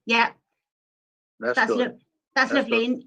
Yeah, That's that's good. that's That's lovely. good.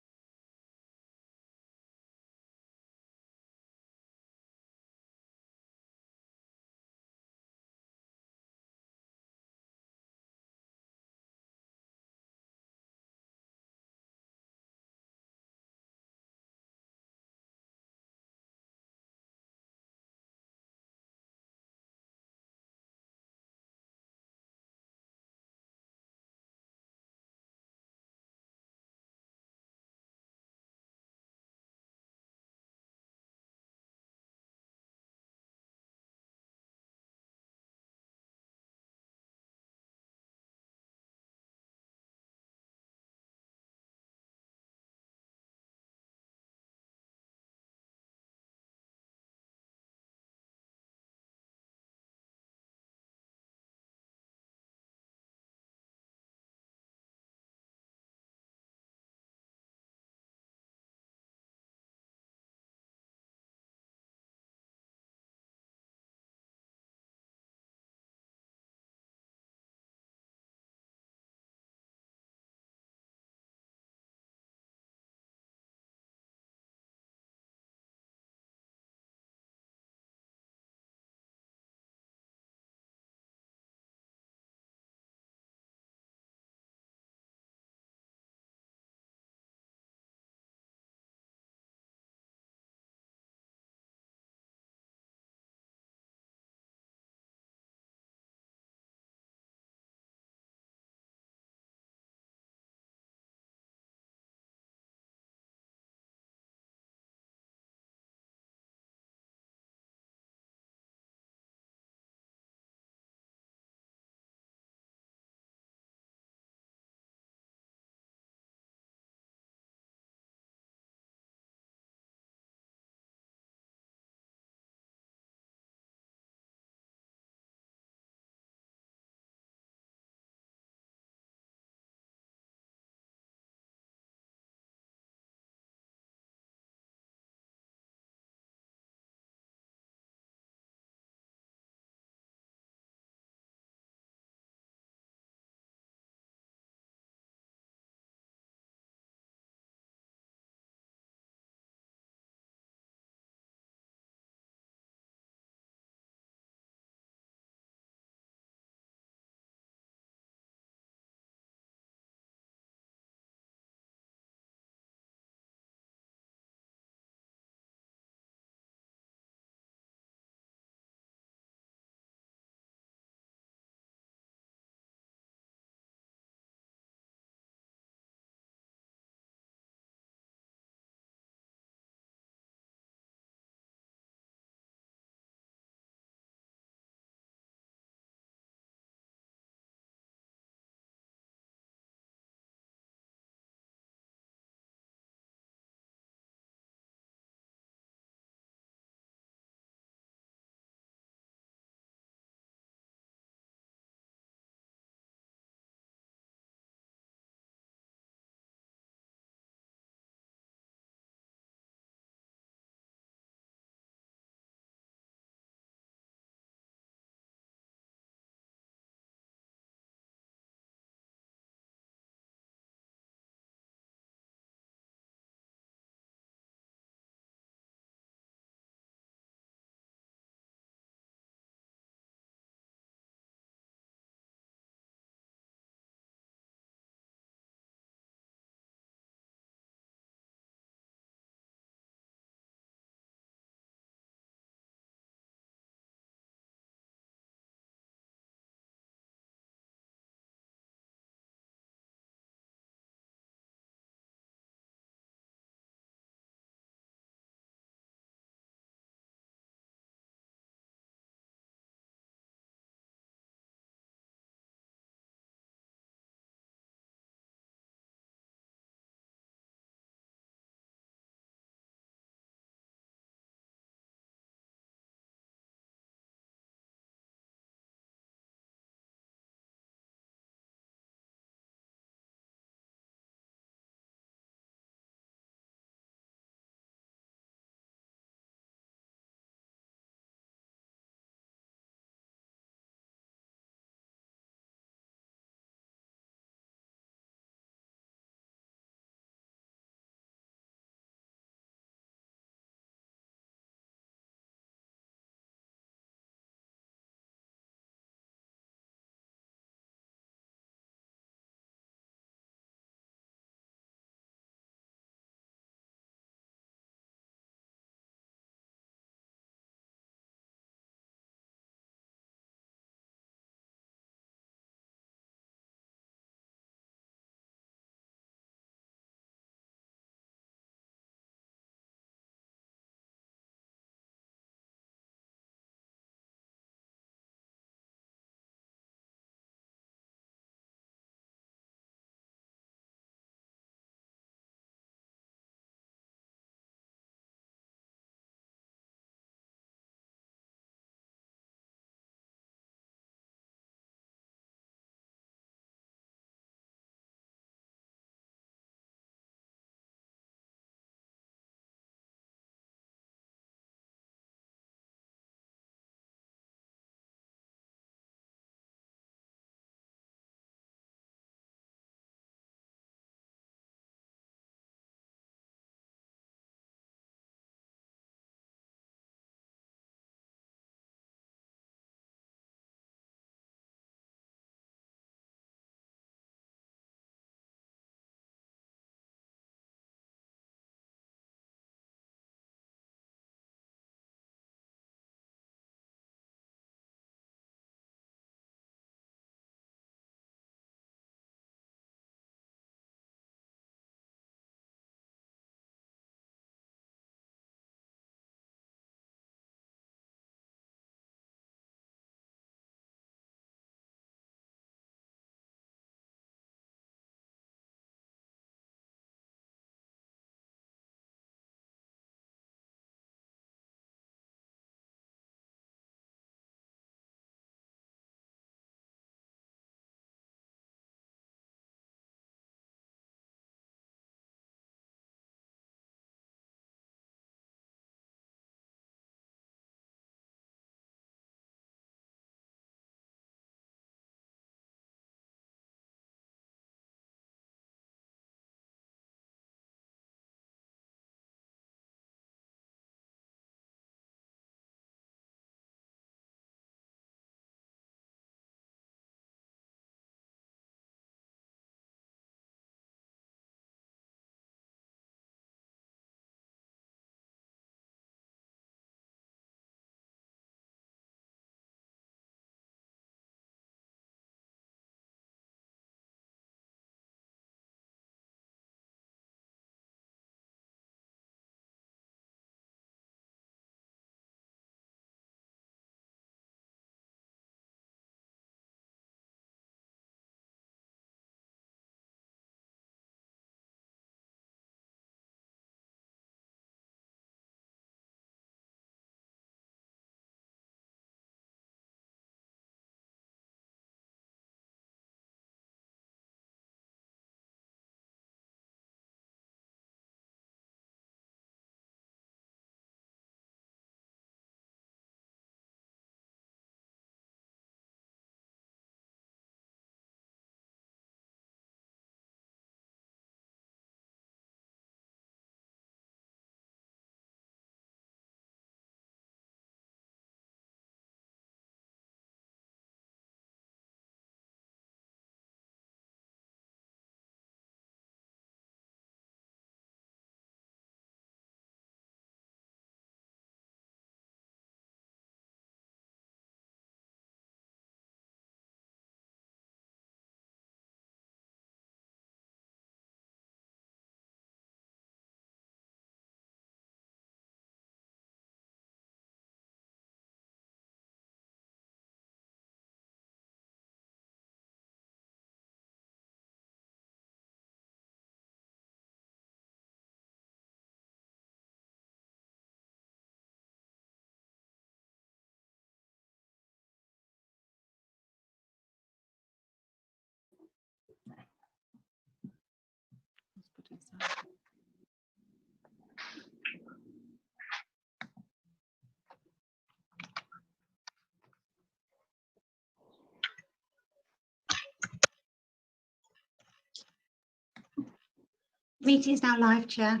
Meeting is now live, Chair.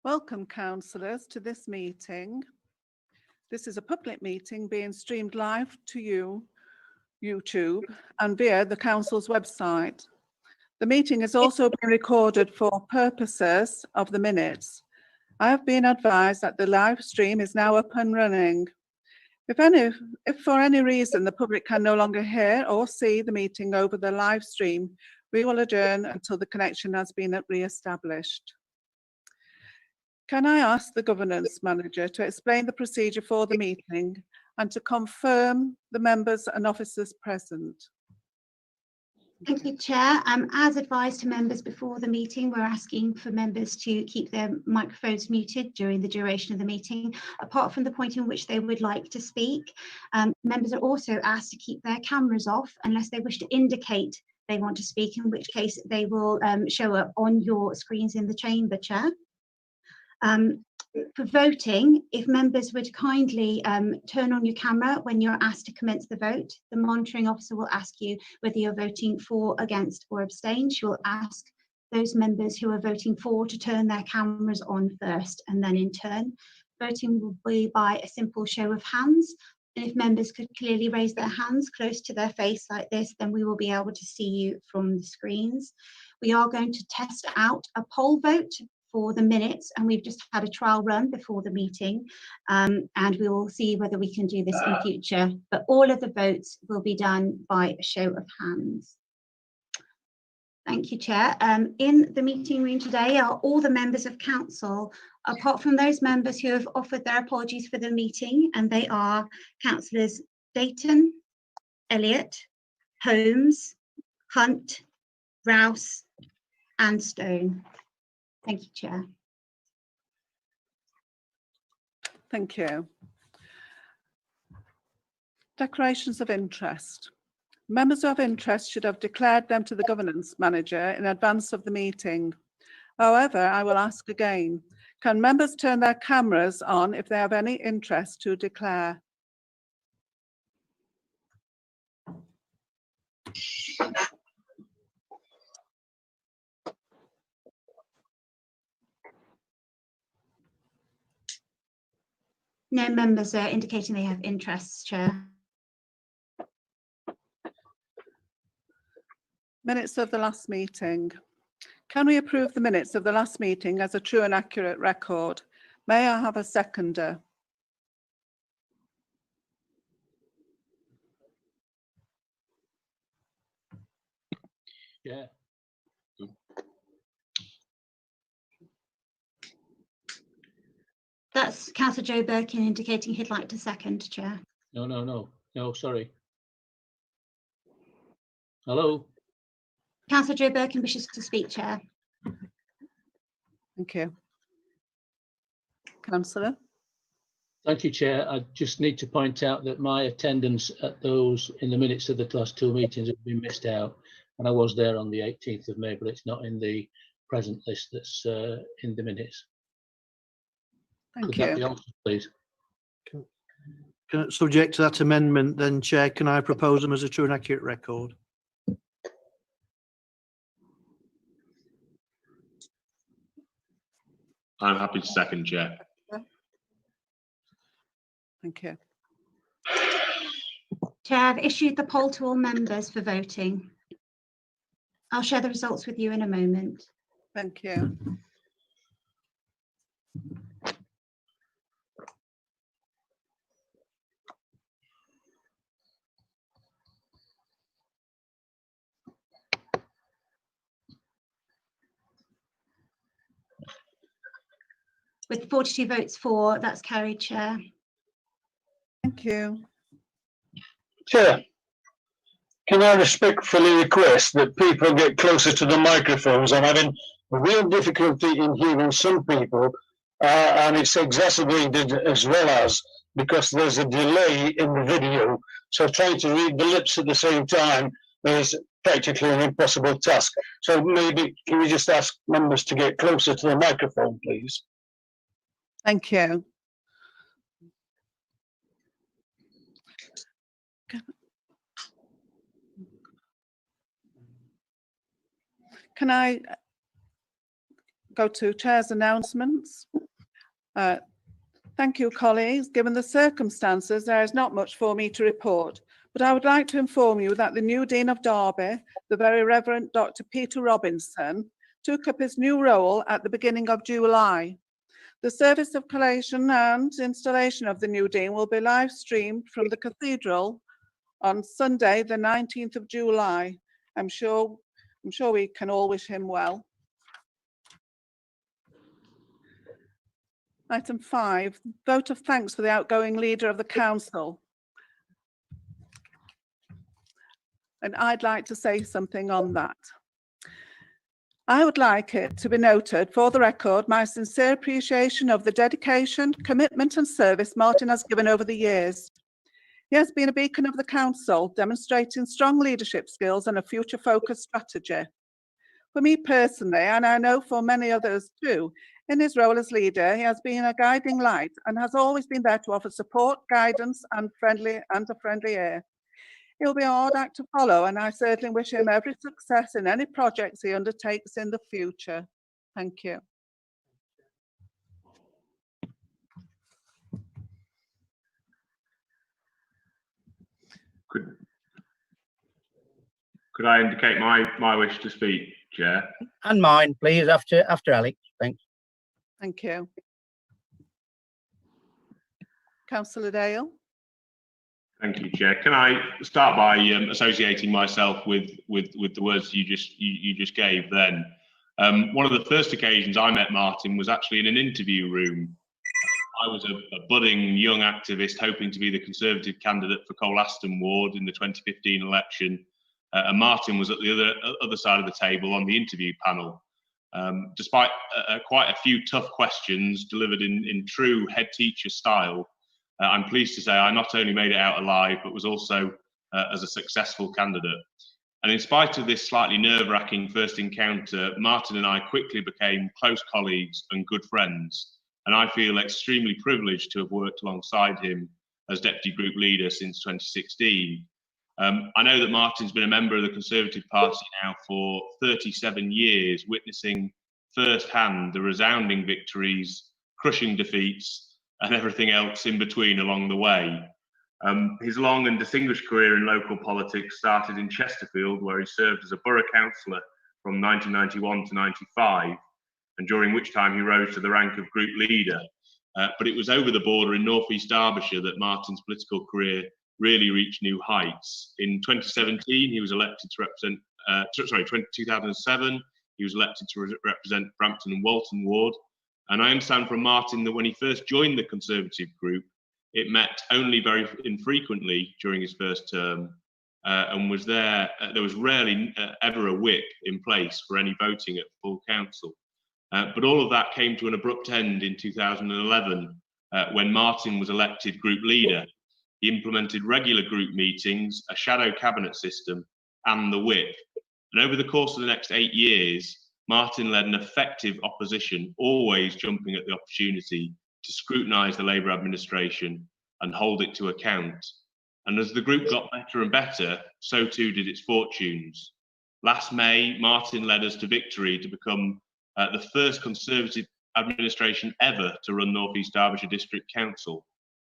Welcome, councillors, to this meeting. This is a public meeting being streamed live to you, YouTube, and via the council's website. The meeting is also being recorded for purposes of the minutes. I have been advised that the live stream is now up and running. If for any reason the public can no longer hear or see the meeting over the live stream, we will adjourn until the connection has been re-established. Can I ask the governance manager to explain the procedure for the meeting and to confirm the members and officers present? Thank you, Chair. As advised to members before the meeting, we're asking for members to keep their microphones muted during the duration of the meeting, apart from the point in which they would like to speak. Members are also asked to keep their cameras off unless they wish to indicate they want to speak, in which case they will show up on your screens in the chamber, Chair. For voting, if members would kindly turn on your camera when you're asked to commence the vote, the monitoring officer will ask you whether you're voting for, against or abstain. She will ask those members who are voting for to turn their cameras on first, and then in turn. Voting will be by a simple show of hands, and if members could clearly raise their hands close to their face like this, then we will be able to see you from the screens. We are going to test out a poll vote for the minutes, and we've just had a trial run before the meeting, and we will see whether we can do this in future, but all of the votes will be done by a show of hands. Thank you, Chair. In the meeting room today are all the members of council, apart from those members who have offered their apologies for the meeting, and they are councillors Dayton, Elliott, Holmes, Hunt, Rouse and Stone. Thank you, Chair. Thank you. Declarations of interest. Members of interest should have declared them to the governance manager in advance of the meeting. However, I will ask again, can members turn their cameras on if they have any interest to declare? No members are indicating they have interests, Chair. Minutes of the last meeting. Can we approve the minutes of the last meeting as a true and accurate record? May I have a seconder? Yeah. That's Councillor Joe Birkin indicating he'd like to second, Chair. No, sorry. Hello? Councillor Joe Birkin wishes to speak, Chair. Thank you. Councillor? Thank you, Chair. I just need to point out that my attendance at those in the minutes of the last two meetings have been missed out, and I was there on the 18th of May, but it's not in the present list that's in the minutes. Thank Could you. that be altered, please? Subject to that amendment, then, Chair, can I propose them as a true and accurate record? I'm happy to second, Chair. Thank you. Chair, I've issued the poll to all members for voting. I'll share the results with you in a moment. Thank you. With 42 votes for, that's carried, Chair. Thank you. Chair, can I respectfully request that people get closer to the microphones? I'm having real difficulty in hearing some people, and it's exacerbated as well as because there's a delay in the video. So trying to read the lips at the same time is practically an impossible task. So maybe can we just ask members to get closer to the microphone, please? Thank you. Can I go to Chair's announcements? Thank you, colleagues. Given the circumstances, there is not much for me to report, but I would like to inform you that the new Dean of Derby, the Very Reverend Dr. Peter Robinson, took up his new role at the beginning of July. The service of collation and installation of the new Dean will be live streamed from the Cathedral on Sunday, the 19th of July. I'm sure we can all wish him well. Item 5, vote of thanks for the outgoing leader of the council. And I'd like to say something on that. I would like it to be noted for the record my sincere appreciation of the dedication, commitment and service Martin has given over the years. He has been a beacon of the council, demonstrating strong leadership skills and a future-focused strategy. For me personally, and I know for many others too, in his role as leader, he has been a guiding light and has always been there to offer support, guidance and a friendly ear. It will be a hard act to follow, and I certainly wish him every success in any projects he undertakes in the future. Thank you. Could I indicate my wish to speak, Chair? And mine, please, after Alex. Thanks. Thank you. Councillor Dale. Thank you, Chair. Can I start by associating myself with the words you just gave then? One of the first occasions I met Martin was actually in an interview room. I was a budding young activist hoping to be the Conservative candidate for Colaston Ward in the 2015 election, and Martin was at the other side of the table on the interview panel. Despite quite a few tough questions delivered in true head teacher style, I'm pleased to say I not only made it out alive, but was also as a successful candidate. And in spite of this slightly nerve-wracking first encounter, Martin and I quickly became close colleagues and good friends. And I feel extremely privileged to have worked alongside him as Deputy Group Leader since 2016. I know that Martin's been a member of the Conservative Party now for 37 years, witnessing firsthand the resounding victories, crushing defeats, and everything else in between along the way. His long and distinguished career in local politics started in Chesterfield, where he served as a borough councillor from 1991 to 95, and during which time he rose to the rank of group leader. But it was over the border in North East Derbyshire that Martin's political career really reached new heights. In 2017, he was elected to represent, 2007, he was elected to represent Brampton and Walton Ward. And I understand from Martin that when he first joined the Conservative group, it met only very infrequently during his first term, and was there was rarely ever a whip in place for any voting at full council. But all of that came to an abrupt end in 2011, when Martin was elected group leader. He implemented regular group meetings, a shadow cabinet system, and the whip. And over the course of the next 8 years, Martin led an effective opposition, always jumping at the opportunity to scrutinise the Labour administration and hold it to account. And as the group got better and better, so too did its fortunes. Last May, Martin led us to victory to become the first Conservative administration ever to run North East Derbyshire District Council.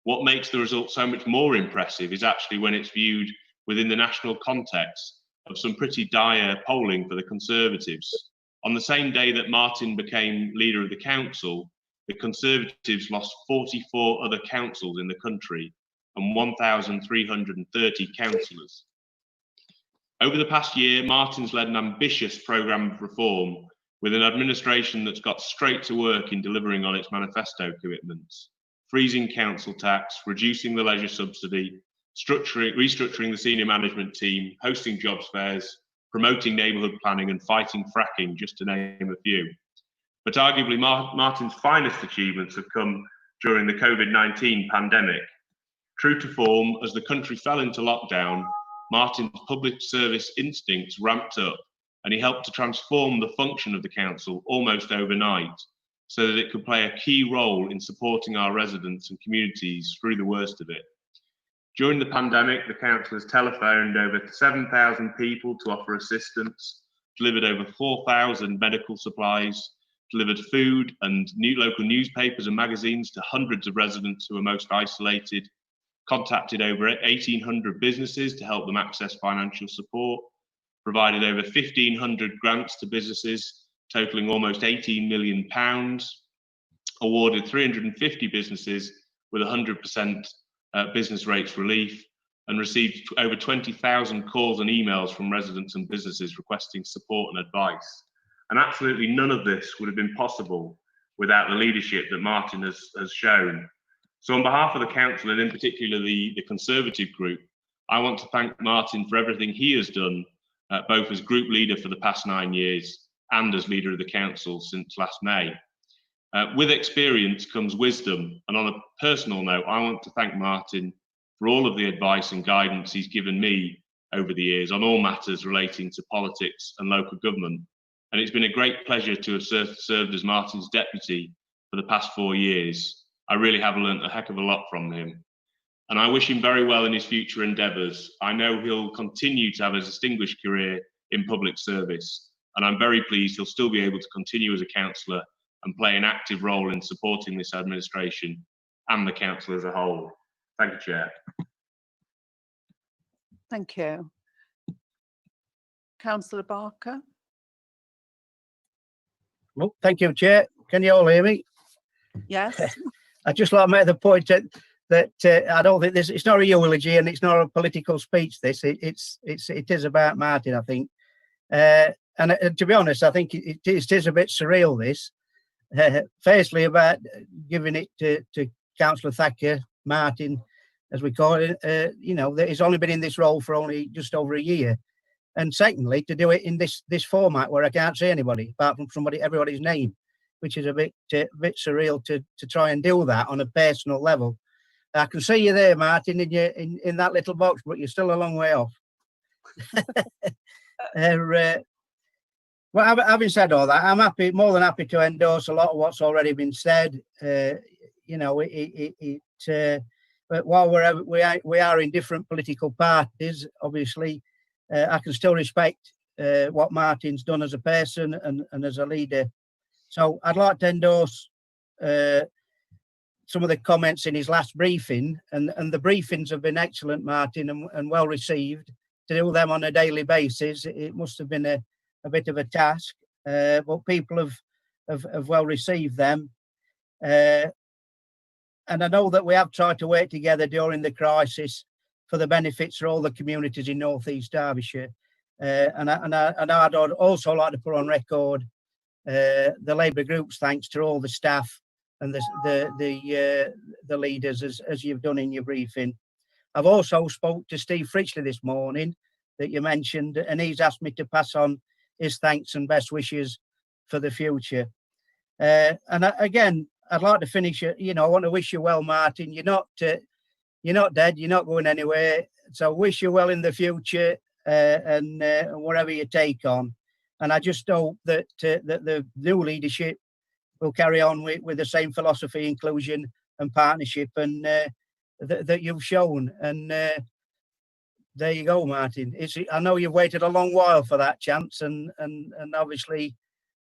What makes the result so much more impressive is actually when it's viewed within the national context of some pretty dire polling for the Conservatives. On the same day that Martin became leader of the council, the Conservatives lost 44 other councils in the country and 1,330 councillors. Over the past year, Martin's led an ambitious programme of reform with an administration that's got straight to work in delivering on its manifesto commitments, freezing council tax, reducing the leisure subsidy, restructuring the senior management team, hosting jobs fairs, promoting neighbourhood planning and fighting fracking, just to name a few. But arguably Martin's finest achievements have come during the COVID-19 pandemic. True to form, as the country fell into lockdown, Martin's public service instincts ramped up, and he helped to transform the function of the council almost overnight, so that it could play a key role in supporting our residents and communities through the worst of it. During the pandemic, the council has telephoned over 7,000 people to offer assistance, delivered over 4,000 medical supplies, delivered food and local newspapers and magazines to hundreds of residents who are most isolated, contacted over 1,800 businesses to help them access financial support, provided over 1,500 grants to businesses totaling almost £18 million, awarded 350 businesses with 100% business rates relief, and received over 20,000 calls and emails from residents and businesses requesting support and advice. And absolutely none of this would have been possible without the leadership that Martin has shown. So on behalf of the council, and in particular the Conservative group, I want to thank Martin for everything he has done, both as group leader for the past 9 years and as leader of the council since last May. With experience comes wisdom, and on a personal note, I want to thank Martin for all of the advice and guidance he's given me over the years on all matters relating to politics and local government. And it's been a great pleasure to have served as Martin's deputy for the past 4 years. I really have learnt a heck of a lot from him. And I wish him very well in his future endeavours. I know he'll continue to have a distinguished career in public service, and I'm very pleased he'll still be able to continue as a councillor and play an active role in supporting this administration and the council as a whole. Thank you, Chair. Thank you. Councillor Barker. Well, thank you, Chair. Can you all hear me? Yes. I just like to make the point that I don't think this. It's not a eulogy and it's not a political speech. This it is about Martin, I think. And to be honest, I think it is a bit surreal. This, firstly, about giving it to Councillor Thacker, Martin, as we call it. You know, that he's only been in this role for only just over a year. And secondly, to do it in this format where I can't see anybody apart from everybody's name, which is a bit surreal to try and do that on a personal level. I can see you there, Martin, in that little box, but you're still a long way off. Well, having said all that, I'm more than happy to endorse a lot of what's already been said. You know, but while we are in different political parties, obviously, I can still respect what Martin's done as a person and as a leader. So I'd like to endorse some of the comments in his last briefing, and the briefings have been excellent, Martin, and well received. To do them on a daily basis, it must have been a bit of a task, but people have well received them. And I know that we have tried to work together during the crisis for the benefits for all the communities in North East Derbyshire. And I'd also like to put on record the Labour group's thanks to all the staff and the leaders, as you've done in your briefing. I've also spoke to Steve Fritchley this morning that you mentioned, and he's asked me to pass on his thanks and best wishes for the future. Again, I'd like to finish. You know, I want to wish you well, Martin. You're not dead. You're not going anywhere. So wish you well in the future and whatever you take on. And I just hope that the new leadership will carry on with the same philosophy, inclusion and partnership and that you've shown. And there you go, Martin. I know you've waited a long while for that chance, and obviously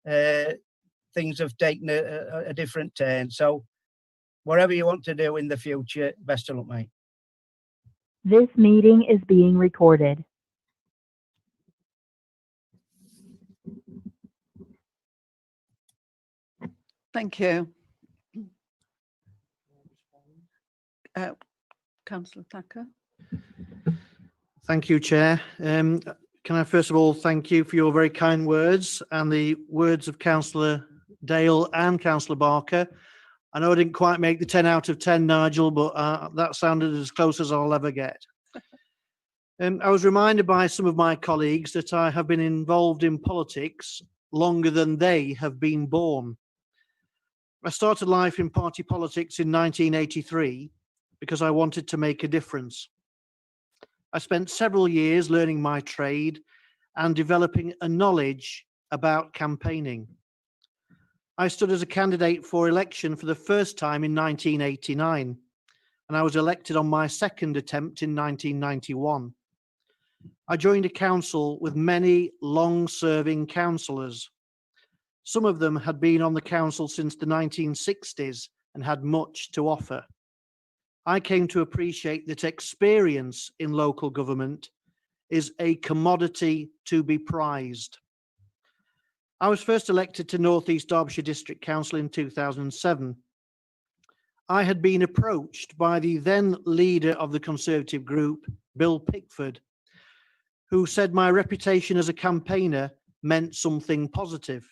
things have taken a different turn. So whatever you want to do in the future, best of luck, mate. This meeting is being recorded. Thank you. Councillor Thacker. Thank you, Chair. Can I first of all thank you for your very kind words and the words of Councillor Dale and Councillor Barker. I know I didn't quite make the 10 out of 10, Nigel, but that sounded as close as I'll ever get. I was reminded by some of my colleagues that I have been involved in politics longer than they have been born. I started life in party politics in 1983 because I wanted to make a difference. I spent several years learning my trade and developing a knowledge about campaigning. I stood as a candidate for election for the first time in 1989, and I was elected on my second attempt in 1991. I joined a council with many long-serving councillors. Some of them had been on the council since the 1960s and had much to offer. I came to appreciate that experience in local government is a commodity to be prized. I was first elected to North East Derbyshire District Council in 2007. I had been approached by the then leader of the Conservative group, Bill Pickford, who said my reputation as a campaigner meant something positive.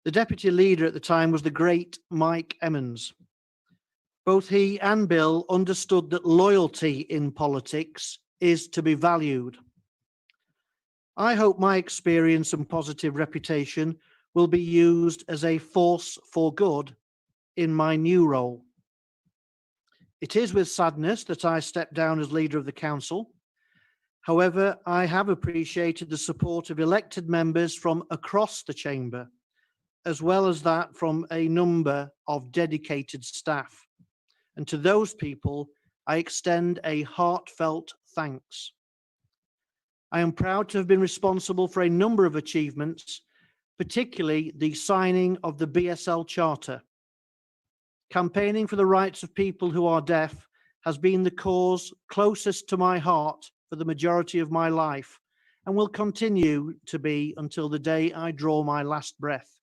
The deputy leader at the time was the great Mike Emmons. Both he and Bill understood that loyalty in politics is to be valued. I hope my experience and positive reputation will be used as a force for good in my new role. It is with sadness that I step down as leader of the council. However, I have appreciated the support of elected members from across the chamber, as well as that from a number of dedicated staff. And to those people, I extend a heartfelt thanks. I am proud to have been responsible for a number of achievements, particularly the signing of the BSL Charter. Campaigning for the rights of people who are deaf has been the cause closest to my heart for the majority of my life and will continue to be until the day I draw my last breath.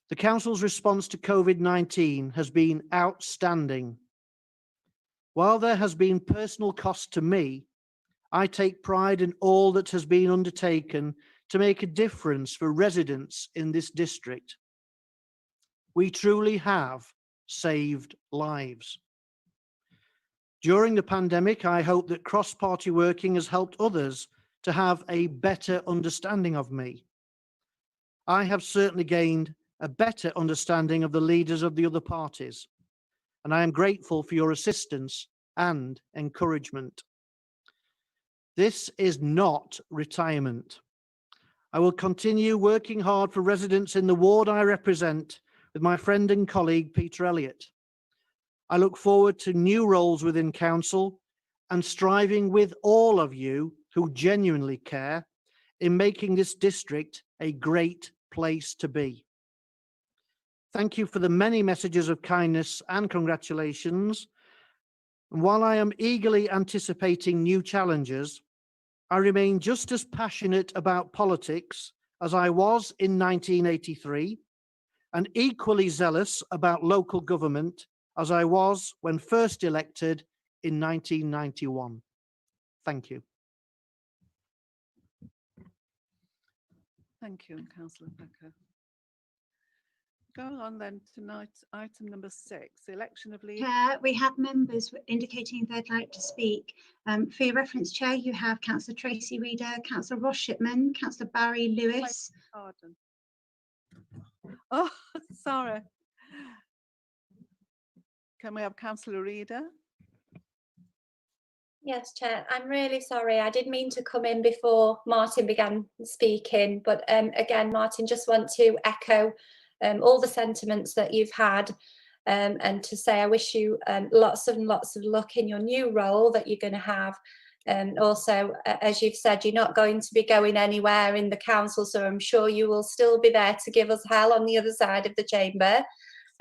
The Council's response to COVID-19 has been outstanding. While there has been personal cost to me, I take pride in all that has been undertaken to make a difference for residents in this district. We truly have saved lives. During the pandemic, I hope that cross-party working has helped others to have a better understanding of me. I have certainly gained a better understanding of the leaders of the other parties, and I am grateful for your assistance and encouragement. This is not retirement. I will continue working hard for residents in the ward I represent with my friend and colleague, Peter Elliott. I look forward to new roles within council and striving with all of you who genuinely care in making this district a great place to be. Thank you for the many messages of kindness and congratulations. And while I am eagerly anticipating new challenges, I remain just as passionate about politics as I was in 1983 and equally zealous about local government as I was when first elected in 1991. Thank you. Thank you, Councillor Becker. Going on then tonight, item number 6, the election of leaders. Chair, we have members indicating they'd like to speak. For your reference, Chair, you have Councillor Tracy Reader, Councillor Ross Shipman, Councillor Barry Lewis. Pardon. Oh, sorry. Can we have Councillor Reader? Yes, Chair, I'm really sorry. I did mean to come in before Martin began speaking, but again, Martin, just want to echo all the sentiments that you've had and to say I wish you lots and lots of luck in your new role that you're going to have. And also, as you've said, you're not going to be going anywhere in the council, so I'm sure you will still be there to give us hell on the other side of the chamber,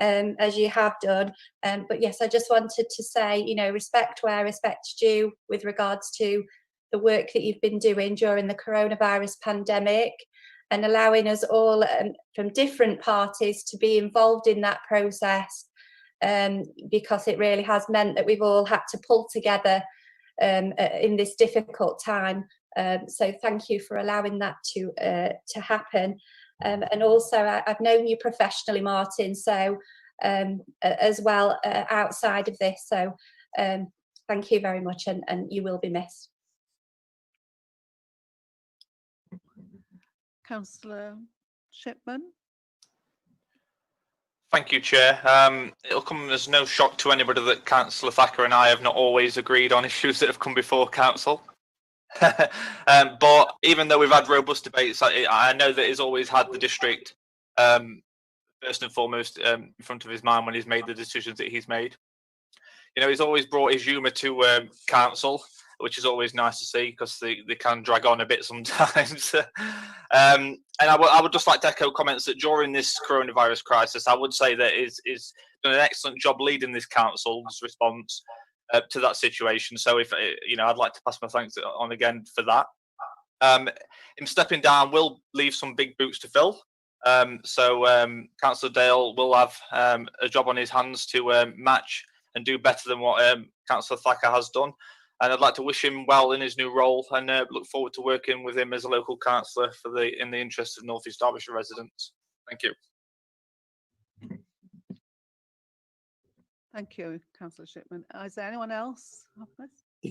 as you have done. But yes, I just wanted to say, you know, respect where respect's due with regards to the work that you've been doing during the coronavirus pandemic and allowing us all from different parties to be involved in that process, because it really has meant that we've all had to pull together in this difficult time. So thank you for allowing that to happen. And also, I've known you professionally, Martin, so as well outside of this. So thank you very much, and you will be missed. Councillor Shipman. Thank you, Chair. It'll come as no shock to anybody that Councillor Thacker and I have not always agreed on issues that have come before Council. But even though we've had robust debates, I know that he's always had the district first and foremost in front of his mind when he's made the decisions that he's made. You know, he's always brought his humour to Council, which is always nice to see because they can drag on a bit sometimes. And I would just like to echo comments that during this coronavirus crisis, I would say that is done an excellent job leading this council's response to that situation. So if I'd like to pass my thanks on again for that. In stepping down, we'll leave some big boots to fill. So Councillor Dale will have a job on his hands to match and do better than what Councillor Thacker has done. And I'd like to wish him well in his new role and look forward to working with him as a local councillor in the interest of North East Derbyshire residents. Thank you. Thank you, Councillor Shipman. Is there anyone else?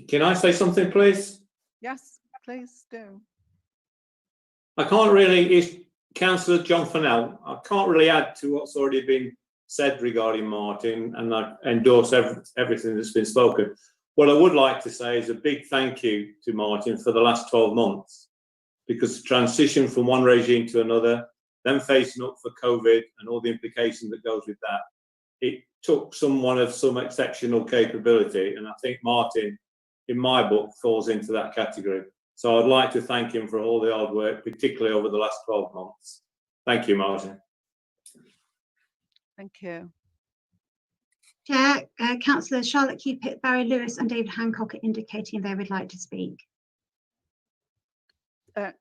Can I say something, please? Yes, please do. I can't really, it's Councillor John Fennell. I can't really add to what's already been said regarding Martin, and I endorse everything that's been spoken. What I would like to say is a big thank you to Martin for the last 12 months, because the transition from one regime to another, then facing up for COVID and all the implications that goes with that, it took someone of some exceptional capability, and I think Martin, in my book, falls into that category. So I'd like to thank him for all the hard work, particularly over the last 12 months. Thank you, Martin. Thank you. Chair, Councillors Charlotte Cupit, Barry Lewis and David Hancock are indicating they would like to speak.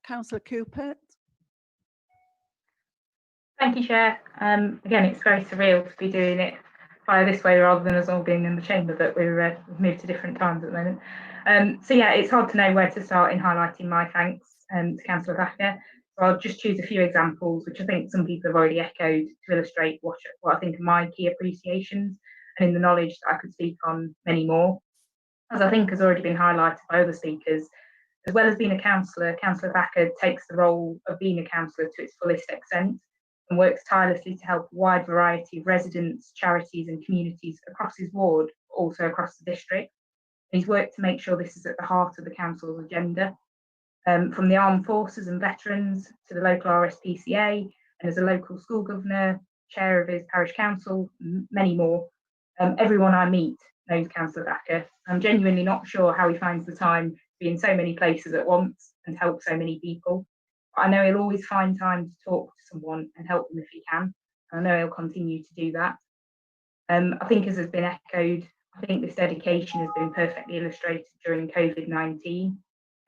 Councillor Cupit. Thank you, Chair. Again, it's very surreal to be doing it via this way rather than us all being in the chamber, but we've moved to different times at the moment. So yeah, it's hard to know where to start in highlighting my thanks to Councillor Thacker. So I'll just choose a few examples, which I think some people have already echoed, to illustrate what I think are my key appreciations, and in the knowledge that I could speak on many more. As I think has already been highlighted by other speakers, as well as being a councillor, Councillor Thacker takes the role of being a councillor to its fullest extent and works tirelessly to help a wide variety of residents, charities and communities across his ward, also across the district. And he's worked to make sure this is at the heart of the council's agenda. From the armed forces and veterans to the local RSPCA, and as a local school governor, chair of his parish council, many more. Everyone I meet knows Councillor Thacker. I'm genuinely not sure how he finds the time to be in so many places at once and help so many people. But I know he'll always find time to talk to someone and help them if he can. I know he'll continue to do that. I think, as has been echoed, I think this dedication has been perfectly illustrated during COVID-19.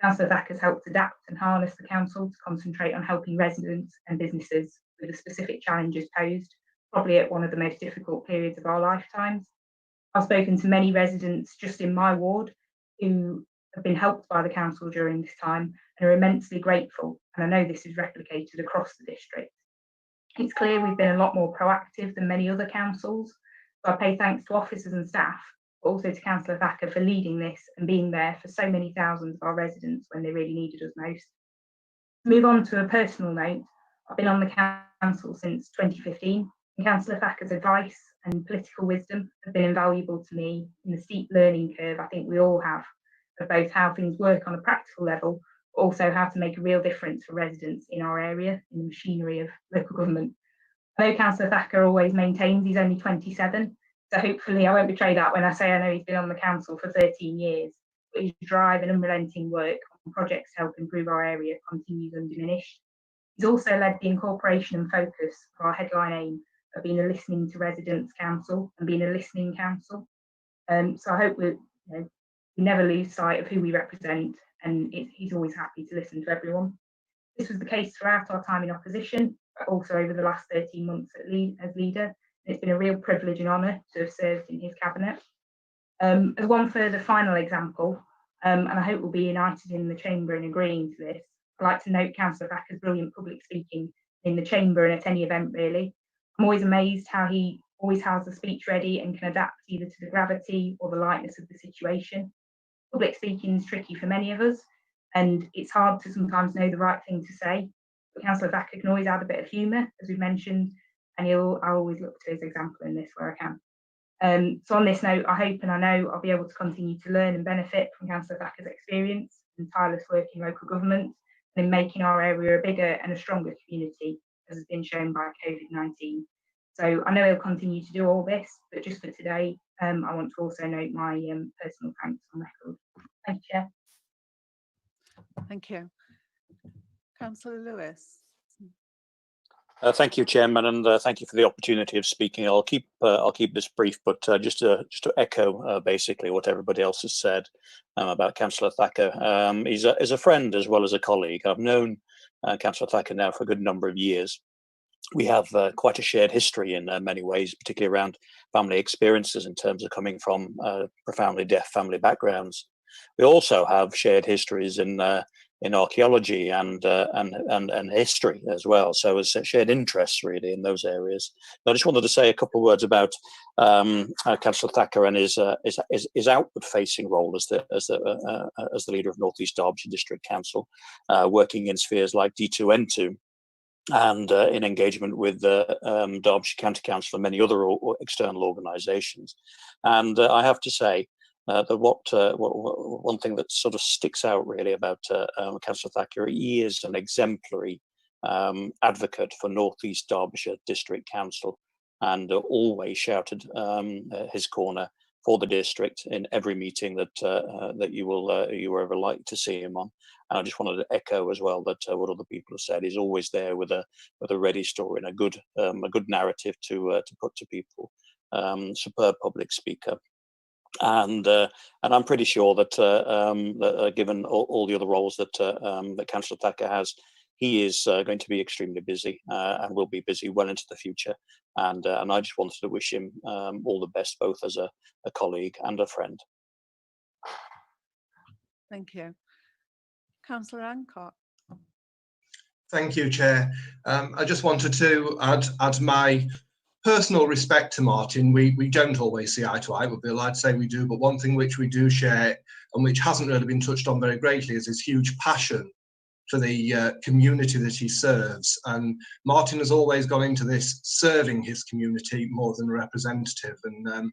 Councillor Thacker has helped adapt and harness the council to concentrate on helping residents and businesses with the specific challenges posed, probably at one of the most difficult periods of our lifetimes. I've spoken to many residents just in my ward who have been helped by the council during this time and are immensely grateful, and I know this is replicated across the district. It's clear we've been a lot more proactive than many other councils, so I pay thanks to officers and staff, but also to Councillor Thacker for leading this and being there for so many thousands of our residents when they really needed us most. To move on to a personal note, I've been on the council since 2015, and Councillor Thacker's advice and political wisdom have been invaluable to me in the steep learning curve I think we all have, of both how things work on a practical level, but also how to make a real difference for residents in our area, in the machinery of local government. I know Councillor Thacker always maintains he's only 27, so hopefully I won't betray that when I say I know he's been on the council for 13 years, but his drive and unrelenting work on projects to help improve our area continues undiminished. He's also led the incorporation and focus of our headline aim of being a listening to residents council and being a listening council. So I hope we never lose sight of who we represent, and he's always happy to listen to everyone. This was the case throughout our time in opposition, but also over the last 13 months as leader. It's been a real privilege and honour to have served in his cabinet. As one further final example, and I hope we'll be united in the chamber in agreeing to this, I'd like to note Councillor Thacker's brilliant public speaking in the chamber and at any event really. I'm always amazed how he always has the speech ready and can adapt either to the gravity or the lightness of the situation. Public speaking is tricky for many of us, and it's hard to sometimes know the right thing to say. But Councillor Thacker can always add a bit of humour, as we've mentioned, and I always look to his example in this where I can. So on this note, I hope and I know I'll be able to continue to learn and benefit from Councillor Thacker's experience and tireless work in local government and in making our area a bigger and a stronger community, as has been shown by COVID-19. So I know he'll continue to do all this, but just for today, I want to also note my personal thanks on record. Thank you, Chair. Thank you. Councillor Lewis. Thank you, Chairman, and thank you for the opportunity of speaking. I'll keep this brief, but just to echo basically what everybody else has said about Councillor Thacker. He's a friend as well as a colleague. I've known Councillor Thacker now for a good number of years. We have quite a shared history in many ways, particularly around family experiences in terms of coming from profoundly deaf family backgrounds. We also have shared histories in archaeology and history as well. So it's a shared interests really in those areas. I just wanted to say a couple of words about Councillor Thacker and his outward-facing role as the leader of North East Derbyshire District Council, working in spheres like D2N2. And in engagement with Derbyshire County Council and many other external organisations. And I have to say that one thing that sort of sticks out really about Councillor Thacker, he is an exemplary advocate for North East Derbyshire District Council, and always shouted his corner for the district in every meeting that you were ever like to see him on. And I just wanted to echo as well that what other people have said. He's always there with a ready story and a good narrative to put to people. Superb public speaker, and I'm pretty sure that given all the other roles that Councillor Thacker has, he is going to be extremely busy and will be busy well into the future. And I just wanted to wish him all the best, both as a colleague and a friend. Thank you. Councillor Ancock. Thank you, Chair. I just wanted to add my personal respect to Martin. We don't always see eye to eye, we'll be allowed to say we do, but one thing which we do share and which hasn't really been touched on very greatly is his huge passion for the community that he serves. And Martin has always gone into this serving his community more than a representative. And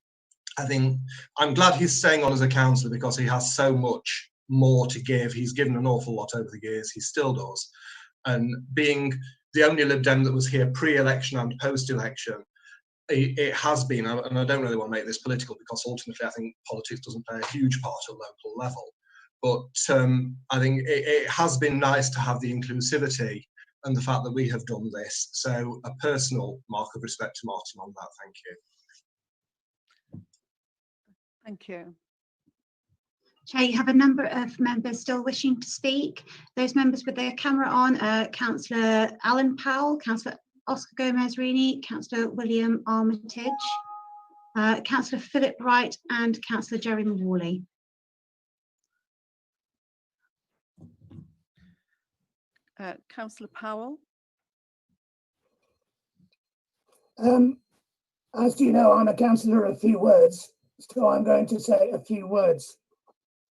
I think I'm glad he's staying on as a councillor because he has so much more to give. He's given an awful lot over the years, he still does. And being the only Lib Dem that was here pre-election and post-election, it has been, and I don't really want to make this political because ultimately I think politics doesn't play a huge part at local level, but I think it has been nice to have the inclusivity and the fact that we have done this. So a personal mark of respect to Martin on that. Thank you. Thank you. Chair, you have a number of members still wishing to speak. Those members with their camera on are Councillor Alan Powell, Councillor Oscar Gomez-Rini, Councillor William Armitage, Councillor Philip Wright and Councillor Jerry Mawley. Councillor Powell. As you know, I'm a councillor of few words, so I'm going to say a few words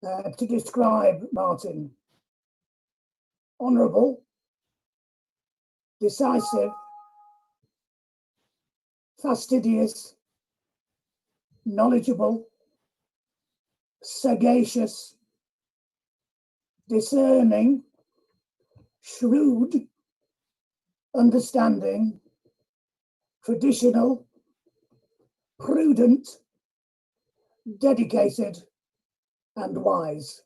to describe Martin. Honourable, decisive, fastidious, knowledgeable, sagacious, discerning, shrewd, understanding, traditional, prudent, dedicated, and wise.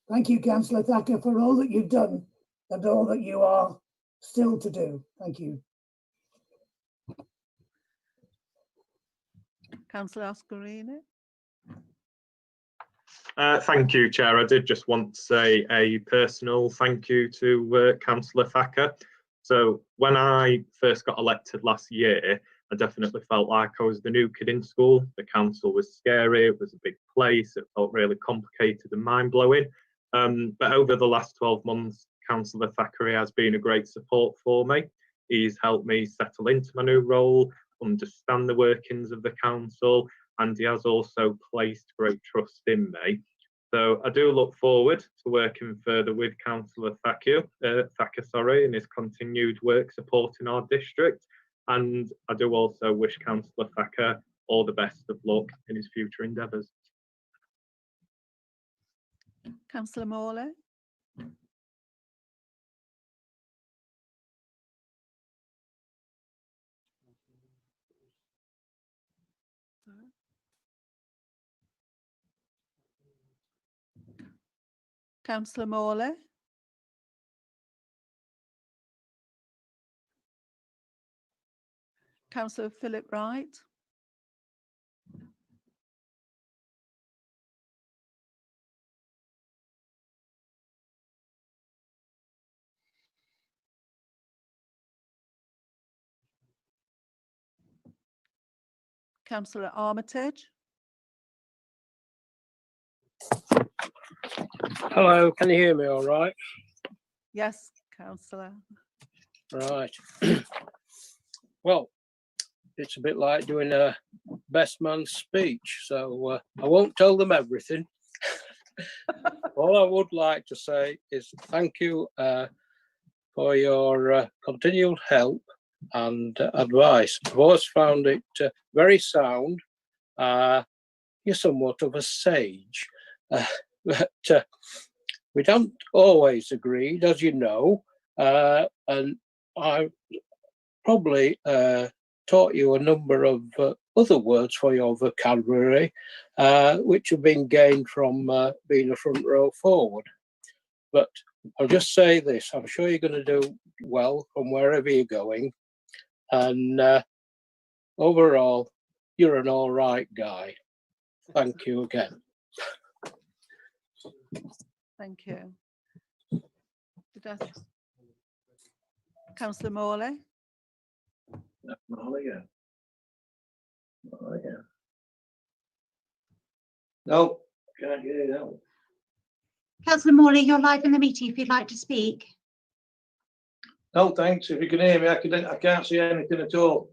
Thank you, Councillor Thacker, for all that you've done and all that you are still to do. Thank you. Councillor Oscarini. Thank you, Chair. I did just want to say a personal thank you to Councillor Thacker. So when I first got elected last year, I definitely felt like I was the new kid in school. The council was scary, it was a big place, it felt really complicated and mind-blowing. But over the last 12 months, Councillor Thacker has been a great support for me. He's helped me settle into my new role, understand the workings of the council, and he has also placed great trust in me. So I do look forward to working further with Councillor Thacker, in his continued work supporting our district. And I do also wish Councillor Thacker all the best of luck in his future endeavours. Councillor Morley. Councillor Morley. Councillor Philip Wright. Councillor Armitage. Hello, can you hear me all right? Yes, Councillor. Right. Well, it's a bit like doing a best man's speech, so I won't tell them everything. All I would like to say is thank you for your continual help and advice. I've always found it very sound. You're somewhat of a sage, but we don't always agree, as you know, and I probably taught you a number of other words for your vocabulary, which have been gained from being a front row forward. But I'll just say this, I'm sure you're going to do well from wherever you're going. And overall, you're an all right guy. Thank you again. Thank you. Councillor Morley. Morley, yeah. Morley, yeah. No, can't get it out. Councillor Morley, you're live in the meeting if you'd like to speak. No, thanks. If you can hear me, I can't see anything at all.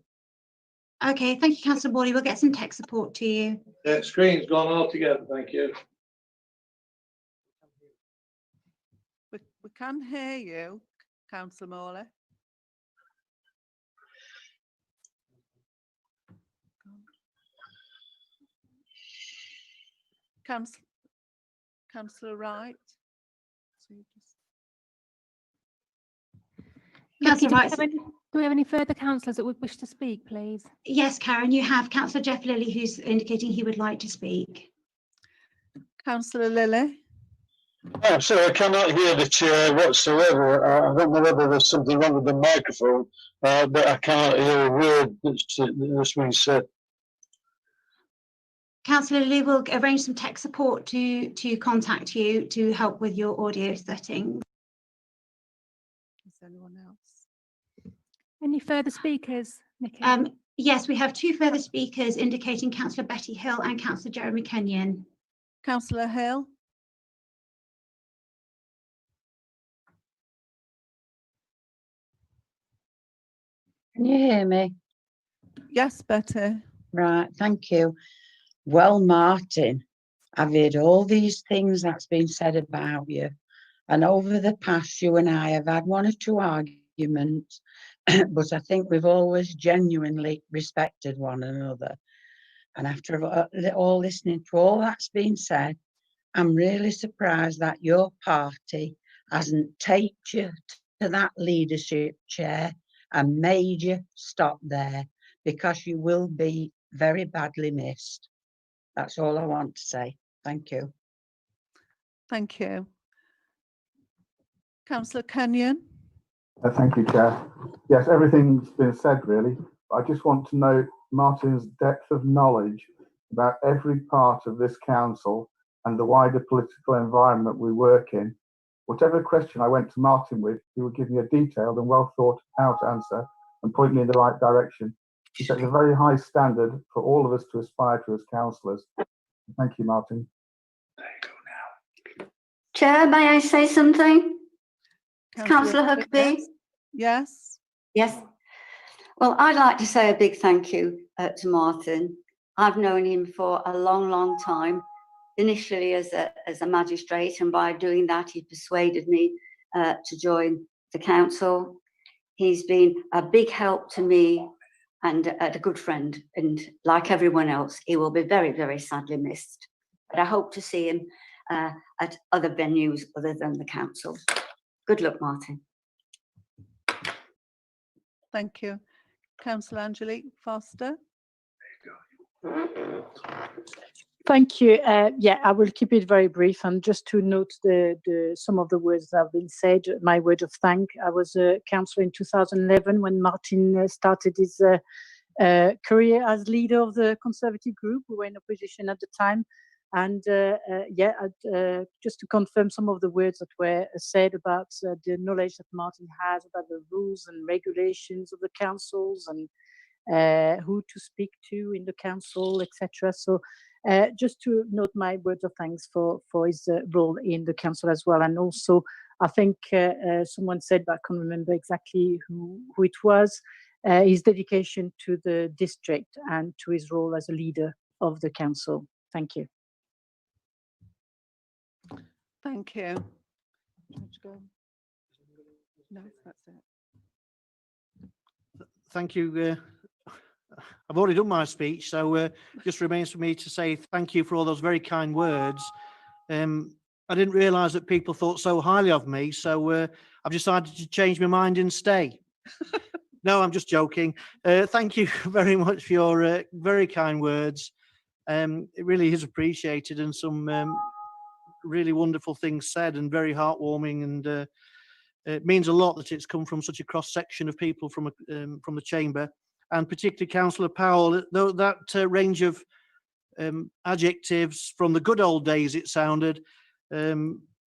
Okay, thank you, Councillor Morley. We'll get some tech support to you. The screen's gone altogether, thank you. We can hear you, Councillor Morley. Councillor Wright. Councillor Wright. Do we have any further councillors that would wish to speak, please? Yes, Karen, you have Councillor Jeff Lilly, who's indicating he would like to speak. Councillor Lilly. I'm sorry, I cannot hear the chair whatsoever. I don't know whether there's something wrong with the microphone, but I can't hear a word that's been said. Councillor Lilly will arrange some tech support to contact you to help with your audio settings. Is anyone else? Any further speakers, Nikki? Yes, we have two further speakers indicating Councillor Betty Hill and Councillor Jeremy Kenyon. Councillor Hill. Can you hear me? Yes, Betty. Right, thank you. Well, Martin, I've heard all these things that's been said about you, and over the past you and I have had one or two arguments, but I think we've always genuinely respected one another. And after all listening to all that's been said, I'm really surprised that your party hasn't taken you to that leadership chair and made you stop there, because you will be very badly missed. That's all I want to say. Thank you. Thank you. Councillor Kenyon. Thank you, Chair. Yes, everything's been said really. I just want to know Martin's depth of knowledge about every part of this council and the wider political environment we work in. Whatever question I went to Martin with, he would give me a detailed and well thought out answer and point me in the right direction. He sets a very high standard for all of us to aspire to as councillors. Thank you, Martin. Chair, may I say something? Councillor Huckabee? Yes. Yes. Well, I'd like to say a big thank you to Martin. I've known him for a long, long time, initially as a magistrate, and by doing that, he persuaded me to join the council. He's been a big help to me and a good friend, and like everyone else, he will be very, very sadly missed. But I hope to see him at other venues other than the council. Good luck, Martin. Thank you. Councillor Angelique Foster. Thank you. Yeah, I will keep it very brief. And just to note some of the words that have been said, my word of thank. I was a councillor in 2011 when Martin started his career as leader of the Conservative group. We were in opposition at the time. And yeah, just to confirm some of the words that were said about the knowledge that Martin has about the rules and regulations of the councils and who to speak to in the council, etc. So just to note my words of thanks for his role in the council as well. And also, I think someone said, but I can't remember exactly who it was, his dedication to the district and to his role as a leader of the council. Thank you. Thank you. No, that's it. Thank you. I've already done my speech, so just remains for me to say thank you for all those very kind words. I didn't realise that people thought so highly of me, so I've decided to change my mind and stay. No, I'm just joking. Thank you very much for your very kind words. It really is appreciated, and some really wonderful things said, and very heartwarming, and it means a lot that it's come from such a cross section of people from the chamber, and particularly Councillor Powell. Though that range of adjectives from the good old days, it sounded,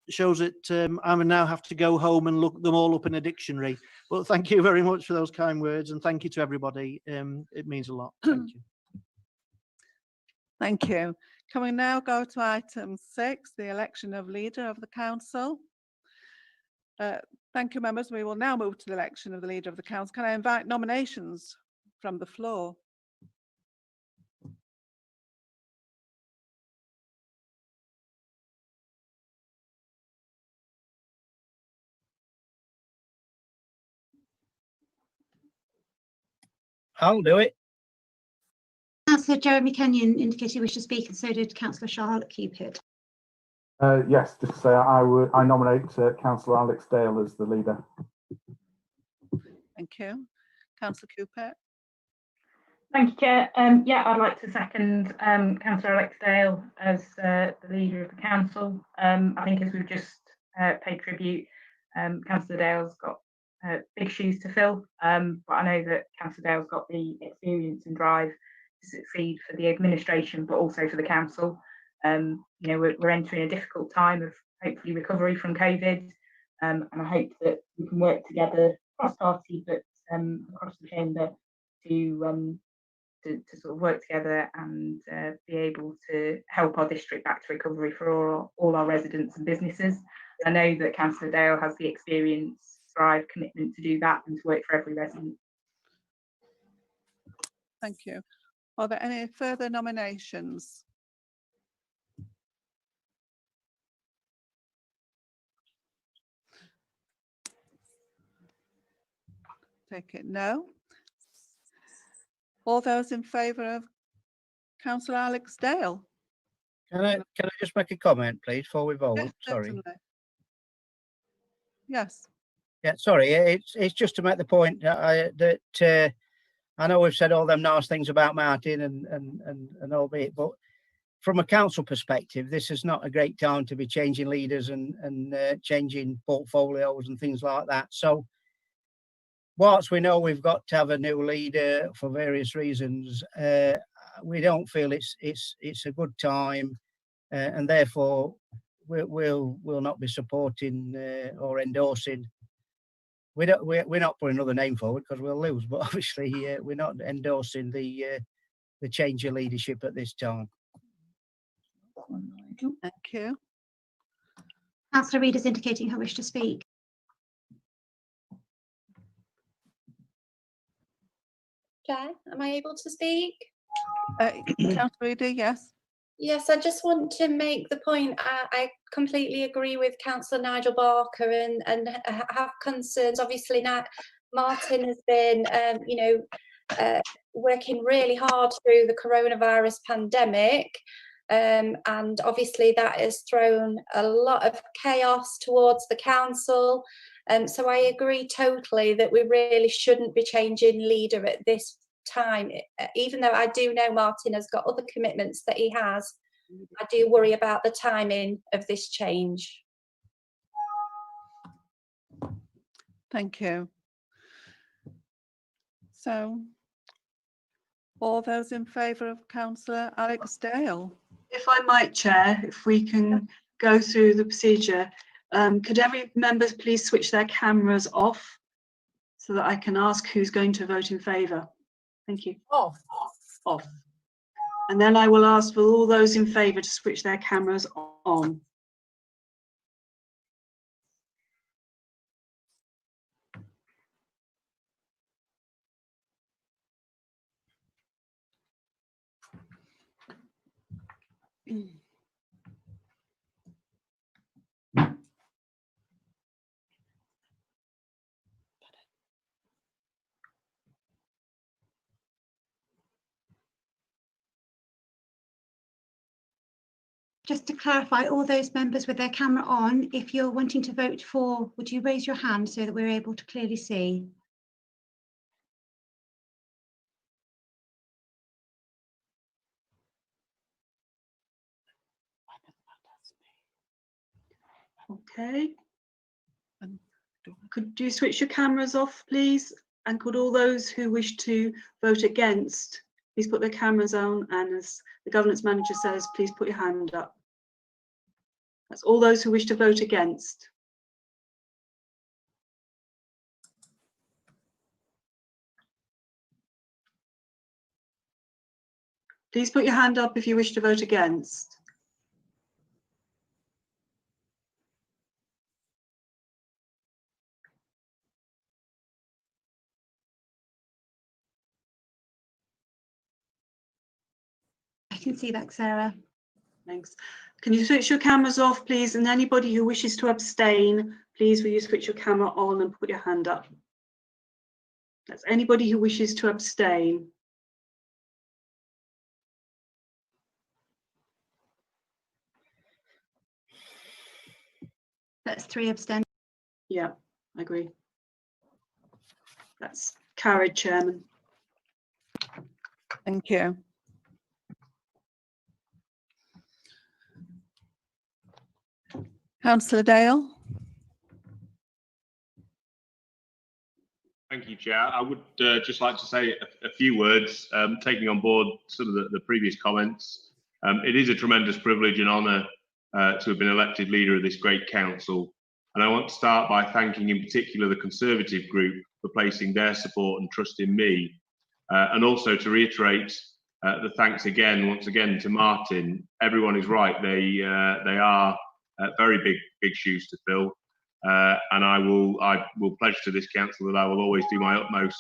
shows that I now have to go home and look them all up in a dictionary. But thank you very much for those kind words, and thank you to everybody. It means a lot. Thank you. Thank you. Can we now go to item 6, the election of leader of the council? Thank you, members. We will now move to the election of the leader of the council. Can I invite nominations from the floor? I'll do it. Councillor Jeremy Kenyon indicated he wished to speak, and so did Councillor Charlotte Cupid. Yes, just to say I nominate Councillor Alex Dale as the leader. Thank you. Councillor Cooper. Thank you, Chair. Yeah, I'd like to second Councillor Alex Dale as the leader of the council. I think, as we've just paid tribute, Councillor Dale's got big shoes to fill, but I know that Councillor Dale's got the experience and drive to succeed for the administration, but also for the council. You know, we're entering a difficult time of hopefully recovery from COVID, and I hope that we can work together cross-party, but across the chamber to sort of work together and be able to help our district back to recovery for all our residents and businesses. I know that Councillor Dale has the experience, drive, commitment to do that and to work for every resident. Thank you. Are there any further nominations? Take it no. All those in favour of Councillor Alex Dale? Can I just make a comment, please, before we vote? Yes, Sorry. certainly. Yes. Yeah, sorry. It's just to make the point that I know we've said all them nice things about Martin and all bit, but from a council perspective, this is not a great time to be changing leaders and changing portfolios and things like that. So, whilst we know we've got to have a new leader for various reasons, we don't feel it's a good time, and therefore we'll not be supporting or endorsing. We're not putting another name forward because we'll lose, but obviously we're not endorsing the change of leadership at this time. Thank you. Councillor Reid is indicating her wish to speak. Chair, am I able to speak? Councillor Reid, yes. Yes, I just want to make the point. I completely agree with Councillor Nigel Barker and have concerns. Obviously, now Martin has been, working really hard through the coronavirus pandemic, and obviously that has thrown a lot of chaos towards the council. So I agree totally that we really shouldn't be changing leader at this time, even though I do know Martin has got other commitments that he has I do worry about the timing of this change. Thank you. So, all those in favour of Councillor Alex Dale? If I might, Chair, if we can go through the procedure, could every member please switch their cameras off so that I can ask who's going to vote in favour? Thank you. Off. Off. And then I will ask for all those in favour to switch their cameras on. Just to clarify, all those members with their camera on, if you're wanting to vote for, would you raise your hand so that we're able to clearly see? Okay. Could you switch your cameras off, please? And could all those who wish to vote against, please put their cameras on, and as the governance manager says, please put your hand up. That's all those who wish to vote against. Please put your hand up if you wish to vote against. I can see that, Sarah. Thanks. Can you switch your cameras off, please? And anybody who wishes to abstain, please will you switch your camera on and put your hand up. That's anybody who wishes to abstain. That's 3 abstentions. Yeah, I agree. That's carried, Chairman. Thank you. Councillor Dale? Thank you, Chair. I would just like to say a few words, taking on board some of the previous comments. It is a tremendous privilege and honour to have been elected leader of this great council. And I want to start by thanking in particular the Conservative group for placing their support and trust in me. And also to reiterate the thanks once again to Martin. Everyone is right, they are very big shoes to fill. And I will pledge to this council that I will always do my utmost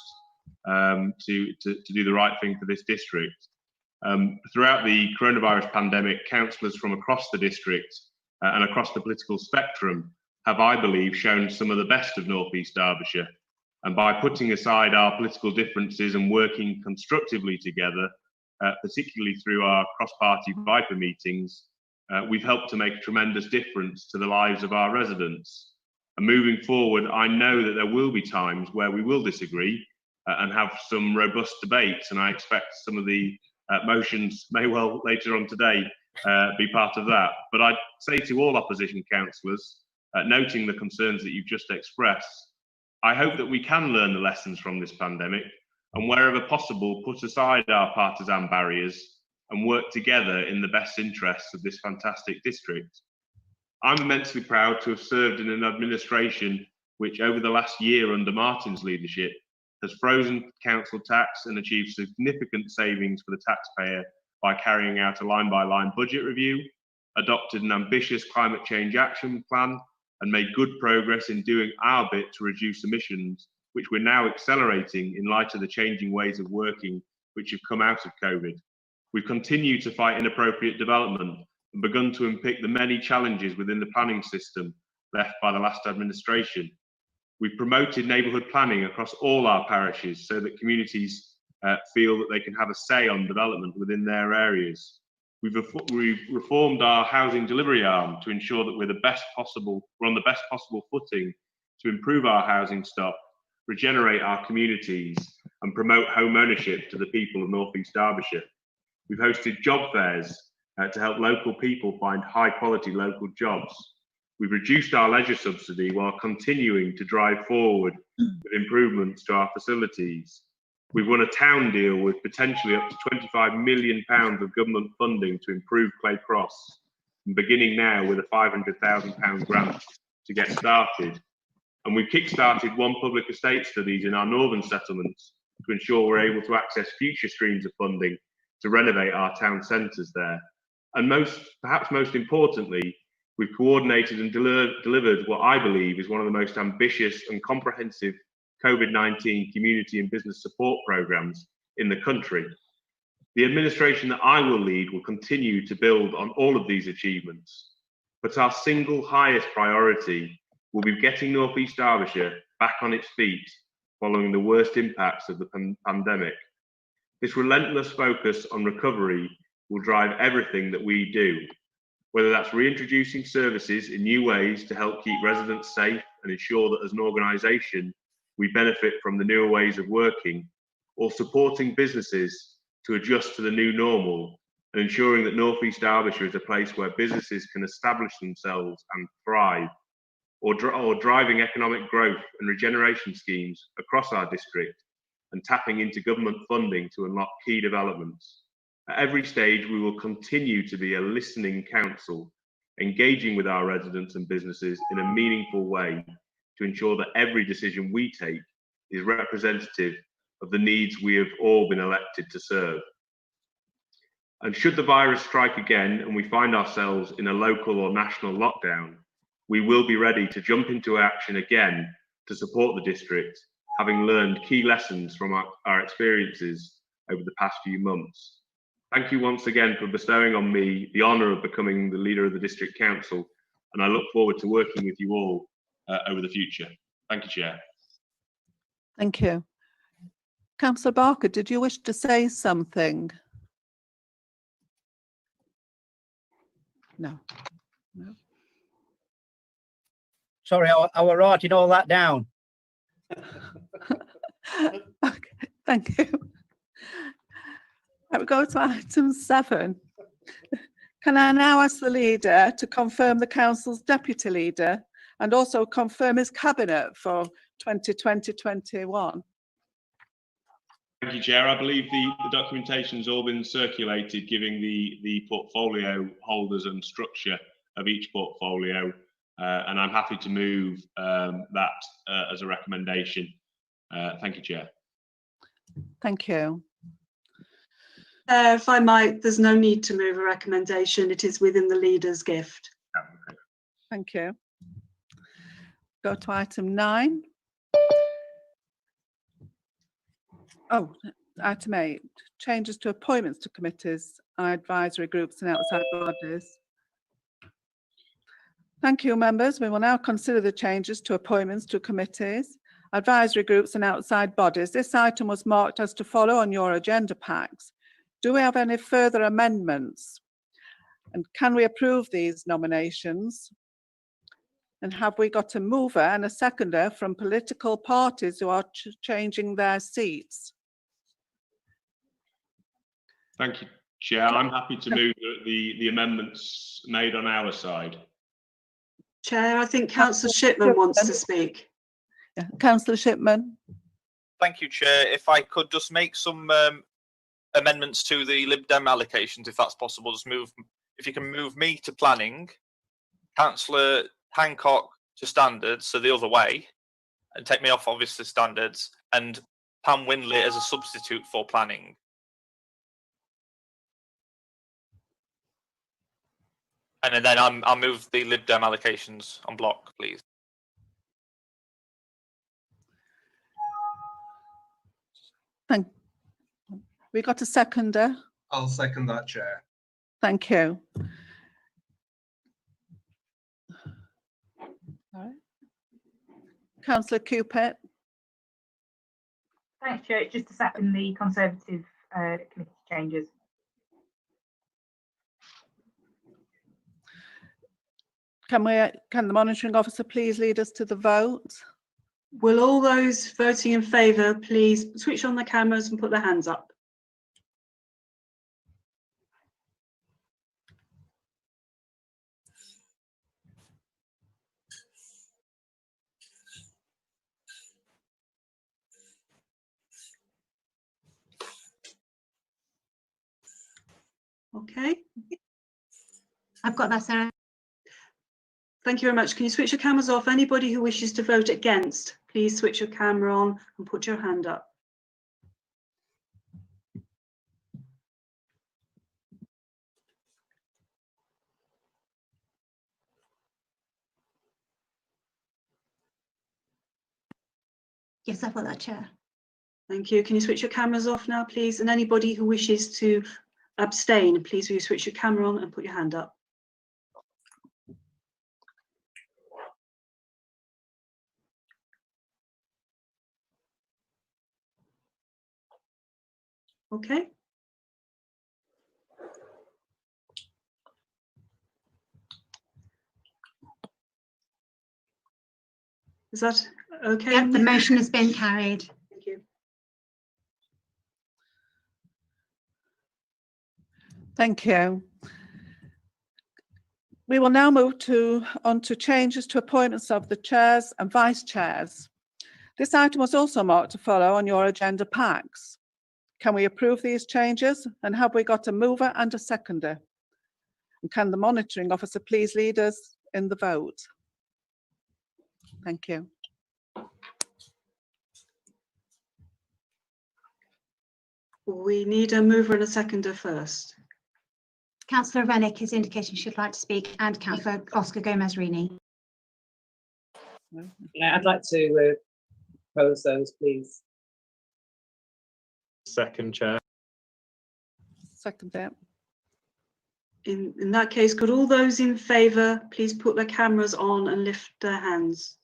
to do the right thing for this district. Throughout the coronavirus pandemic, councillors from across the district and across the political spectrum have, I believe, shown some of the best of North East Derbyshire. And by putting aside our political differences and working constructively together, particularly through our cross-party Viper meetings, we've helped to make a tremendous difference to the lives of our residents. And moving forward, I know that there will be times where we will disagree and have some robust debates, and I expect some of the motions may well later on today be part of that. But I'd say to all opposition councillors, noting the concerns that you've just expressed, I hope that we can learn the lessons from this pandemic and wherever possible put aside our partisan barriers and work together in the best interests of this fantastic district. I'm immensely proud to have served in an administration which over the last year under Martin's leadership has frozen council tax and achieved significant savings for the taxpayer by carrying out a line-by-line budget review, adopted an ambitious climate change action plan, and made good progress in doing our bit to reduce emissions, which we're now accelerating in light of the changing ways of working which have come out of COVID. We've continued to fight inappropriate development and begun to unpick the many challenges within the planning system left by the last administration. We've promoted neighbourhood planning across all our parishes so that communities feel that they can have a say on development within their areas. We've reformed our housing delivery arm to ensure that we're on the best possible footing to improve our housing stock, regenerate our communities, and promote home ownership to the people of North East Derbyshire. We've hosted job fairs to help local people find high quality local jobs. We've reduced our leisure subsidy while continuing to drive forward with improvements to our facilities. We've won a town deal with potentially up to £25 million of government funding to improve Clay Cross, and beginning now with a £500,000 grant to get started. And we've kick-started one public estate studies in our northern settlements to ensure we're able to access future streams of funding to renovate our town centres there. And perhaps most importantly, we've coordinated and delivered what I believe is one of the most ambitious and comprehensive COVID-19 community and business support programmes in the country. The administration that I will lead will continue to build on all of these achievements, but our single highest priority will be getting North East Derbyshire back on its feet following the worst impacts of the pandemic. This relentless focus on recovery will drive everything that we do, whether that's reintroducing services in new ways to help keep residents safe and ensure that as an organisation we benefit from the newer ways of working, or supporting businesses to adjust to the new normal and ensuring that North East Derbyshire is a place where businesses can establish themselves and thrive, or driving economic growth and regeneration schemes across our district and tapping into government funding to unlock key developments. At every stage, we will continue to be a listening council, engaging with our residents and businesses in a meaningful way to ensure that every decision we take is representative of the needs we have all been elected to serve. And should the virus strike again and we find ourselves in a local or national lockdown, we will be ready to jump into action again to support the district, having learned key lessons from our experiences over the past few months. Thank you once again for bestowing on me the honour of becoming the leader of the District Council, and I look forward to working with you all over the future. Thank you, Chair. Thank you. Councillor Barker, did you wish to say something? No. No. Sorry, I was writing all that down. Okay, thank you. Right, we go to item 7. Can I now ask the leader to confirm the council's deputy leader and also confirm his cabinet for 2020-21? Thank you, Chair. I believe the documentation's all been circulated, giving the portfolio holders and structure of each portfolio, and I'm happy to move that as a recommendation. Thank you, Chair. Thank you. If I might, there's no need to move a recommendation. It is within the leader's gift. Thank you. Go to item 9. Oh, item 8, changes to appointments to committees, advisory groups and outside bodies. Thank you, members. We will now consider the changes to appointments to committees, advisory groups and outside bodies. This item was marked as to follow on your agenda packs. Do we have any further amendments? And can we approve these nominations? And have we got a mover and a seconder from political parties who are changing their seats? Thank you, Chair. I'm happy to move the amendments made on our side. Chair, I think Councillor Shipman wants to speak. Yeah, Councillor Shipman. Thank you, Chair. If I could just make some amendments to the Lib Dem allocations, if that's possible. Just move, if you can move me to planning, Councillor Hancock to standards, so the other way, and take me off obviously standards, and Pam Windley as a substitute for planning. And then I'll move the Lib Dem allocations on block, please. Thank. We got a seconder. I'll second that, Chair. Thank you. All right. Councillor Cupit. Thanks, Chair. Just to second the Conservative committee changes. Can the monitoring officer please lead us to the vote? Will all those voting in favour please switch on the cameras and put their hands up? Okay. I've got that, Sarah. Thank you very much. Can you switch your cameras off? Anybody who wishes to vote against, please switch your camera on and put your hand up. Yes, I've got that, Chair. Thank you. Can you switch your cameras off now, please? And anybody who wishes to abstain, please will you switch your camera on and put your hand up. Okay. Is that okay? Yep, the motion has been carried. Thank you. Thank you. We will now move on to changes to appointments of the chairs and vice chairs. This item was also marked to follow on your agenda packs. Can we approve these changes? And have we got a mover and a seconder? And can the monitoring officer please lead us in the vote? Thank you. We need a mover and a seconder first. Councillor Rennick is indicating she'd like to speak, and Councillor Oscar Gomez-Rini. Yeah, I'd like to propose those, please. Second, Chair. Second, yeah. In that case, could all those in favour please put their cameras on and lift their hands?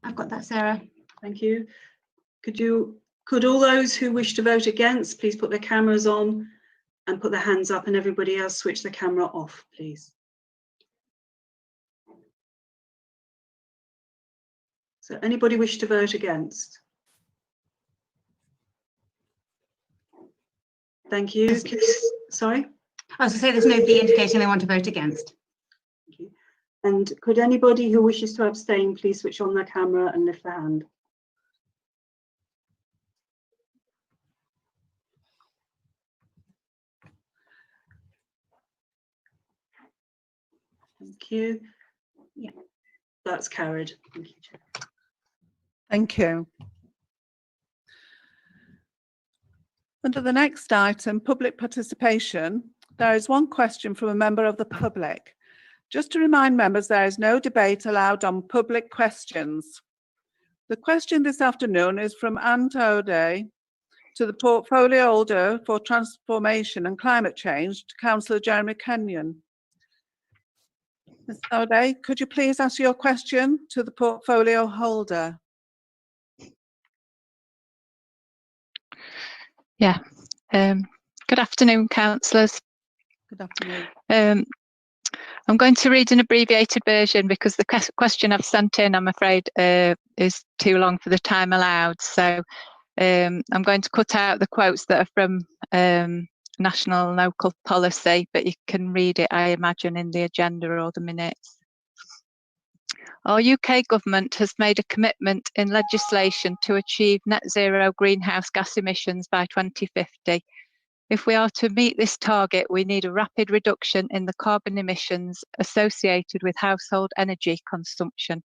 I've got that, Sarah. Thank you. Could all those who wish to vote against please put their cameras on and put their hands up, and everybody else switch their camera off, please. So anybody wish to vote against? Thank you. Sorry? I was going to say there's nobody indicating they want to vote against. Thank you. And could anybody who wishes to abstain please switch on their camera and lift their hand? Thank you. Yeah, that's carried. Thank you, Chair. Thank you. Under the next item, public participation, there is one question from a member of the public. Just to remind members, there is no debate allowed on public questions. The question this afternoon is from Anne O'Day to the portfolio holder for transformation and climate change, to Councillor Jeremy Kenyon. Ms. O'Day, could you please ask your question to the portfolio holder? Yeah. Good afternoon, councillors. Good afternoon. I'm going to read an abbreviated version because the question I've sent in, I'm afraid, is too long for the time allowed. So I'm going to cut out the quotes that are from national and local policy, but you can read it, I imagine, in the agenda or the minutes. Our UK government has made a commitment in legislation to achieve net zero greenhouse gas emissions by 2050. If we are to meet this target, we need a rapid reduction in the carbon emissions associated with household energy consumption.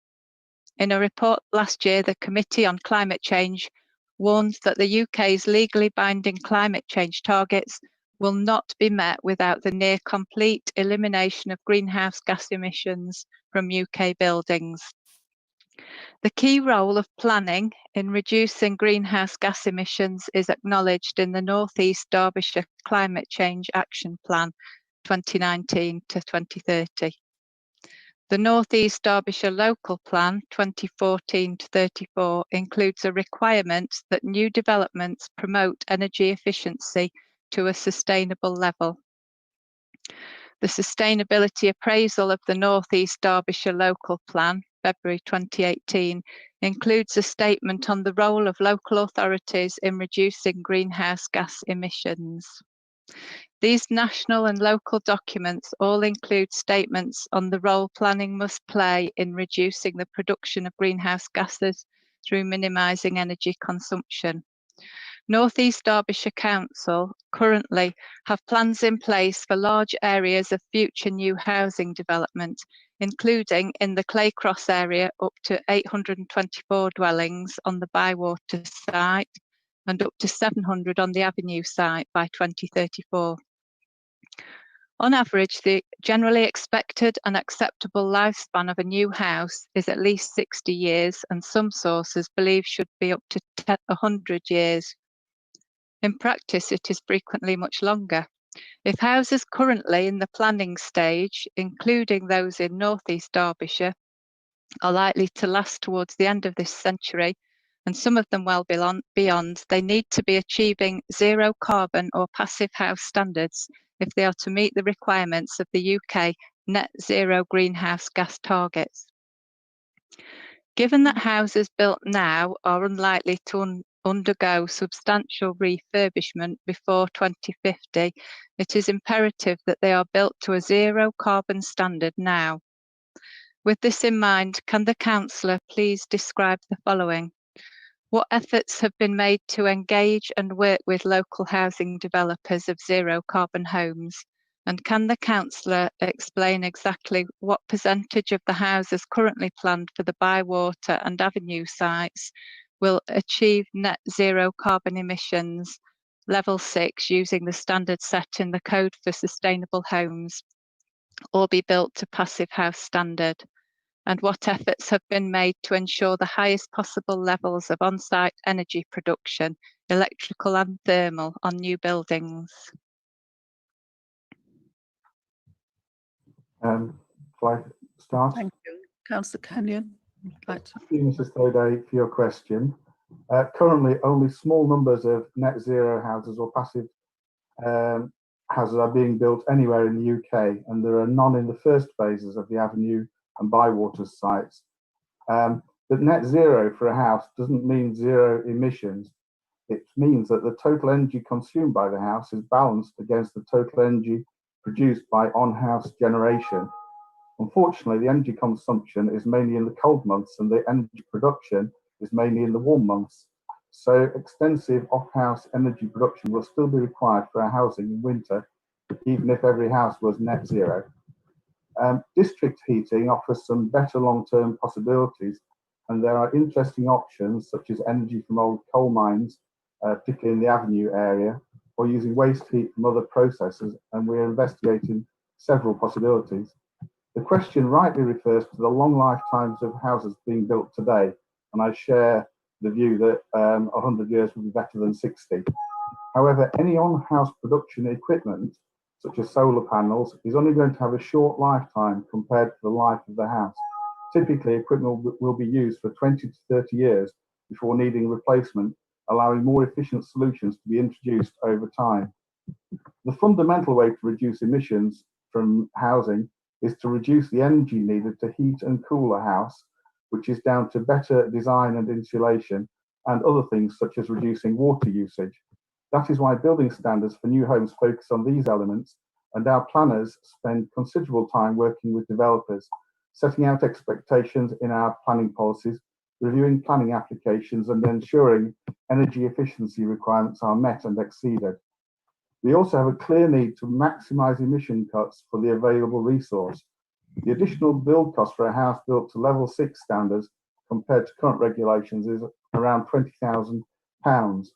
In a report last year, the Committee on Climate Change warned that the UK's legally binding climate change targets will not be met without the near complete elimination of greenhouse gas emissions from UK buildings. The key role of planning in reducing greenhouse gas emissions is acknowledged in the North East Derbyshire Climate Change Action Plan 2019 to 2030. The North East Derbyshire Local Plan 2014 to 34 includes a requirement that new developments promote energy efficiency to a sustainable level. The sustainability appraisal of the North East Derbyshire Local Plan, February 2018, includes a statement on the role of local authorities in reducing greenhouse gas emissions. These national and local documents all include statements on the role planning must play in reducing the production of greenhouse gases through minimising energy consumption. North East Derbyshire Council currently have plans in place for large areas of future new housing development, including in the Claycross area up to 824 dwellings on the Bywater site and up to 700 on the Avenue site by 2034. On average, the generally expected and acceptable lifespan of a new house is at least 60 years, and some sources believe should be up to 100 years. In practice, it is frequently much longer. If houses currently in the planning stage, including those in North East Derbyshire, are likely to last towards the end of this century, and some of them well beyond, they need to be achieving zero carbon or passive house standards if they are to meet the requirements of the UK net zero greenhouse gas targets. Given that houses built now are unlikely to undergo substantial refurbishment before 2050, it is imperative that they are built to a zero carbon standard now. With this in mind, can the councillor please describe the following? What efforts have been made to engage and work with local housing developers of zero carbon homes? And can the councillor explain exactly what percentage of the houses currently planned for the Bywater and Avenue sites will achieve net zero carbon emissions level 6 using the standard set in the Code for Sustainable Homes, or be built to passive house standard? And what efforts have been made to ensure the highest possible levels of on-site energy production, electrical and thermal, on new buildings? Shall I start? Thank you. Councillor Kenyon. Thank you, Mrs. Thoday, for your question. Currently, only small numbers of net zero houses or passive houses are being built anywhere in the UK, and there are none in the first phases of the Avenue and Bywater sites. But net zero for a house doesn't mean zero emissions. It means that the total energy consumed by the house is balanced against the total energy produced by on-house generation. Unfortunately, the energy consumption is mainly in the cold months and the energy production is mainly in the warm months. So extensive off-house energy production will still be required for our housing in winter, even if every house was net zero. District heating offers some better long-term possibilities, and there are interesting options such as energy from old coal mines, particularly in the Avenue area, or using waste heat from other processes, and we're investigating several possibilities. The question rightly refers to the long lifetimes of houses being built today, and I share the view that 100 years would be better than 60. However, any on-house production equipment, such as solar panels, is only going to have a short lifetime compared to the life of the house. Typically, equipment will be used for 20 to 30 years before needing replacement, allowing more efficient solutions to be introduced over time. The fundamental way to reduce emissions from housing is to reduce the energy needed to heat and cool a house, which is down to better design and insulation and other things such as reducing water usage. That is why building standards for new homes focus on these elements, and our planners spend considerable time working with developers, setting out expectations in our planning policies, reviewing planning applications, and ensuring energy efficiency requirements are met and exceeded. We also have a clear need to maximise emission cuts for the available resource. The additional build cost for a house built to level 6 standards compared to current regulations is around £20,000.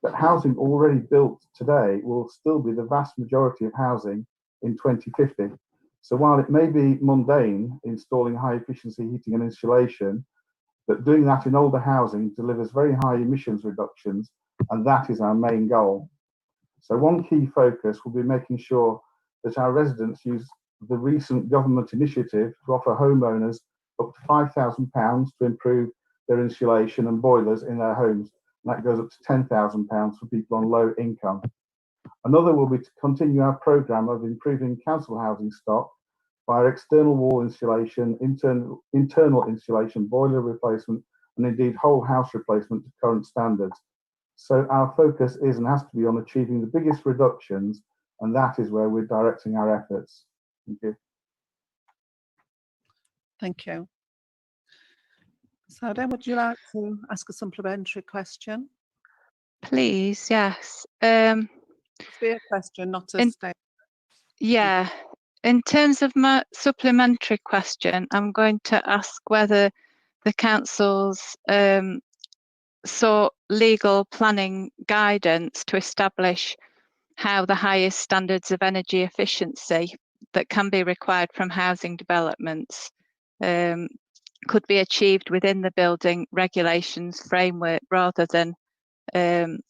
But housing already built today will still be the vast majority of housing in 2050. So while it may be mundane installing high efficiency heating and insulation, but doing that in older housing delivers very high emissions reductions, and that is our main goal. So one key focus will be making sure that our residents use the recent government initiative to offer homeowners up to £5,000 to improve their insulation and boilers in their homes. And that goes up to £10,000 for people on low income. Another will be to continue our programme of improving council housing stock via external wall insulation, internal insulation, boiler replacement, and indeed whole house replacement to current standards. So our focus is and has to be on achieving the biggest reductions, and that is where we're directing our efforts. Thank you. Thank you. So then, would you like to ask a supplementary question? Please, yes. It's be a question, not a statement. Yeah. In terms of my supplementary question, I'm going to ask whether the council's sought legal planning guidance to establish how the highest standards of energy efficiency that can be required from housing developments could be achieved within the building regulations framework, rather than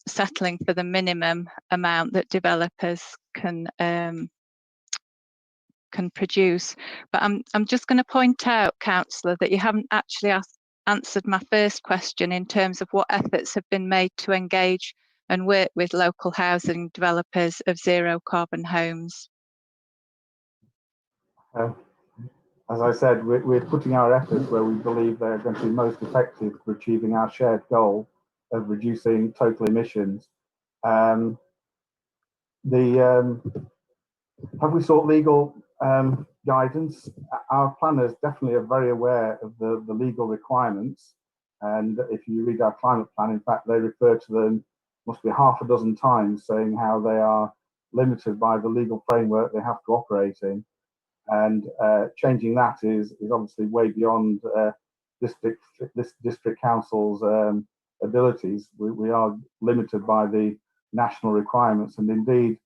settling for the minimum amount that developers can produce. But I'm just going to point out, Councillor, that you haven't actually answered my first question in terms of what efforts have been made to engage and work with local housing developers of zero carbon homes. As I said, we're putting our efforts where we believe they're going to be most effective for achieving our shared goal of reducing total emissions. Have we sought legal guidance? Our planners definitely are very aware of the legal requirements, and if you read our climate plan, in fact, they refer to them must be half a dozen times, saying how they are limited by the legal framework they have to operate in. And changing that is obviously way beyond this district council's abilities. We are limited by the national requirements, and indeed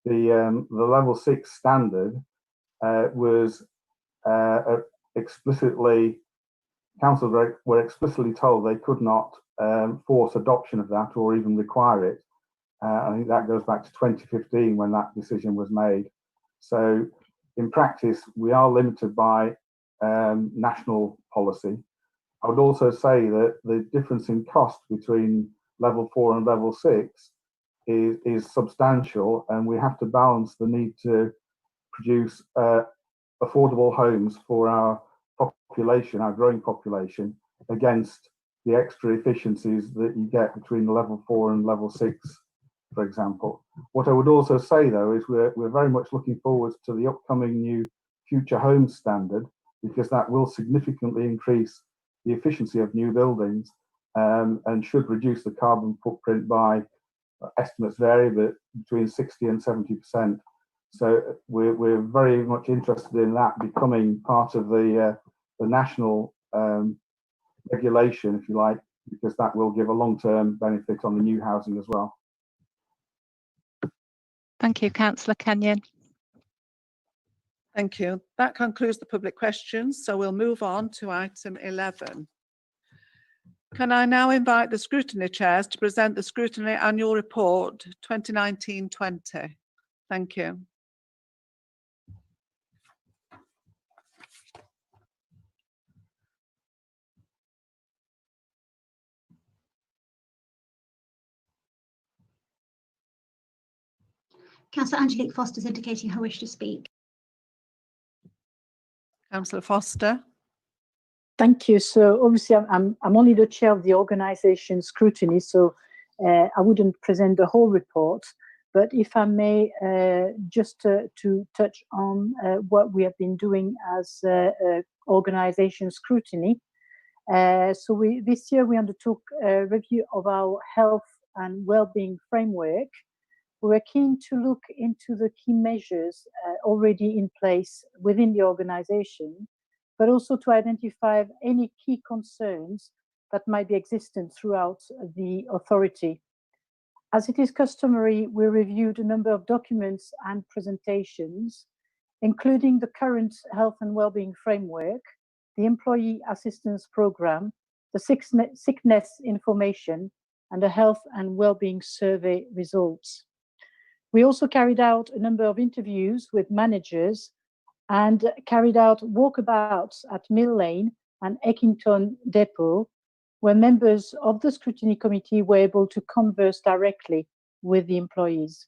the level 6 standard was explicitly, councils were explicitly told they could not force adoption of that or even require it. I think that goes back to 2015 when that decision was made. So in practice, we are limited by national policy. I would also say that the difference in cost between level 4 and level 6 is substantial, and we have to balance the need to produce affordable homes for our population, our growing population, against the extra efficiencies that you get between level 4 and level 6, for example. What I would also say, though, is we're very much looking forward to the upcoming new future homes standard, because that will significantly increase the efficiency of new buildings and should reduce the carbon footprint by, estimates vary, but between 60 and 70%. So we're very much interested in that becoming part of the national regulation, if you like, because that will give a long-term benefit on the new housing as well. Thank you, Councillor Kenyon. Thank you. That concludes the public questions, so we'll move on to item 11. Can I now invite the scrutiny chairs to present the scrutiny annual report 2019-20? Thank you. Councillor Angelique Foster is indicating her wish to speak. Councillor Foster. Thank you. So obviously I'm only the chair of the organisation scrutiny, so I wouldn't present the whole report, but if I may just to touch on what we have been doing as organisation scrutiny. So this year we undertook a review of our health and well-being framework. We were keen to look into the key measures already in place within the organisation, but also to identify any key concerns that might be existent throughout the authority. As it is customary, we reviewed a number of documents and presentations, including the current health and wellbeing framework, the employee assistance programme, the sickness information, and the health and wellbeing survey results. We also carried out a number of interviews with managers and carried out walkabouts at Mill Lane and Eckington Depot, where members of the scrutiny committee were able to converse directly with the employees.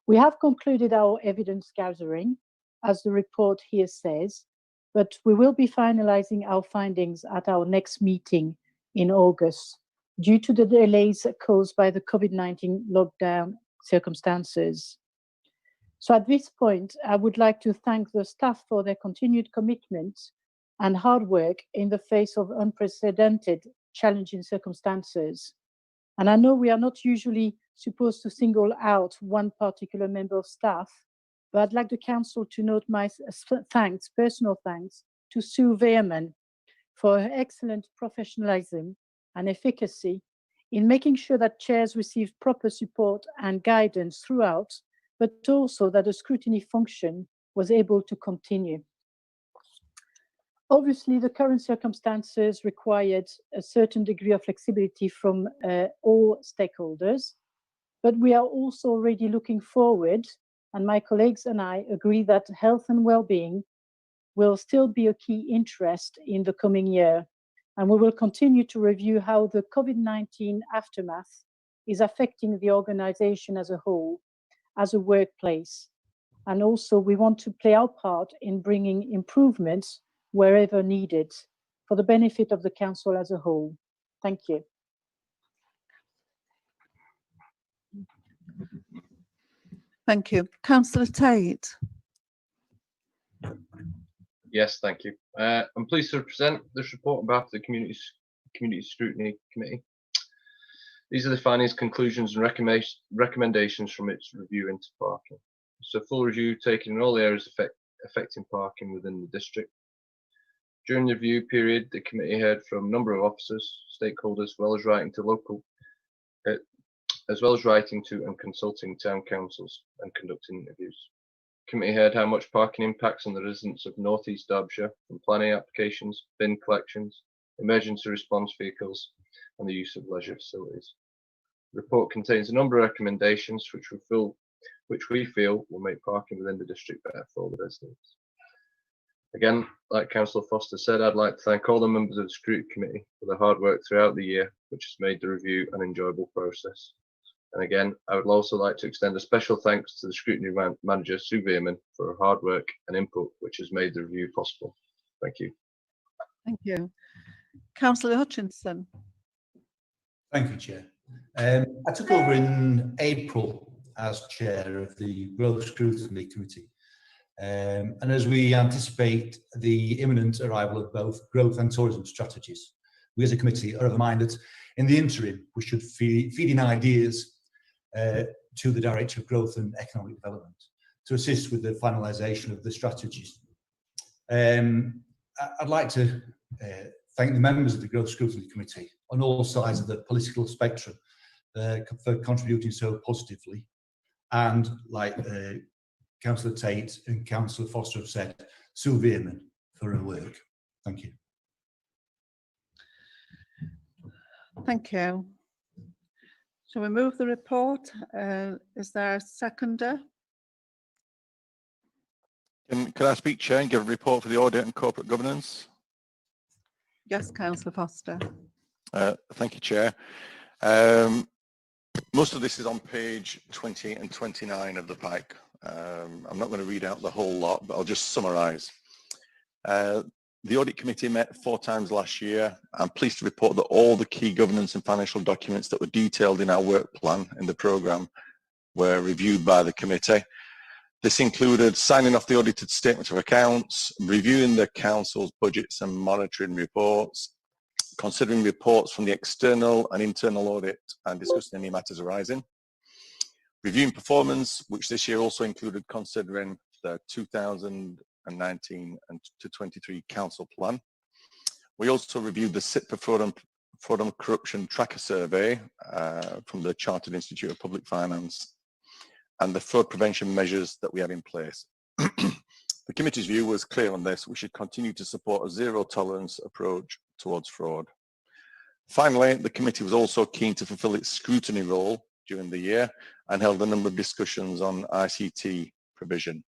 We have concluded our evidence gathering, as the report here says, but we will be finalising our findings at our next meeting in August due to the delays caused by the COVID-19 lockdown circumstances. So at this point, I would like to thank the staff for their continued commitment and hard work in the face of unprecedented challenging circumstances. And I know we are not usually supposed to single out one particular member of staff, but I'd like the council to note my thanks, personal thanks, to Sue Veerman for her excellent professionalism and efficacy in making sure that chairs received proper support and guidance throughout, but also that the scrutiny function was able to continue. Obviously, the current circumstances required a certain degree of flexibility from all stakeholders, but we are also already looking forward, and my colleagues and I agree that health and well-being will still be a key interest in the coming year, and we will continue to review how the COVID-19 aftermath is affecting the organisation as a whole, as a workplace. And also we want to play our part in bringing improvements wherever needed for the benefit of the council as a whole. Thank you. Thank you. Councillor Tate. Yes, thank you. I'm pleased to present this report on behalf of the Community Scrutiny Committee. These are the findings, conclusions and recommendations from its review into parking. It's a full review taking in all the areas affecting parking within the district. During the review period, the committee heard from a number of officers, stakeholders, as well as writing to and consulting town councils and conducting interviews. The committee heard how much parking impacts on the residents of North East Derbyshire from planning applications, bin collections, emergency response vehicles, and the use of leisure facilities. The report contains a number of recommendations which we feel will make parking within the district better for the residents. Again, like Councillor Foster said, I'd like to thank all the members of the Scrutiny Committee for their hard work throughout the year, which has made the review an enjoyable process. And again, I would also like to extend a special thanks to the Scrutiny Manager, Sue Veerman, for her hard work and input, which has made the review possible. Thank you. Thank you. Councillor Hutchinson. Thank you, Chair. I took over in April as Chair of the Growth Scrutiny Committee. And as we anticipate the imminent arrival of both growth and tourism strategies, we as a committee are of the mind that in the interim, we should feed in ideas to the Director of Growth and Economic Development to assist with the finalisation of the strategies. I'd like to thank the members of the Growth Scrutiny Committee on all sides of the political spectrum for contributing so positively. And like Councillor Tate and Councillor Foster have said, Sue Veerman for her work. Thank you. Thank you. Shall we move the report? Is there a seconder? Can I speak, Chair, and give a report for the audit and corporate governance? Yes, Councillor Foster. Thank you, Chair. Most of this is on page 20 and 29 of the pack. I'm not going to read out the whole lot, but I'll just summarise. The Audit Committee met 4 times last year. I'm pleased to report that all the key governance and financial documents that were detailed in our work plan in the programme were reviewed by the committee. This included signing off the audited statement of accounts, reviewing the council's budgets and monitoring reports, considering reports from the external and internal audit and discussing any matters arising, reviewing performance, which this year also included considering the 2019 and to 23 council plan. We also reviewed the SIPA fraud and corruption tracker survey from the Chartered Institute of Public Finance and the fraud prevention measures that we have in place. The committee's view was clear on this. We should continue to support a zero tolerance approach towards fraud. Finally, the committee was also keen to fulfil its scrutiny role during the year and held a number of discussions on ICT provision.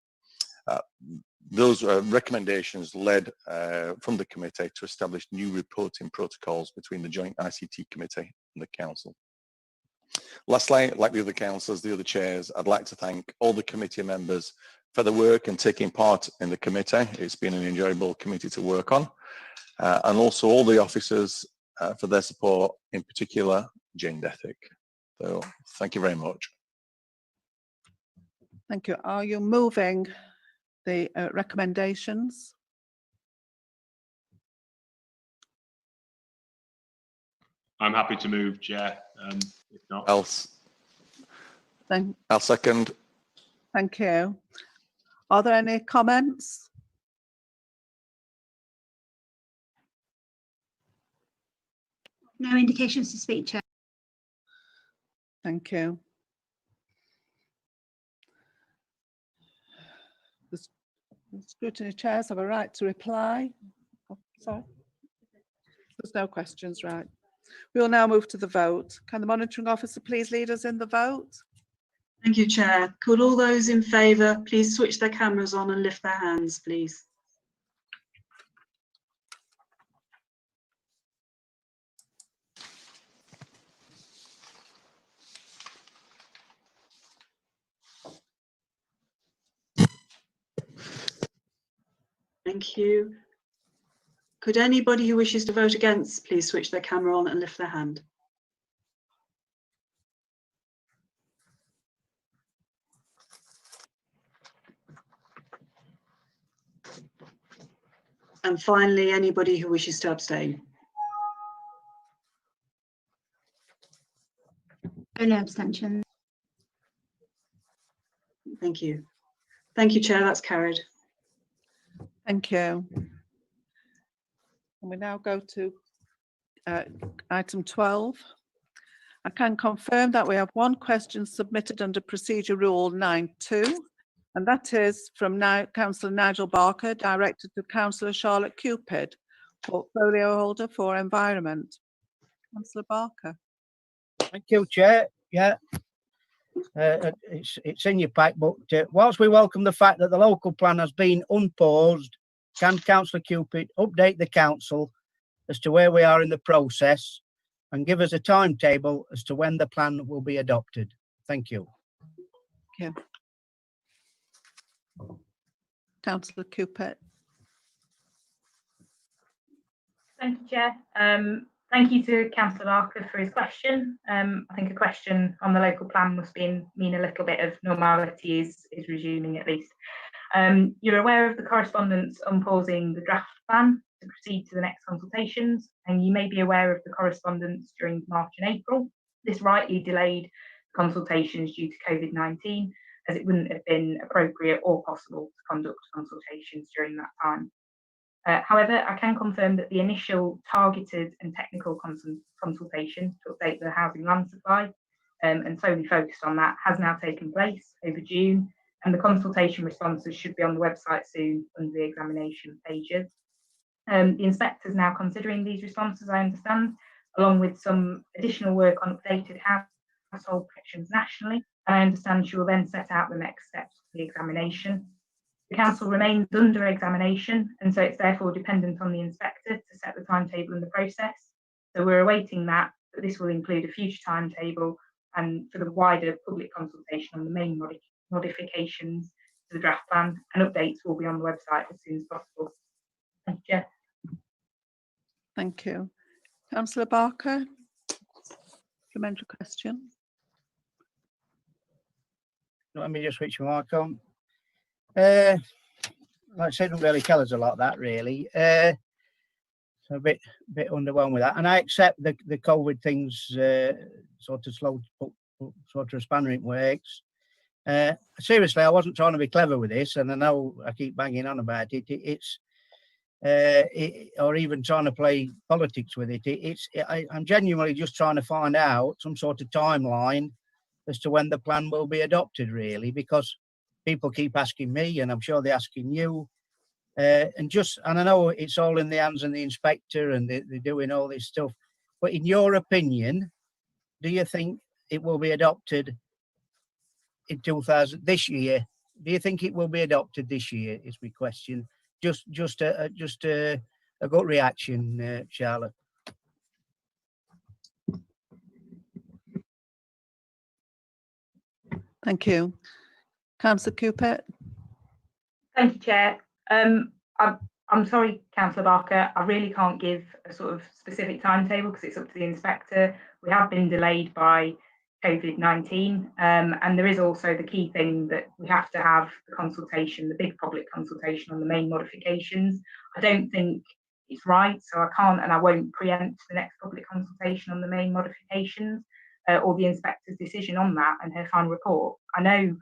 Those recommendations led from the committee to establish new reporting protocols between the Joint ICT Committee and the Council. Lastly, like the other councillors, the other chairs, I'd like to thank all the committee members for the work and taking part in the committee. It's been an enjoyable committee to work on. And also all the officers for their support, in particular Jane Dethick. So thank you very much. Thank you. Are you moving the recommendations? I'm happy to move, Chair. If not, I'll second. Thank you. Are there any comments? No indications to speak, Chair. Thank you. The scrutiny chairs have a right to reply. Oh, sorry. There's no questions, right. We will now move to the vote. Can the monitoring officer please lead us in the vote? Thank you, Chair. Could all those in favour please switch their cameras on and lift their hands, please? Thank you. Could anybody who wishes to vote against please switch their camera on and lift their hand? And finally, anybody who wishes to abstain. No abstention. Thank you. Thank you, Chair. That's carried. Thank you. And we now go to item 12. I can confirm that we have one question submitted under Procedure Rule 9.2, and that is from Councillor Nigel Barker, directed to Councillor Charlotte Cupid, portfolio holder for Environment. Councillor Barker. Thank you, Chair. Yeah, it's in your pack, but whilst we welcome the fact that the local plan has been unpaused, can Councillor Cupid update the council as to where we are in the process and give us a timetable as to when the plan will be adopted? Thank you. Thank you. Councillor Cupid. Thank you, Chair. Thank you to Councillor Barker for his question. I think a question on the local plan must mean a little bit of normality is resuming at least. You're aware of the correspondence on pausing the draft plan to proceed to the next consultations, and you may be aware of the correspondence during March and April. This rightly delayed consultations due to COVID-19, as it wouldn't have been appropriate or possible to conduct consultations during that time. However, I can confirm that the initial targeted and technical consultation to update the housing land supply and solely focused on that has now taken place over June, and the consultation responses should be on the website soon under the examination pages. The inspector is now considering these responses, I understand, along with some additional work on updated household protections nationally, and I understand she will then set out the next steps for the examination. The council remains under examination, and so it's therefore dependent on the inspector to set the timetable in the process. So we're awaiting that, but this will include a future timetable and for the wider public consultation on the main modifications to the draft plan, and updates will be on the website as soon as possible. Thank you, Chair. Thank you. Councillor Barker, supplementary question. Let me just switch my mic on. Like I said, don't really tell us a lot, that really. So a bit underwhelmed with that. And I accept the COVID things sort of slow, sort of spanner in works. Seriously, I wasn't trying to be clever with this, and I know I keep banging on about it. Or even trying to play politics with it. I'm genuinely just trying to find out some sort of timeline as to when the plan will be adopted, really, because people keep asking me, and I'm sure they're asking you. And I know it's all in the hands of the inspector, and they're doing all this stuff. But in your opinion, do you think it will be adopted in this year? Do you think it will be adopted this year? Is my question. Just a gut reaction, Charlotte. Thank you. Councillor Cupid. Thank you, Chair. I I'm sorry, Councillor Barker, I really can't give a sort of specific timetable because it's up to the inspector. We have been delayed by COVID-19, and there is also the key thing that we have to have the consultation, the big public consultation on the main modifications. I don't think it's right, so I can't and I won't preempt the next public consultation on the main modifications or the inspector's decision on that and her final report. I know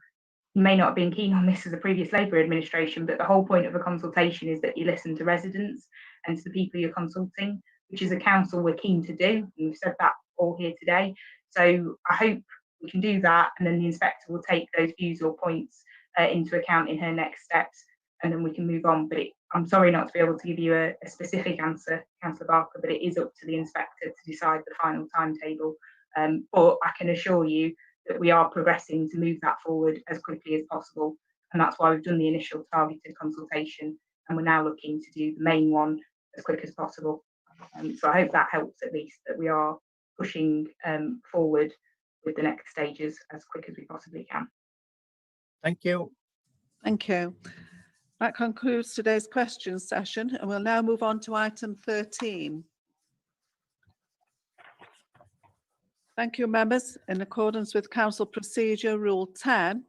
you may not have been keen on this as a previous Labour administration, but the whole point of a consultation is that you listen to residents and to the people you're consulting, which is a council we're keen to do. And we've said that all here today. So I hope we can do that, and then the inspector will take those views or points into account in her next steps, and then we can move on. But I'm sorry not to be able to give you a specific answer, Councillor Barker, but it is up to the inspector to decide the final timetable. But I can assure you that we are progressing to move that forward as quickly as possible. And that's why we've done the initial targeted consultation, and we're now looking to do the main one as quick as possible. So I hope that helps, at least, that we are pushing forward with the next stages as quick as we possibly can. Thank you. Thank you. That concludes today's question session, and we'll now move on to item 13. Thank you, members. In accordance with Council Procedure Rule 10,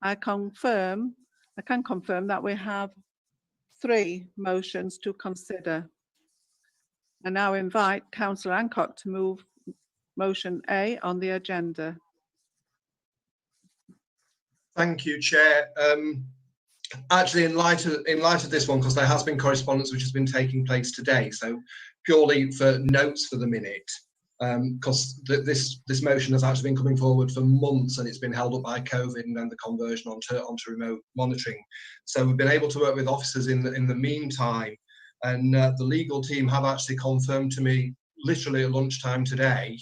I can confirm that we have 3 motions to consider. I now invite Councillor Hancock to move motion A on the agenda. Thank you, Chair. Actually, in light of this one, because there has been correspondence which has been taking place today, so purely for notes for the minute, because this motion has actually been coming forward for months and it's been held up by COVID and then the conversion onto remote monitoring. So we've been able to work with officers in the meantime, and the legal team have actually confirmed to me literally at lunchtime today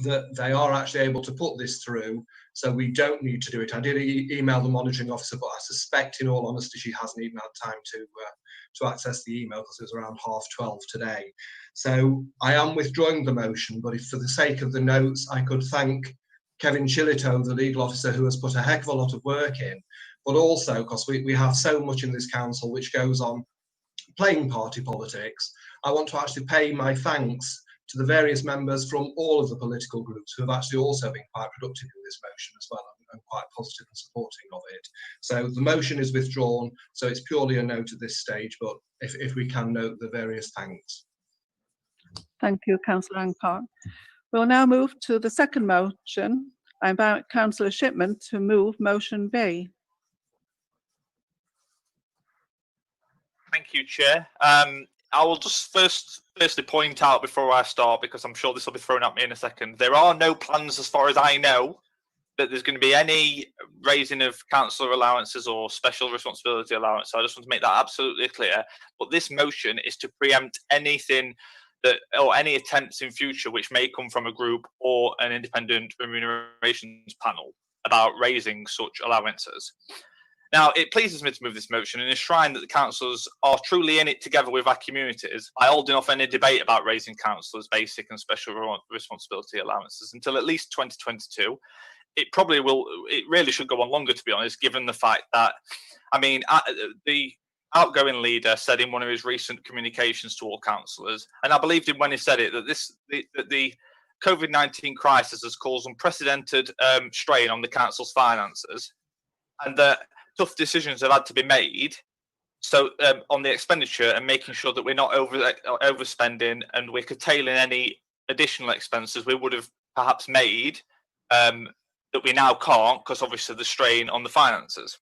that they are actually able to put this through, so we don't need to do it. I did email the monitoring officer, but I suspect, in all honesty, she hasn't even had time to access the email because it was around 12:30 today. So I am withdrawing the motion, but if for the sake of the notes, I could thank Kevin Chilito, the legal officer, who has put a heck of a lot of work in, but also because we have so much in this council which goes on playing party politics, I want to actually pay my thanks to the various members from all of the political groups who have actually also been quite productive in this motion as well, and quite positive and supporting of it. So the motion is withdrawn, so it's purely a note at this stage, but if we can note the various thanks. Thank you, Councillor Hancock. We'll now move to the second motion. I invite Councillor Shipman to move motion B. Thank you, Chair. I will just firstly point out before I start, because I'm sure this will be thrown at me in a second, there are no plans, as far as I know, that there's going to be any raising of councillor allowances or special responsibility allowance. So I just want to make that absolutely clear. But this motion is to preempt anything that, or any attempts in future which may come from a group or an independent remunerations panel about raising such allowances. Now, it pleases me to move this motion and enshrine that the councillors are truly in it together with our communities by holding off any debate about raising councillors' basic and special responsibility allowances until at least 2022. It really should go on longer, to be honest, given the fact that, I mean, the outgoing leader said in one of his recent communications to all councillors, and I believed him when he said it, that the COVID-19 crisis has caused unprecedented strain on the council's finances, and that tough decisions have had to be made on the expenditure and making sure that we're not overspending and we're curtailing any additional expenses we would have perhaps made that we now can't because obviously the strain on the finances.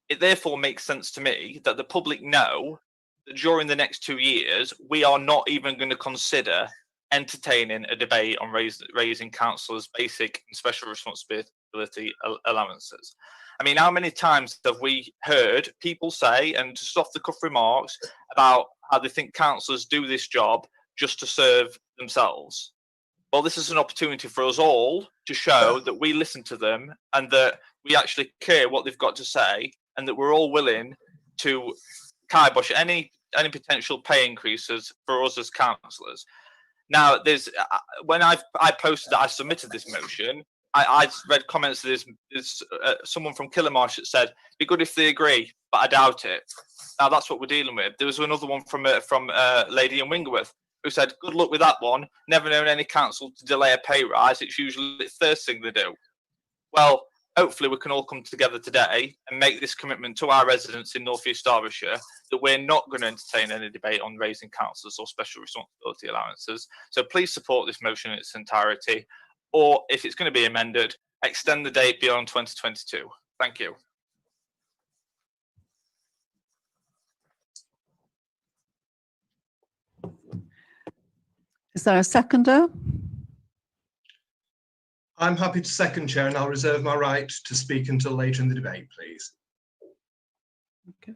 It therefore makes sense to me that the public know that during the next 2 years we are not even going to consider entertaining a debate on raising councillors' basic and special responsibility allowances. I mean, how many times have we heard people say, and just off the cuff remarks, about how they think councillors do this job just to serve themselves? Well, this is an opportunity for us all to show that we listen to them and that we actually care what they've got to say, and that we're all willing to kibosh any potential pay increases for us as councillors. Now, when I posted that I submitted this motion, I read comments of this. Someone from Kilmarsh that said, "Be good if they agree," but I doubt it. Now that's what we're dealing with. There was another one from Lady in Wingerworth who said, good luck with that one. Never known any council to delay a pay rise. It's usually the first thing they do. Well, hopefully we can all come together today and make this commitment to our residents in North East Derbyshire that we're not going to entertain any debate on raising councillors or special responsibility allowances. So please support this motion in its entirety, or if it's going to be amended, extend the date beyond 2022. Thank you. Is there a seconder? I'm happy to second, Chair, and I'll reserve my right to speak until later in the debate, please. Okay.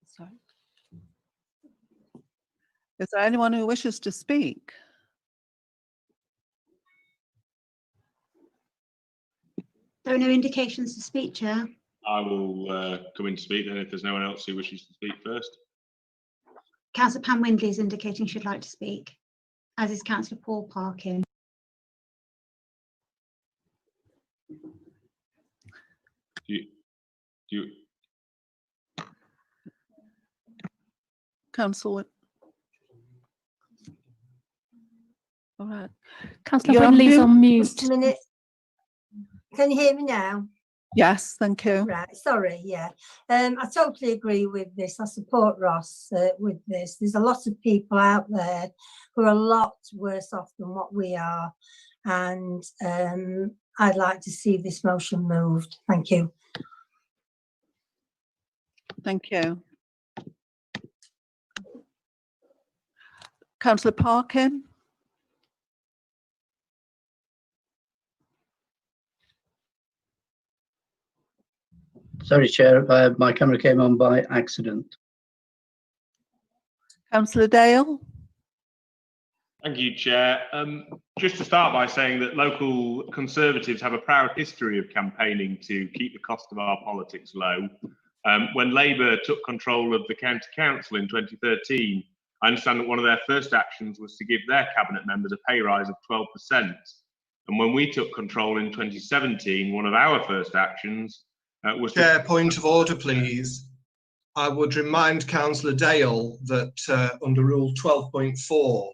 Sorry. Is there anyone who wishes to speak? There are no indications to speak, Chair. I will come in to speak then if there's no one else who wishes to speak first. Councillor Pam Windley is indicating she'd like to speak, as is Councillor Paul Parkin. Councillor. All right. Councillor Windley's on mute. Just a minute. Can you hear me now? Yes, thank you. Right, sorry, yeah. I totally agree with this. I support Ross with this. There's a lot of people out there who are a lot worse off than what we are. And I'd like to see this motion moved. Thank you. Thank you. Councillor Parkin. Sorry, Chair, my camera came on by accident. Councillor Dale. Thank you, Chair. Just to start by saying that local Conservatives have a proud history of campaigning to keep the cost of our politics low. When Labour took control of the County Council in 2013, I understand that one of their first actions was to give their cabinet members a pay rise of 12%. And when we took control in 2017, one of our first actions was Chair, point of order, please. I would remind Councillor Dale that under Rule 12.4,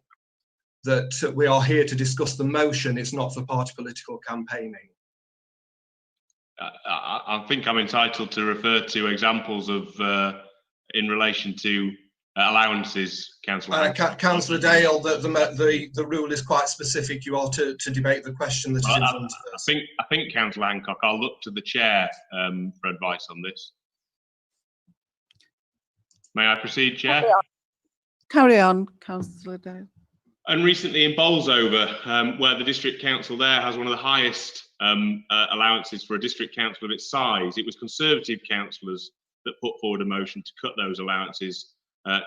that we are here to discuss the motion. It's not for party political campaigning. I think I'm entitled to refer to examples of in relation to allowances, Councillor. Councillor Dale, the rule is quite specific. You are to debate the question that is in front of us. I think, Councillor Hancock, I'll look to the chair for advice on this. May I proceed, Chair? Carry on, Councillor Dale. And recently in Bolsover, where the district council there has one of the highest allowances for a district council of its size, it was Conservative councillors that put forward a motion to cut those allowances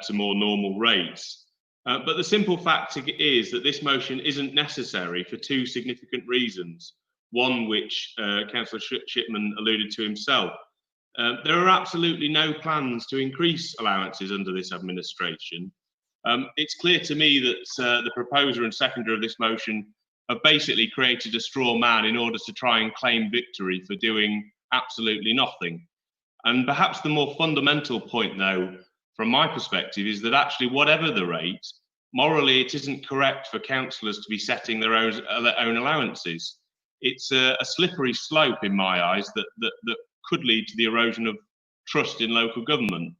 to more normal rates. But the simple fact is that this motion isn't necessary for two significant reasons. One, which Councillor Shipman alluded to himself. There are absolutely no plans to increase allowances under this administration. It's clear to me that the proposer and seconder of this motion have basically created a straw man in order to try and claim victory for doing absolutely nothing. And perhaps the more fundamental point, though, from my perspective, is that actually whatever the rate, morally it isn't correct for councillors to be setting their own allowances. It's a slippery slope in my eyes that could lead to the erosion of trust in local government.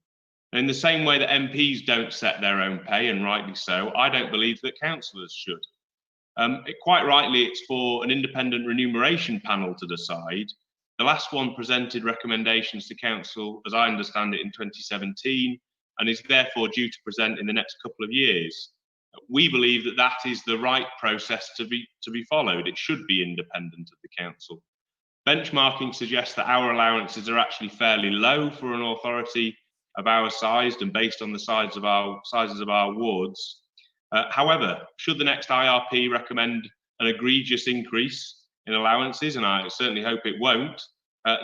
In the same way that MPs don't set their own pay, and rightly so, I don't believe that councillors should. Quite rightly, it's for an independent remuneration panel to decide. The last one presented recommendations to council, as I understand it, in 2017, and is therefore due to present in the next couple of years. We believe that that is the right process to be followed. It should be independent of the council. Benchmarking suggests that our allowances are actually fairly low for an authority of our size and based on the sizes of our wards. However, should the next IRP recommend an egregious increase in allowances, and I certainly hope it won't,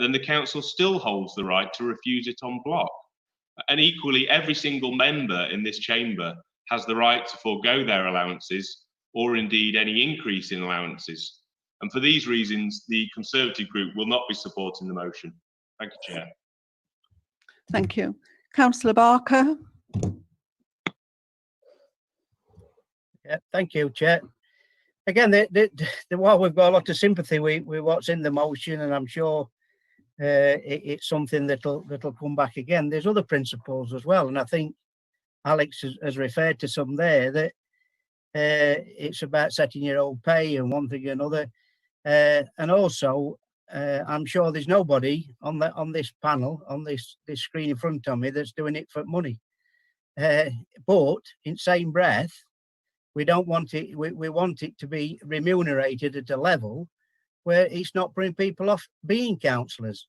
then the council still holds the right to refuse it en bloc. And equally, every single member in this chamber has the right to forego their allowances or indeed any increase in allowances. And for these reasons, the Conservative group will not be supporting the motion. Thank you, Chair. Thank you. Councillor Barker. Yeah, thank you, Chair. Again, while we've got a lot of sympathy with what's in the motion, and I'm sure it's something that'll come back again, there's other principles as well, and I think Alex has referred to some there, that it's about setting your own pay and one thing or another, and also I'm sure there's nobody on this panel, on this screen in front of me, that's doing it for money. But in the same breath, we don't want it. We want it to be remunerated at a level where it's not putting people off being councillors.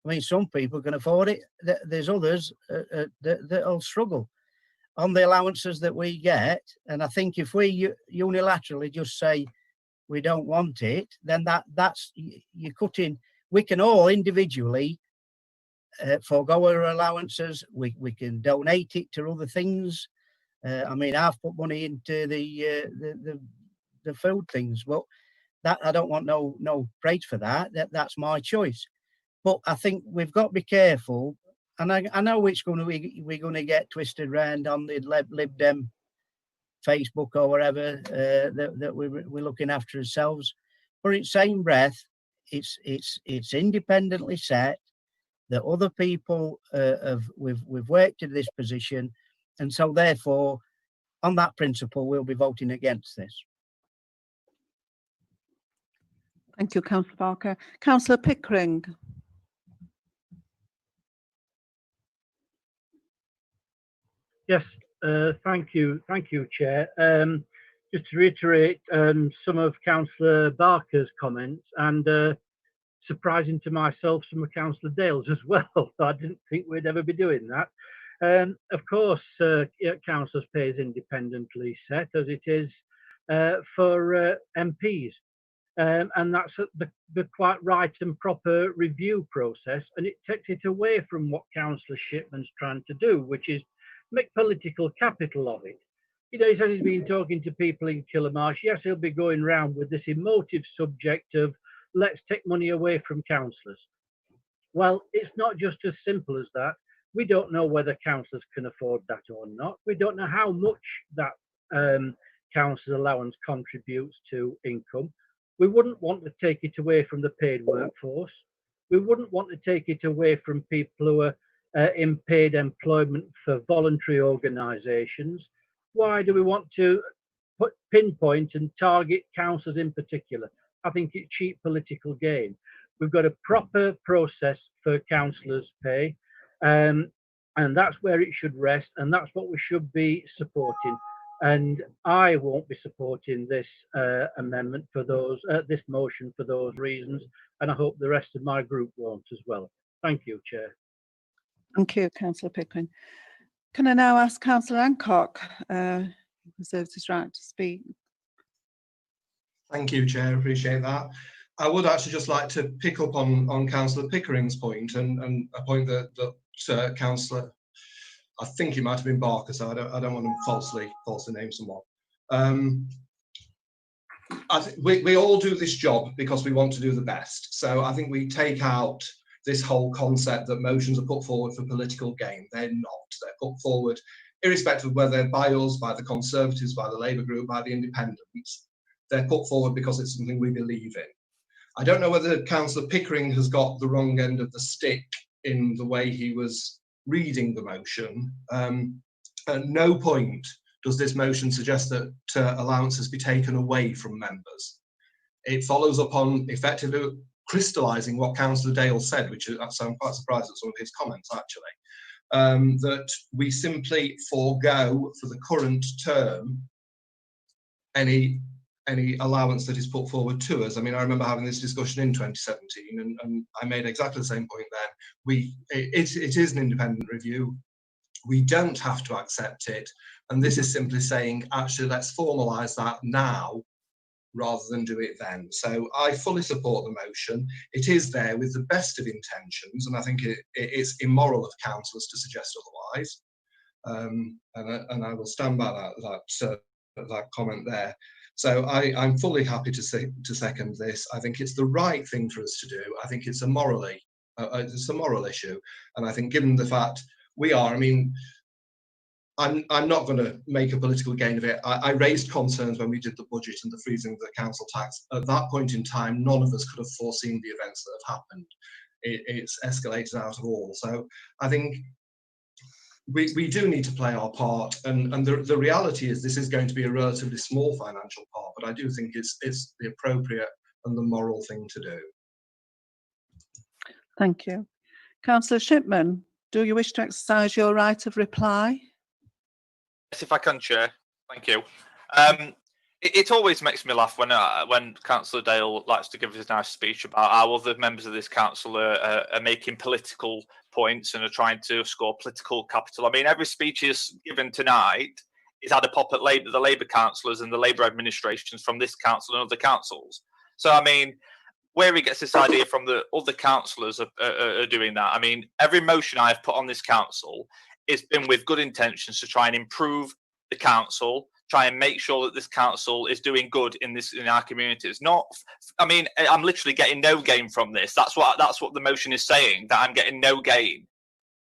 I mean, some people can afford it. There's others that'll struggle on the allowances that we get. And I think if we unilaterally just say we don't want it, then that's you're cutting. We can all individually forego our allowances. We can donate it to other things. I mean, I've put money into the food things, but that I don't want no praise for that. That's my choice. But I think we've got to be careful, and I know we're going to get twisted round on the Lib Dem Facebook or whatever that we're looking after ourselves. But in the same breath, it's independently set that other people we've worked in this position. And so, therefore, on that principle, we'll be voting against this. Thank you, Councillor Barker. Councillor Pickering. Yes, thank you, Chair. Just to reiterate some of Councillor Barker's comments, and surprising to myself, some of Councillor Dale's as well. I didn't think we'd ever be doing that. Of course, councillors' pay is independently set, as it is for MPs, and that's the quite right and proper review process, and it takes it away from what Councillor Shipman's trying to do, which is make political capital of it. You know, he says he's been talking to people in Killamarsh. Yes, he'll be going round with this emotive subject of let's take money away from councillors. Well, it's not just as simple as that. We don't know whether councillors can afford that or not. We don't know how much that councillor's allowance contributes to income. We wouldn't want to take it away from the paid workforce. We wouldn't want to take it away from people who are in paid employment for voluntary organisations. Why do we want to pinpoint and target councillors in particular? I think it's cheap political gain. We've got a proper process for councillors' pay. And that's where it should rest, and that's what we should be supporting. And I won't be supporting this amendment for those, this motion for those reasons, and I hope the rest of my group won't as well. Thank you, Chair. Thank you, Councillor Pickering. Can I now ask Councillor Hancock, who reserves his right to speak? Thank you, Chair. Appreciate that. I would actually just like to pick up on Councillor Pickering's point, and a point that Councillor, I think it might have been Barker, so I don't want to falsely name someone. I think we all do this job because we want to do the best. So I think we take out this whole concept that motions are put forward for political gain. They're not. They're put forward irrespective of whether they're by us, by the Conservatives, by the Labour group, by the Independents. They're put forward because it's something we believe in. I don't know whether Councillor Pickering has got the wrong end of the stick in the way he was reading the motion. At no point does this motion suggest that allowances be taken away from members. It follows upon effectively crystallising what Councillor Dale said, which I'm quite surprised at some of his comments actually, that we simply forego for the current term any allowance that is put forward to us. I mean, I remember having this discussion in 2017, and I made exactly the same point then. It is an independent review. We don't have to accept it, and this is simply saying, actually, let's formalise that now rather than do it then. So I fully support the motion. It is there with the best of intentions, and I think it's immoral of councillors to suggest otherwise. And I will stand by that comment there. So I'm fully happy to second this. I think it's the right thing for us to do. I think it's a morally It's a moral issue. And I think given the fact we are, I mean, I'm not going to make a political gain of it. I raised concerns when we did the budget and the freezing of the council tax. At that point in time, none of us could have foreseen the events that have happened. It's escalated out of all. So I think we do need to play our part. And the reality is this is going to be a relatively small financial part, but I do think it's the appropriate and the moral thing to do. Thank you. Councillor Shipman, do you wish to exercise your right of reply? Yes, if I can, Chair. Thank you. It always makes me laugh when Councillor Dale likes to give his nice speech about how other members of this council are making political points and are trying to score political capital. I mean, every speech he's given tonight is had a pop at the Labour councillors and the Labour administrations from this council and other councils. So, I mean, where he gets this idea from, the other councillors are doing that. I mean, every motion I've put on this council has been with good intentions to try and improve the council, try and make sure that this council is doing good in our communities. Not, I mean, I'm literally getting no gain from this. That's what the motion is saying, that I'm getting no gain.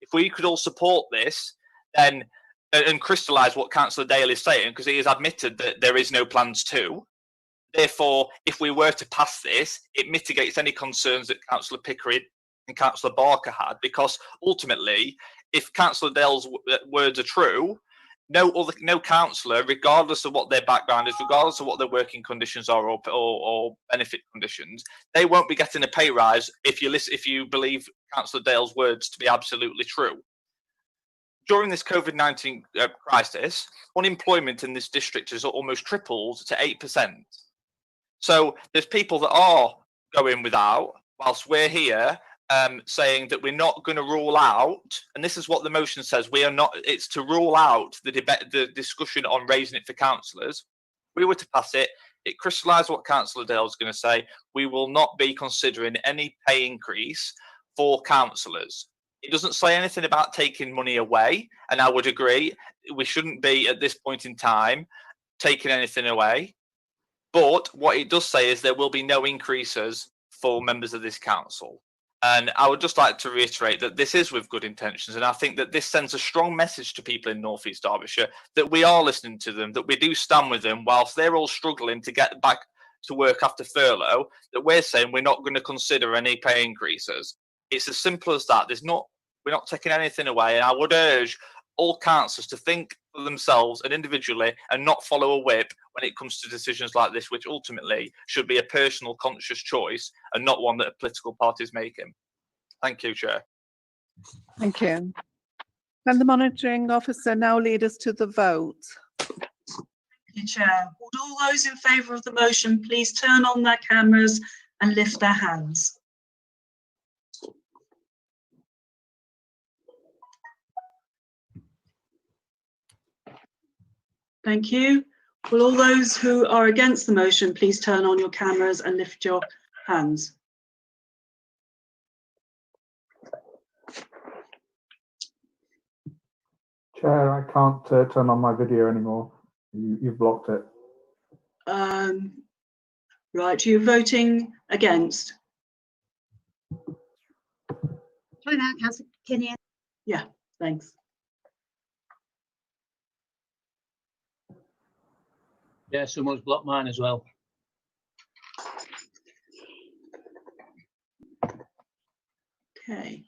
If we could all support this, then and crystallise what Councillor Dale is saying, because he has admitted that there is no plans to. Therefore, if we were to pass this, it mitigates any concerns that Councillor Pickering and Councillor Barker had, because ultimately, if Councillor Dale's words are true, no councillor, regardless of what their background is, regardless of what their working conditions are or benefit conditions, they won't be getting a pay rise if you believe Councillor Dale's words to be absolutely true. During this COVID-19 crisis, unemployment in this district has almost tripled to 8%. So there's people that are going without, whilst we're here saying that we're not going to rule out, and this is what the motion says, we are not, it's to rule out the discussion on raising it for councillors. We were to pass it, it crystallised what Councillor Dale is going to say. We will not be considering any pay increase for councillors. It doesn't say anything about taking money away, and I would agree, we shouldn't be at this point in time taking anything away. But what it does say is there will be no increases for members of this council. And I would just like to reiterate that this is with good intentions. And I think that this sends a strong message to people in North East Derbyshire that we are listening to them, that we do stand with them whilst they're all struggling to get back to work after furlough, that we're saying we're not going to consider any pay increases. It's as simple as that. We're not taking anything away. And I would urge all councillors to think for themselves and individually and not follow a whip when it comes to decisions like this, which ultimately should be a personal conscious choice and not one that a political party is making. Thank you, Chair. Thank you. Can the monitoring officer now lead us to the vote? Thank you, Chair. Would all those in favour of the motion please turn on their cameras and lift their hands? Thank you. Will all those who are against the motion please turn on your cameras and lift your hands? Chair, I can't turn on my video anymore. You've blocked it. Right, you're voting against? Try that, Councillor Kinnear. Yeah, thanks. Yeah, someone's blocked mine as well. Okay.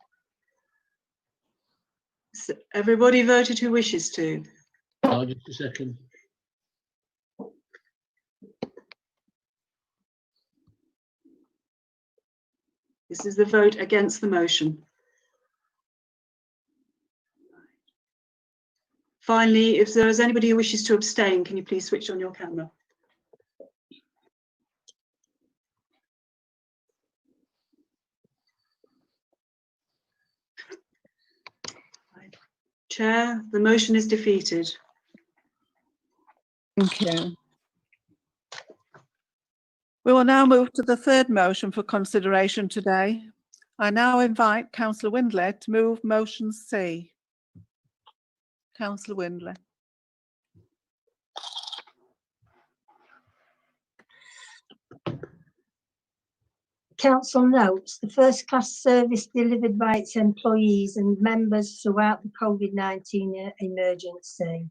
So everybody voted who wishes to? Oh, just a second. This is the vote against the motion. Finally, if there is anybody who wishes to abstain, can you please switch on your camera? Chair, the motion is defeated. Thank you. We will now move to the third motion for consideration today. I now invite Councillor Windley to move motion C. Councillor Windley. Council notes the first-class service delivered by its employees and members throughout the COVID-19 emergency,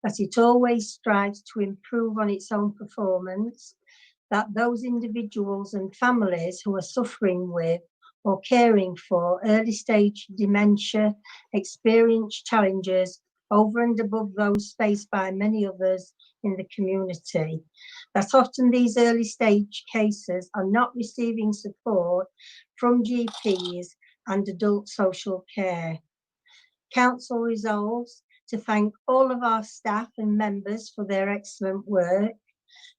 that it always strives to improve on its own performance, that those individuals and families who are suffering with or caring for early-stage dementia experience challenges over and above those faced by many others in the community, that often these early stage cases are not receiving support from GPs and adult social care. Council resolves to thank all of our staff and members for their excellent work,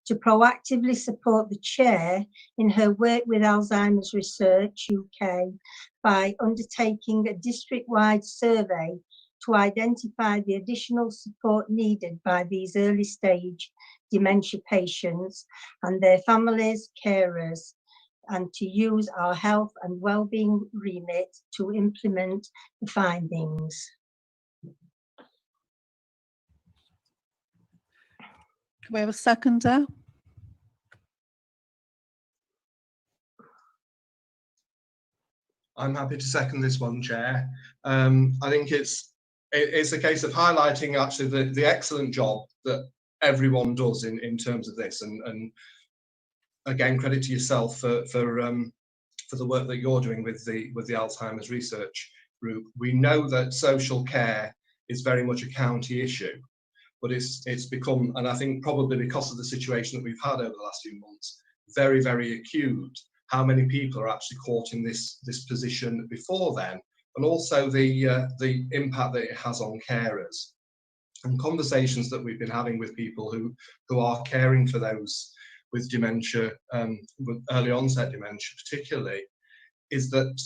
to proactively support the Chair in her work with Alzheimer's Research UK by undertaking a district-wide survey to identify the additional support needed by these early stage dementia patients and their families, carers, and to use our health and wellbeing remit to implement the findings. Can we have a seconder? I'm happy to second this one, Chair. I think it's a case of highlighting actually the excellent job that everyone does in terms of this, and again, credit to yourself for the work that you're doing with the Alzheimer's Research Group. We know that social care is very much a county issue, but it's become, and I think probably because of the situation that we've had over the last few months, very, very acute. How many people are actually caught in this position before then, and also the impact that it has on carers. And conversations that we've been having with people who are caring for those with dementia, with early onset dementia particularly, is that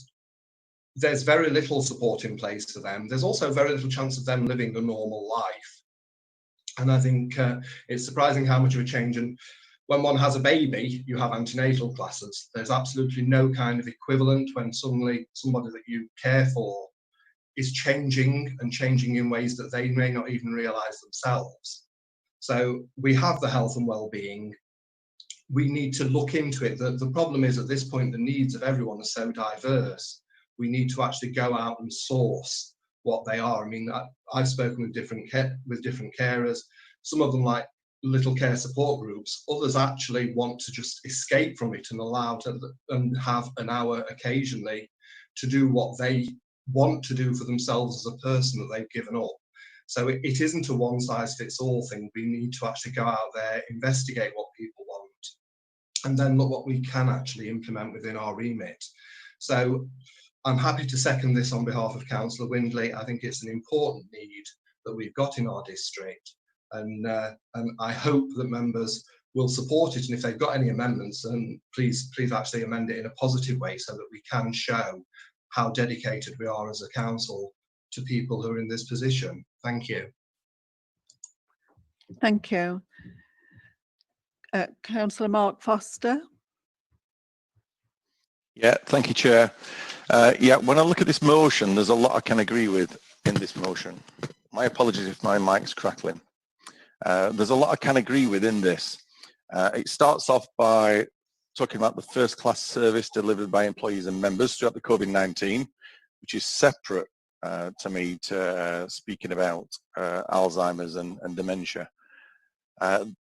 there's very little support in place for them. There's also very little chance of them living a normal life. And I think it's surprising how much of a change. And when one has a baby, you have antenatal classes. There's absolutely no kind of equivalent when suddenly somebody that you care for is changing in ways that they may not even realise themselves. So we have the health and well-being. We need to look into it. The problem is at this point, the needs of everyone are so diverse. We need to actually go out and source what they are. I mean, I've spoken with different carers. Some of them like little care support groups. Others actually want to just escape from it and allow and have an hour occasionally to do what they want to do for themselves as a person that they've given up. So it isn't a one-size-fits-all thing. We need to actually go out there, investigate what people want, and then look what we can actually implement within our remit. So I'm happy to second this on behalf of Councillor Windley. I think it's an important need that we've got in our district, and I hope that members will support it. And if they've got any amendments, then please actually amend it in a positive way so that we can show how dedicated we are as a council to people who are in this position. Thank you. Thank you. Councillor Mark Foster. Yeah, thank you, Chair. Yeah, when I look at this motion, there's a lot I can agree with in this motion. My apologies if my mic's crackling. There's a lot I can agree with in this. It starts off by talking about the first-class service delivered by employees and members throughout the COVID-19, which is separate to me to speaking about Alzheimer's and dementia.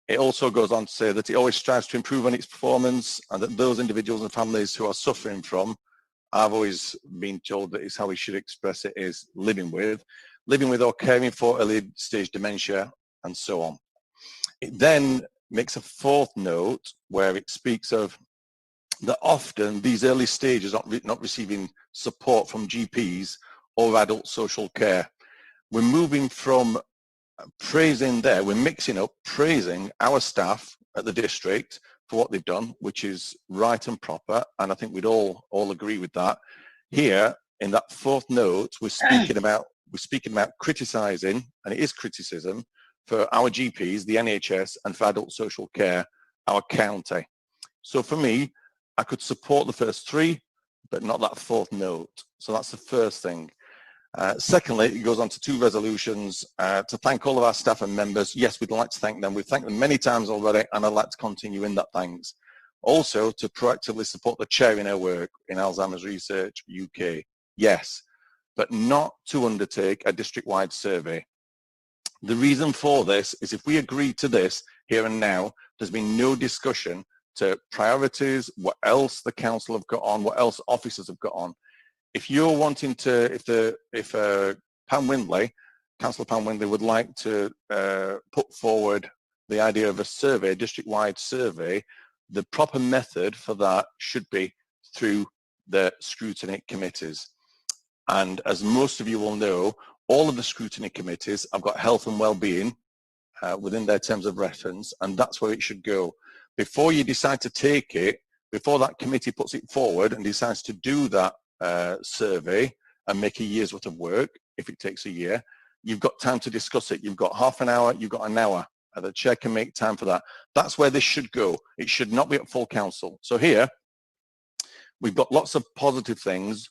It also goes on to say that it always strives to improve on its performance, and that those individuals and families who are suffering from, I've always been told that it's how we should express it, is living with or caring for early stage dementia, and so on. It then makes a fourth note where it speaks of that often these early stages are not receiving support from GPs or adult social care. We're moving from praising there, we're mixing up praising our staff at the district for what they've done, which is right and proper, and I think we'd all agree with that. Here in that fourth note, we're speaking about criticising, and it is criticism, for our GPs, the NHS, and for adult social care, our county. So for me, I could support the first three, but not that fourth note. So that's the first thing. Secondly, it goes on to two resolutions to thank all of our staff and members. Yes, we'd like to thank them. We've thanked them many times already, and I'd like to continue in that thanks. Also, to proactively support the chair in her work in Alzheimer's Research UK. Yes, but not to undertake a district-wide survey. The reason for this is if we agree to this here and now, there's been no discussion to priorities, what else the council have got on, what else officers have got on. If you're wanting to, if Pam Windley, Councillor Pam Windley would like to put forward the idea of a survey, a district-wide survey, the proper method for that should be through the scrutiny committees. And as most of you will know, all of the scrutiny committees have got health and well-being within their terms of reference, and that's where it should go. Before you decide to take it, before that committee puts it forward and decides to do that survey and make a year's worth of work, if it takes a year, you've got time to discuss it. You've got half an hour, you've got an hour. The chair can make time for that. That's where this should go. It should not be at full council. So here, we've got lots of positive things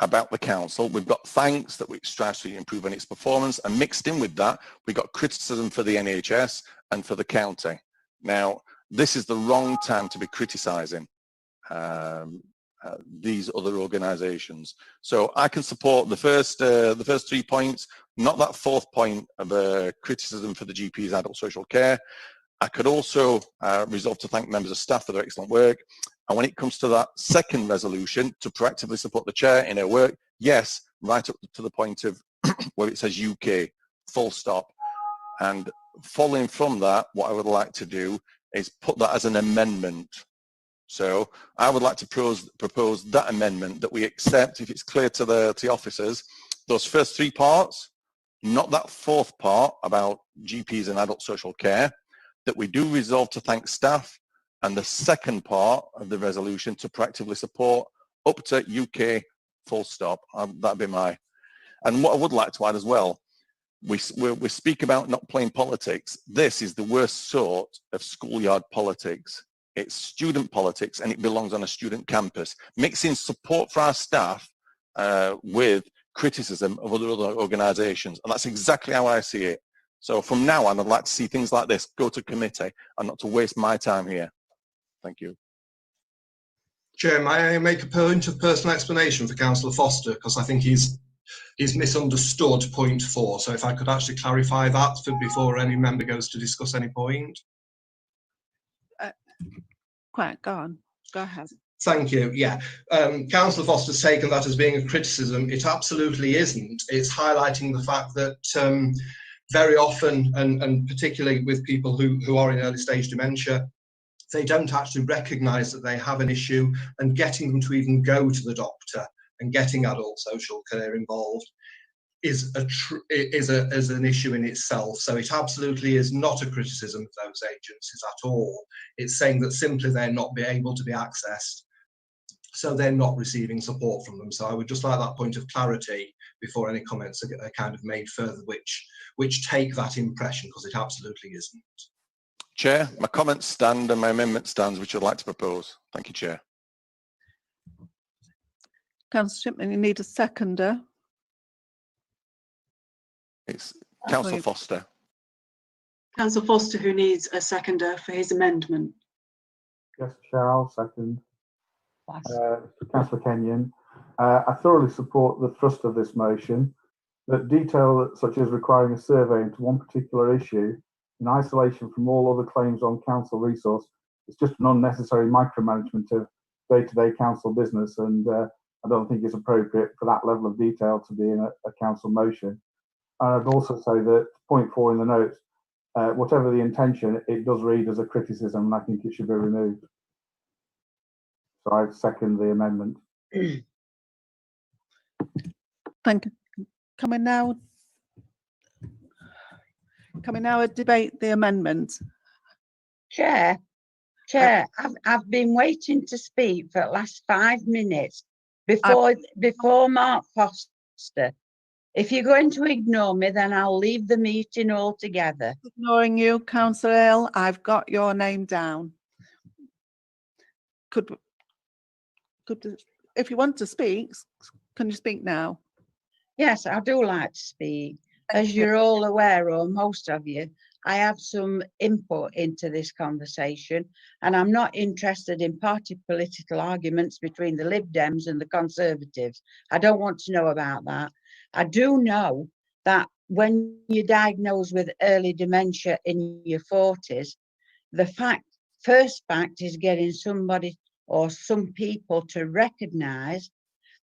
about the council. We've got thanks that we strive to improve on its performance, and mixed in with that, we've got criticism for the NHS and for the county. Now, this is the wrong time to be criticising these other organisations. So I can support the first 3 points, not that fourth point of criticism for the GP's adult social care. I could also resolve to thank members of staff for their excellent work. And when it comes to that second resolution, to proactively support the chair in her work, yes, right up to the point of where it says UK, full stop. And following from that, what I would like to do is put that as an amendment. So I would like to propose that amendment, that we accept, if it's clear to the officers, those first 3 parts, not that fourth part about GPs and adult social care, that we do resolve to thank staff, and the second part of the resolution to proactively support up to UK full stop. That'd be my, and what I would like to add as well, we speak about not playing politics. This is the worst sort of schoolyard politics. It's student politics, and it belongs on a student campus. Mixing support for our staff with criticism of other organisations, and that's exactly how I see it. So from now on, I'd like to see things like this go to committee and not to waste my time here. Thank you. Chair, may I make a point of personal explanation for Councillor Foster, because I think he's misunderstood point 4. So if I could actually clarify that before any member goes to discuss any point. Quiet, go on, go ahead. Thank you. Yeah, Councillor Foster's taken that as being a criticism. It absolutely isn't. It's highlighting the fact that very often, and particularly with people who are in early stage dementia, they don't actually recognise that they have an issue, and getting them to even go to the doctor and getting adult social care involved is an issue in itself. So it absolutely is not a criticism of those agencies at all. It's saying that simply they're not able to be accessed, so they're not receiving support from them. So I would just like that point of clarity before any comments are kind of made further, which take that impression, because it absolutely isn't. Chair, my comments stand and my amendment stands, which I'd like to propose. Thank you, Chair. Councillor Shipman, you need a seconder. It's Councillor Foster. Councillor Foster, who needs a seconder for his amendment. Yes, Chair, I'll second. Councillor Kenyon. I thoroughly support the thrust of this motion, that detail such as requiring a survey into one particular issue in isolation from all other claims on council resource is just an unnecessary micromanagement of day-to-day council business, and I don't think it's appropriate for that level of detail to be in a council motion. And I'd also say that point 4 in the notes, whatever the intention, it does read as a criticism, and I think it should be removed. So I second the amendment. Thank you. Can we now debate the amendment? Chair, I've been waiting to speak for the last 5 minutes before Mark Foster. If you're going to ignore me, then I'll leave the meeting altogether. Ignoring you, Councillor Hill, I've got your name down. Could if you want to speak, can you speak now? Yes, I do like to speak. As you're all aware, or most of you, I have some input into this conversation, and I'm not interested in party political arguments between the Lib Dems and the Conservatives. I don't want to know about that. I do know that when you're diagnosed with early dementia in your 40s, the first fact is getting somebody or some people to recognise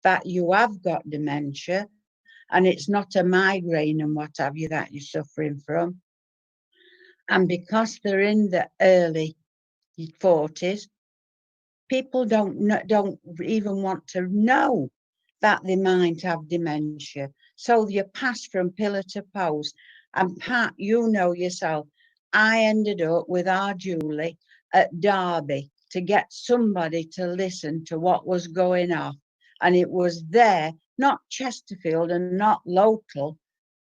that you have got dementia and it's not a migraine and what have you that you're suffering from. And because they're in the early 40s, people don't even want to know that they might have dementia. So you pass from pillar to post. And Pat, you know yourself, I ended up with our Julie at Derby to get somebody to listen to what was going on. And it was there, not Chesterfield and not local,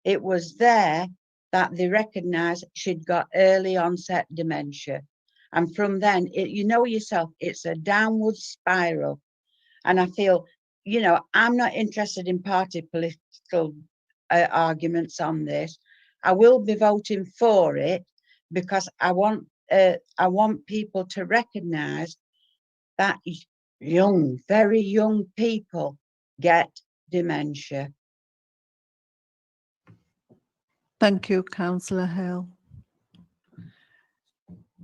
it was there that they recognised she'd got early onset dementia. And from then, you know yourself, it's a downward spiral. And I feel, you know, I'm not interested in party political arguments on this. I will be voting for it because I want people to recognise that young, very young people get dementia. Thank you, Councillor Hill.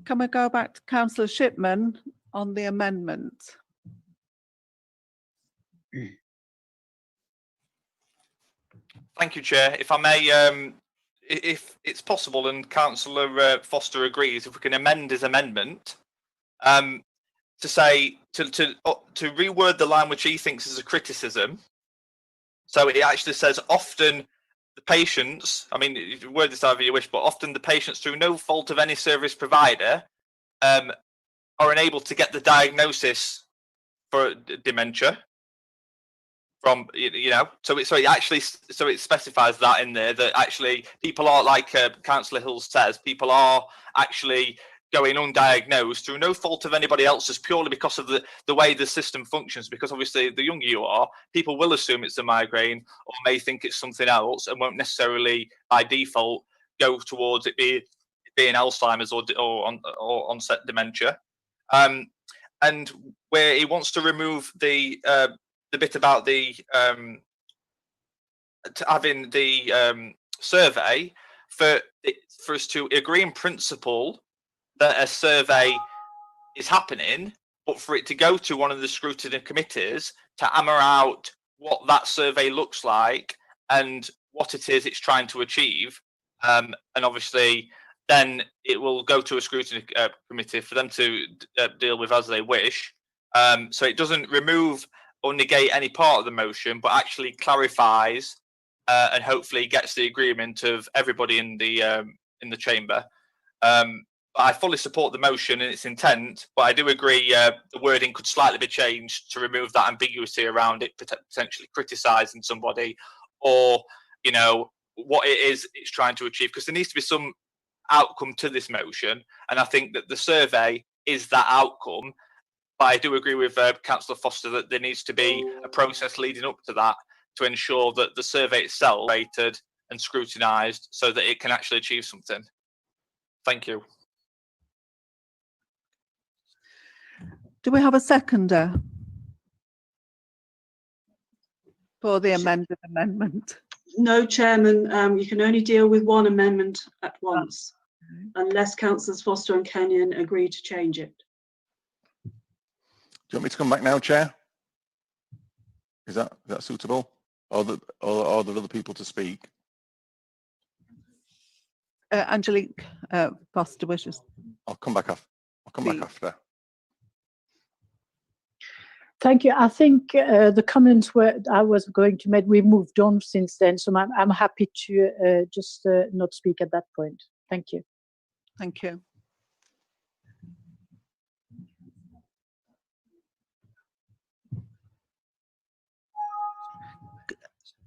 Can we go back to Councillor Shipman on the amendment? Thank you, Chair. If I may, if it's possible and Councillor Foster agrees, if we can amend his amendment to say, to reword the line which he thinks is a criticism. So it actually says often the patients, I mean, you word this however you wish, but often the patients, through no fault of any service provider, are unable to get the diagnosis for dementia from, you know, so it specifies that in there, that actually people are, like Councillor Hill says, people are actually going undiagnosed through no fault of anybody else's, purely because of the way the system functions. Because obviously the younger you are, people will assume it's a migraine or may think it's something else and won't necessarily by default go towards it being Alzheimer's or onset dementia. And where he wants to remove the bit about the having the survey, for us to agree in principle that a survey is happening, but for it to go to one of the scrutiny committees to hammer out what that survey looks like and what it is it's trying to achieve. And obviously then it will go to a scrutiny committee for them to deal with as they wish. So it doesn't remove or negate any part of the motion, but actually clarifies and hopefully gets the agreement of everybody in the chamber. I fully support the motion and its intent, but I do agree the wording could slightly be changed to remove that ambiguity around it, potentially criticising somebody, or, you know, what it is it's trying to achieve, because there needs to be some outcome to this motion, and I think that the survey is that outcome. But I do agree with Councillor Foster that there needs to be a process leading up to that to ensure that the survey itself is rated and scrutinised so that it can actually achieve something. Thank you. Do we have a seconder for the amended amendment? No, Chairman, you can only deal with one amendment at once, unless Councillors Foster and Kenyon agree to change it. Do you want me to come back now, Chair? Is that suitable? Or the other people to speak? Angelique Foster wishes. I'll come back after. Back after. Thank you. I think the comments I was going to make, we moved on since then, so I'm happy to just not speak at that point. Thank you. Thank you.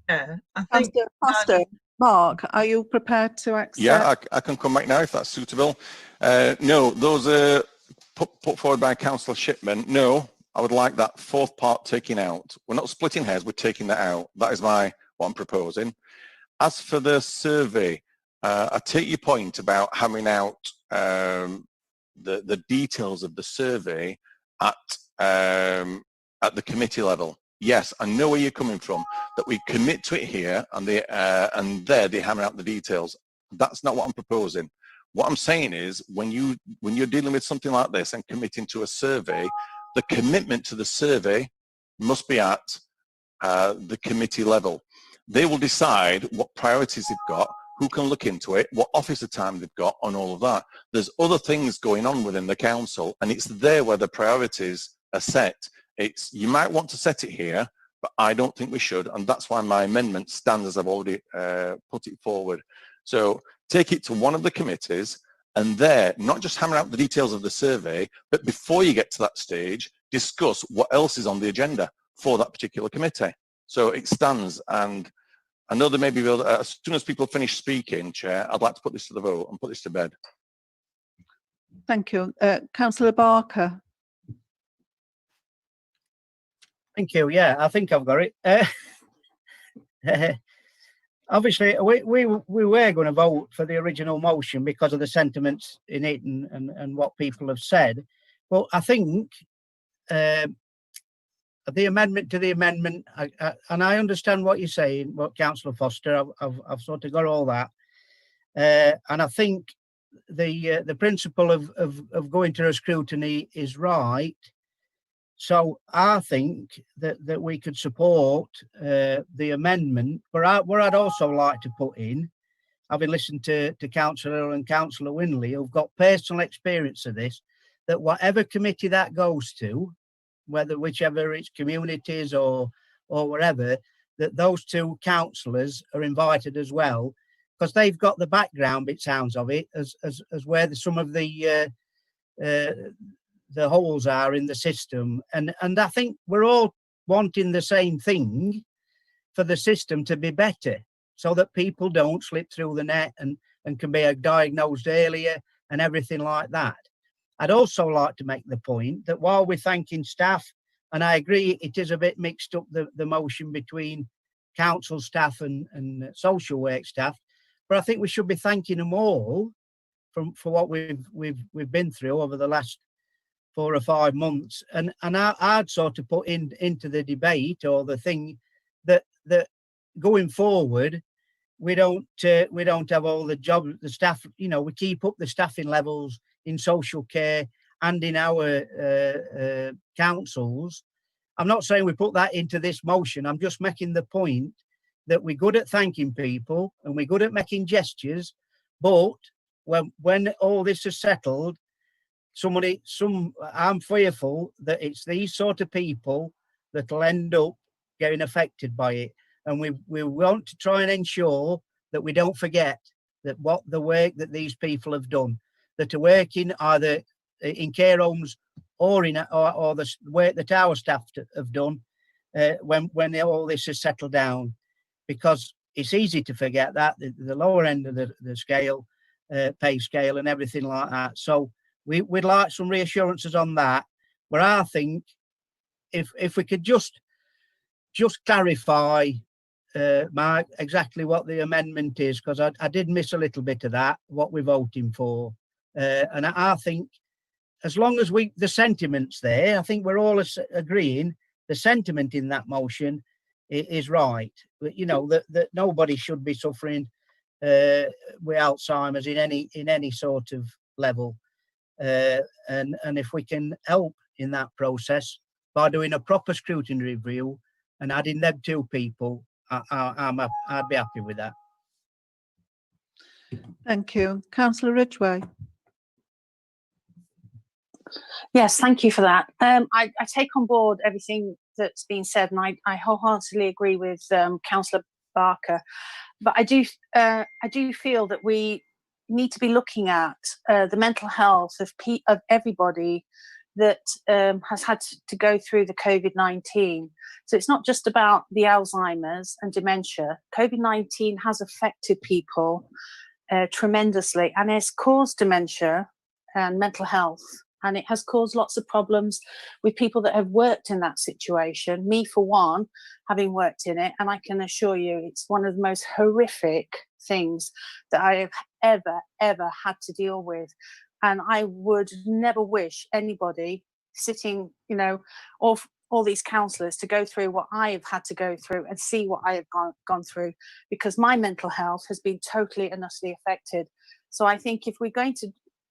Yeah, I think Foster, Mark, are you prepared to accept? Yeah, I can come back now if that's suitable. No, those are put forward by Councillor Shipman. No, I would like that fourth part taken out. We're not splitting hairs, we're taking that out. That is what I'm proposing. As for the survey, I take your point about hammering out the details of the survey at the committee level. Yes, I know where you're coming from, that we commit to it here and there they hammer out the details. That's not what I'm proposing. What I'm saying is when you're dealing with something like this and committing to a survey, the commitment to the survey must be at the committee level. They will decide what priorities they've got, who can look into it, what officer time they've got, and all of that. There's other things going on within the council, and it's there where the priorities are set. You might want to set it here, but I don't think we should, and that's why my amendment stands as I've already put it forward. So take it to one of the committees, and there, not just hammer out the details of the survey, but before you get to that stage, discuss what else is on the agenda for that particular committee. So it stands, and I know there may be, as soon as people finish speaking, Chair, I'd like to put this to the vote and put this to bed. Thank you. Councillor Barker. Thank you. Yeah, I think I've got it. Obviously, we were going to vote for the original motion because of the sentiments in it and what people have said. But I think the amendment to the amendment, and I understand what you're saying, what Councillor Foster, I've sort of got all that. And I think the principle of going to a scrutiny is right. So I think that we could support the amendment, but what I'd also like to put in, having listened to Councillor and Councillor Winley, who've got personal experience of this, that whatever committee that goes to, whichever it's communities or whatever, that those two councillors are invited as well, because they've got the background, it sounds of it, as where some of the holes are in the system, and I think we're all wanting the same thing for the system to be better, so that people don't slip through the net and can be diagnosed earlier and everything like that. I'd also like to make the point that while we're thanking staff, and I agree it is a bit mixed up, the motion between council staff and social work staff, but I think we should be thanking them all for what we've been through over the last 4 or 5 months, and I'd sort of put into the debate or the thing that going forward we don't have all the staff, we keep up the staffing levels in social care and in our councils. I'm not saying we put that into this motion, I'm just making the point that we're good at thanking people and we're good at making gestures, but when all this is settled, I'm fearful that it's these sort of people that'll end up getting affected by it, and we want to try and ensure that we don't forget that what the work that these people have done, that are working either in care homes or the work that our staff have done when all this is settled down, because it's easy to forget that the lower end of the scale, pay scale and everything like that. So we'd like some reassurances on that, but I think if we could just clarify, Mark, exactly what the amendment is, because I did miss a little bit of that, what we're voting for. And I think as long as the sentiment's there, I think we're all agreeing the sentiment in that motion is right. But, that nobody should be suffering with Alzheimer's in any sort of level. And if we can help in that process by doing a proper scrutiny review and adding them 2 people, I'd be happy with that. Thank you. Councillor Ridgway. Yes, thank you for that. I take on board everything that's been said, and I wholeheartedly agree with Councillor Barker. But I do feel that we need to be looking at the mental health of everybody that has had to go through the COVID-19. So it's not just about the Alzheimer's and dementia. COVID-19 has affected people tremendously, and it's caused dementia and mental health. And it has caused lots of problems with people that have worked in that situation. Me, for one, having worked in it, and I can assure you it's one of the most horrific things that I have ever had to deal with. And I would never wish anybody sitting, you know, all these counsellors to go through what I have had to go through and see what I have gone through, because my mental health has been totally and utterly affected. So I think if we're going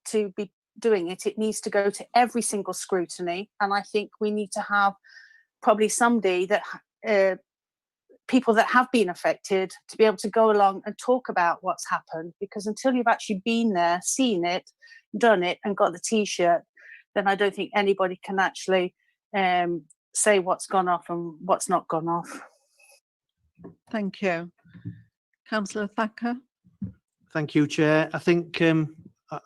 to be doing it, it needs to go to every single scrutiny. And I think we need to have probably somebody that people that have been affected to be able to go along and talk about what's happened, because until you've actually been there, seen it, done it, and got the t-shirt, then I don't think anybody can actually say what's gone off and what's not gone off. Thank you. Councillor Thacker. Thank you, Chair. I think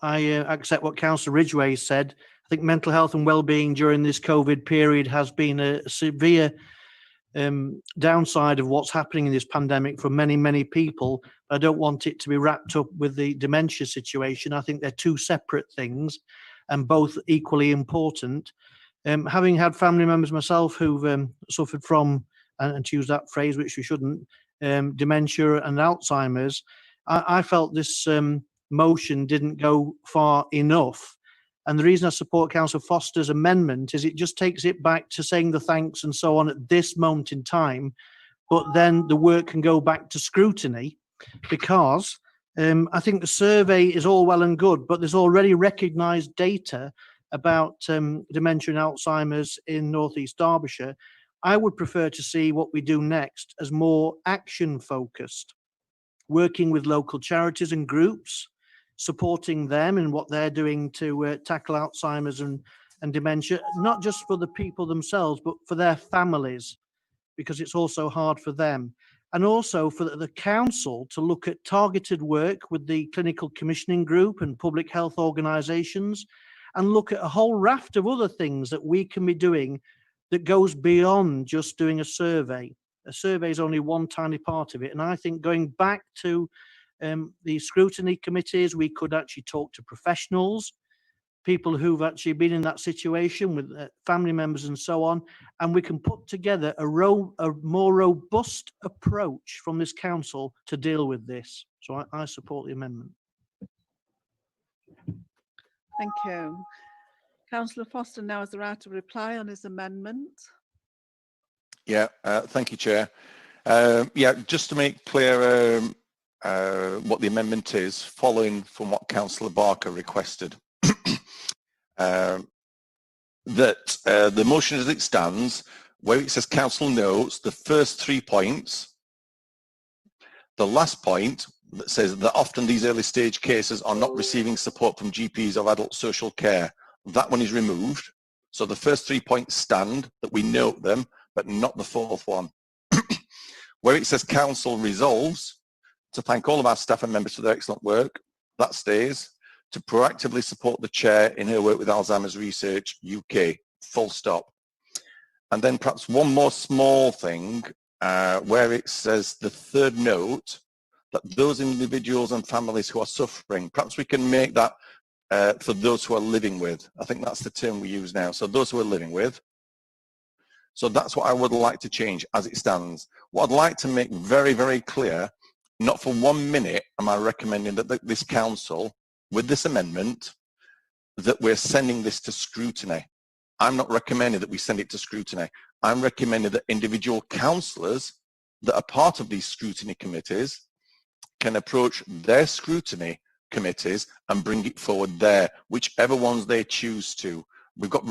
I accept what Councillor Ridgway said. I think mental health and well-being during this COVID period has been a severe downside of what's happening in this pandemic for many, many people. I don't want it to be wrapped up with the dementia situation. I think they're two separate things and both equally important. Having had family members myself who've suffered from, and to use that phrase, which we shouldn't, dementia and Alzheimer's, I felt this motion didn't go far enough. And the reason I support Councillor Foster's amendment is it just takes it back to saying the thanks and so on at this moment in time, but then the work can go back to scrutiny, because I think the survey is all well and good, but there's already recognised data about dementia and Alzheimer's in North East Derbyshire. I would prefer to see what we do next as more action focused, working with local charities and groups, supporting them in what they're doing to tackle Alzheimer's and dementia, not just for the people themselves, but for their families, because it's also hard for them. And also for the council to look at targeted work with the clinical commissioning group and public health organisations, and look at a whole raft of other things that we can be doing that goes beyond just doing a survey. A survey is only one tiny part of it. And I think going back to the scrutiny committees, we could actually talk to professionals, people who've actually been in that situation with family members and so on, and we can put together a more robust approach from this council to deal with this. So I support the amendment. Thank you. Councillor Foster now has the right to reply on his amendment. Yeah, thank you, Chair. Yeah, just to make clear what the amendment is, following from what Councillor Barker requested. That the motion as it stands, where it says council notes, the first 3 points, the last point that says that often these early stage cases are not receiving support from GPs or adult social care, that one is removed. So the first 3 points stand, that we note them, but not the fourth one. Where it says council resolves to thank all of our staff and members for their excellent work, that stays. To proactively support the chair in her work with Alzheimer's Research UK, full stop. And then perhaps one more small thing where it says the third note, that those individuals and families who are suffering, perhaps we can make that for those who are living with. I think that's the term we use now. So those who are living with. So that's what I would like to change as it stands. What I'd like to make very, very clear, not for 1 minute am I recommending that this council, with this amendment, that we're sending this to scrutiny. I'm not recommending that we send it to scrutiny. I'm recommending that individual councillors that are part of these scrutiny committees can approach their scrutiny committees and bring it forward there, whichever ones they choose to. We've got,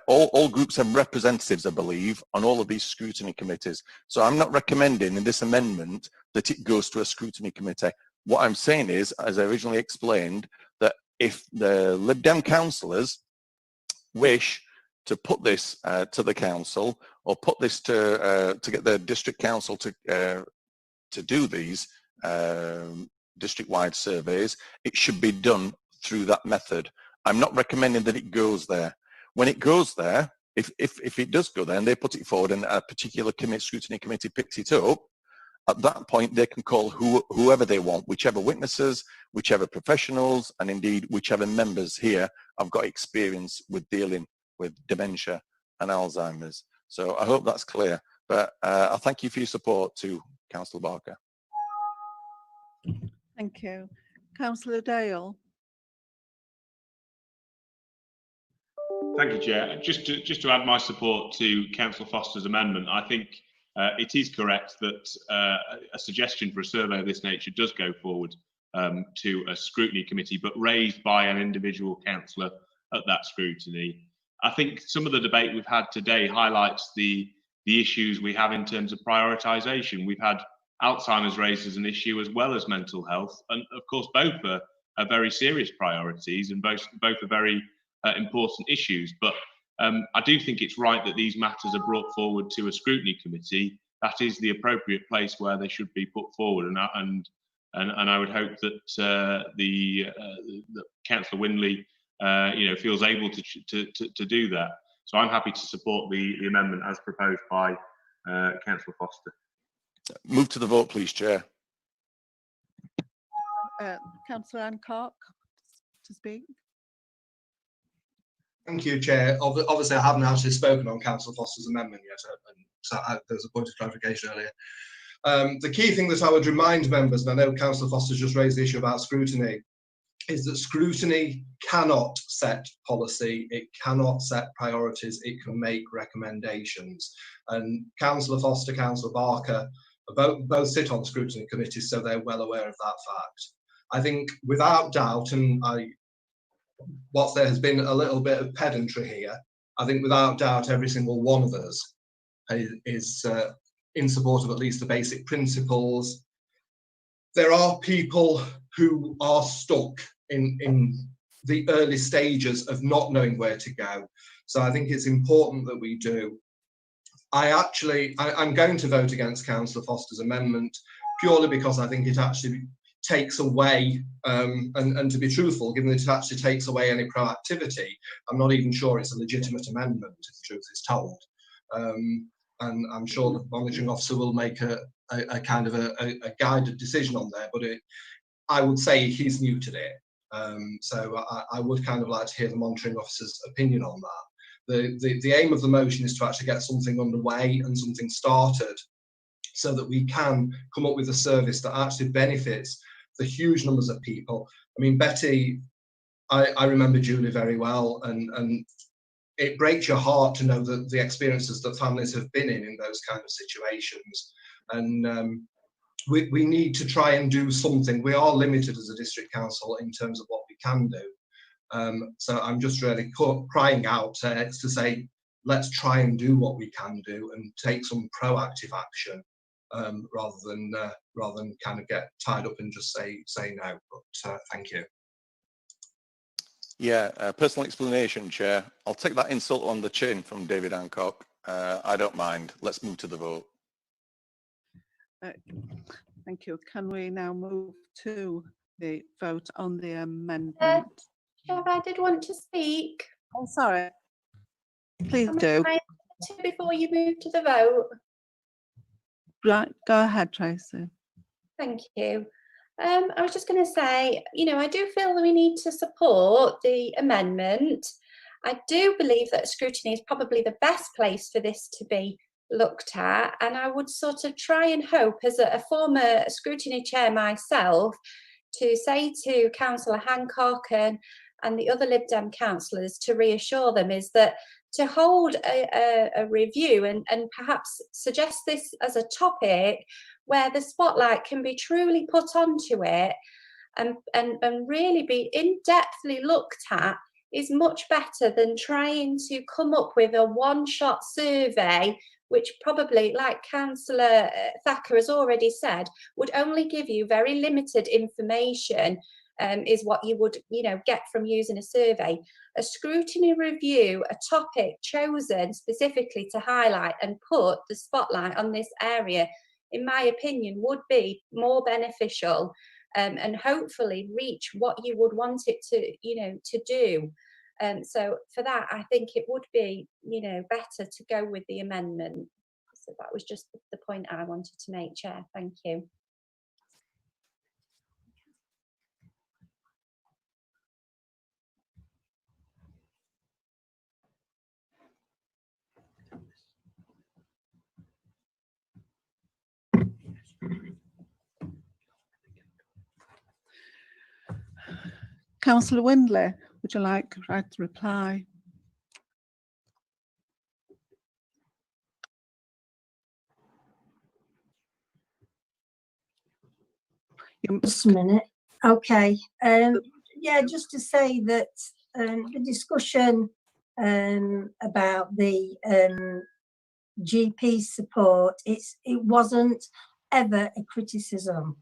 all groups have representatives, I believe, on all of these scrutiny committees. So I'm not recommending in this amendment that it goes to a scrutiny committee. What I'm saying is, as I originally explained, that if the Lib Dem councillors wish to put this to the council, or put this to get the district council to do these district-wide surveys, it should be done through that method. I'm not recommending that it goes there. When it goes there, if it does go there and they put it forward and a particular scrutiny committee picks it up, at that point they can call whoever they want, whichever witnesses, whichever professionals, and indeed whichever members here have got experience with dealing with dementia and Alzheimer's. So I hope that's clear. But I thank you for your support to Councillor Barker. Thank you. Councillor Dale. Thank you, Chair. Just to add my support to Councillor Foster's amendment, I think it is correct that a suggestion for a survey of this nature does go forward to a scrutiny committee, but raised by an individual councillor at that scrutiny. I think some of the debate we've had today highlights the issues we have in terms of prioritisation. We've had Alzheimer's raised as an issue as well as mental health, and of course both are very serious priorities and both are very important issues. But I do think it's right that these matters are brought forward to a scrutiny committee. That is the appropriate place where they should be put forward, and I would hope that that Councillor Windley feels able to do that. So I'm happy to support the amendment as proposed by Councillor Foster. Move to the vote, please, Chair. Councillor Hancock to speak. Thank you, Chair. Obviously, I haven't actually spoken on Councillor Foster's amendment yet, and so there was a point of clarification earlier. The key thing that I would remind members, and I know Councillor Foster's just raised the issue about scrutiny, is that scrutiny cannot set policy, it cannot set priorities, it can make recommendations. And Councillor Foster, Councillor Barker both sit on scrutiny committees, so they're well aware of that fact. I think without doubt, and whilst there has been a little bit of pedantry here, I think without doubt every single one of us is in support of at least the basic principles. There are people who are stuck in the early stages of not knowing where to go. So I think it's important that we do. I'm going to vote against Councillor Foster's amendment purely because I think it actually takes away, and to be truthful, given that it actually takes away any proactivity, I'm not even sure it's a legitimate amendment, if the truth is told. And I'm sure the monitoring officer will make a kind of a guided decision on there, but I would say he's new to it. So I would kind of like to hear the monitoring officer's opinion on that. The aim of the motion is to actually get something underway and something started so that we can come up with a service that actually benefits the huge numbers of people. I mean, Betty, I remember Julie very well, and it breaks your heart to know that the experiences that families have been in those kind of situations. And we need to try and do something. We are limited as a district council in terms of what we can do. So I'm just really crying out to say, let's try and do what we can do and take some proactive action, rather than kind of get tied up and just say no. But thank you. Yeah, personal explanation, Chair. I'll take that insult on the chin from David Hancock. I don't mind. Let's move to the vote. Thank you. Can we now move to the vote on the amendment? Chair, I did want to speak. Oh, sorry. Please do. Before you move to the vote. Right, go ahead, Tracy. Thank you. I was just going to say, I do feel that we need to support the amendment. I do believe that scrutiny is probably the best place for this to be looked at, and I would sort of try and hope, as a former scrutiny chair myself, to say to Councillor Hancock and the other Lib Dem councillors, to reassure them, is that to hold a review and perhaps suggest this as a topic where the spotlight can be truly put onto it and really be in-depthly looked at is much better than trying to come up with a one-shot survey, which probably, like Councillor Thacker has already said, would only give you very limited information, is what you would get from using a survey. A scrutiny review, a topic chosen specifically to highlight and put the spotlight on this area, in my opinion, would be more beneficial, and hopefully reach what you would want it to do. So for that, I think it would be better to go with the amendment. So that was just the point I wanted to make, Chair. Thank you. Councillor Windley, would you like to reply? Just a minute. Okay. Yeah, just to say that the discussion about the GP support, it wasn't ever a criticism.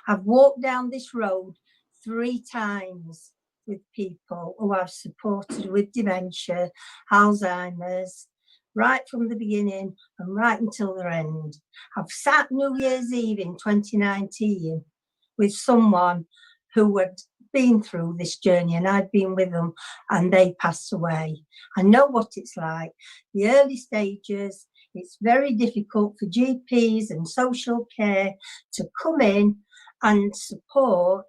I've walked down this road 3 times with people who I've supported with dementia, Alzheimer's, right from the beginning and right until the end. I've sat New Year's Eve in 2019 with someone who had been through this journey, and I'd been with them and they passed away. I know what it's like. The early stages, it's very difficult for GPs and social care to come in and support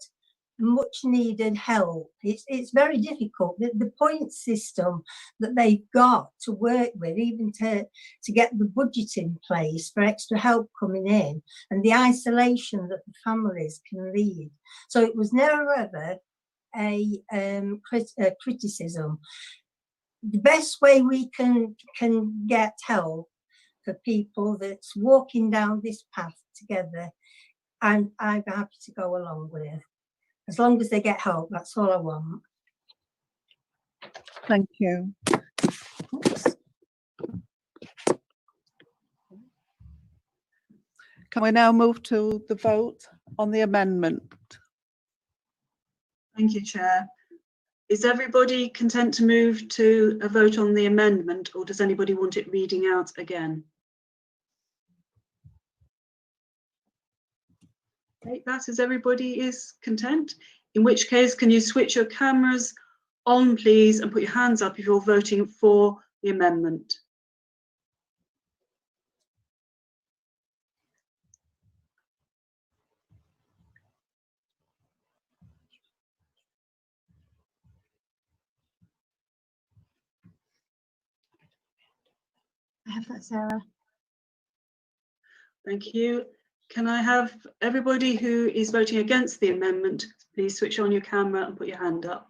much needed help. It's very difficult. The point system that they've got to work with, even to get the budget in place for extra help coming in, and the isolation that the families can lead. So it was never ever a criticism. The best way we can get help for people that's walking down this path together, I'm happy to go along with it. As long as they get help, that's all I want. Thank you. Oops. Can we now move to the vote on the amendment? Thank you, Chair. Is everybody content to move to a vote on the amendment, or does anybody want it reading out again? Okay, that is, everybody is content. In which case, can you switch your cameras on, please, and put your hands up if you're voting for the amendment. I have that, Sarah. Thank you. Can I have everybody who is voting against the amendment, please switch on your camera and put your hand up.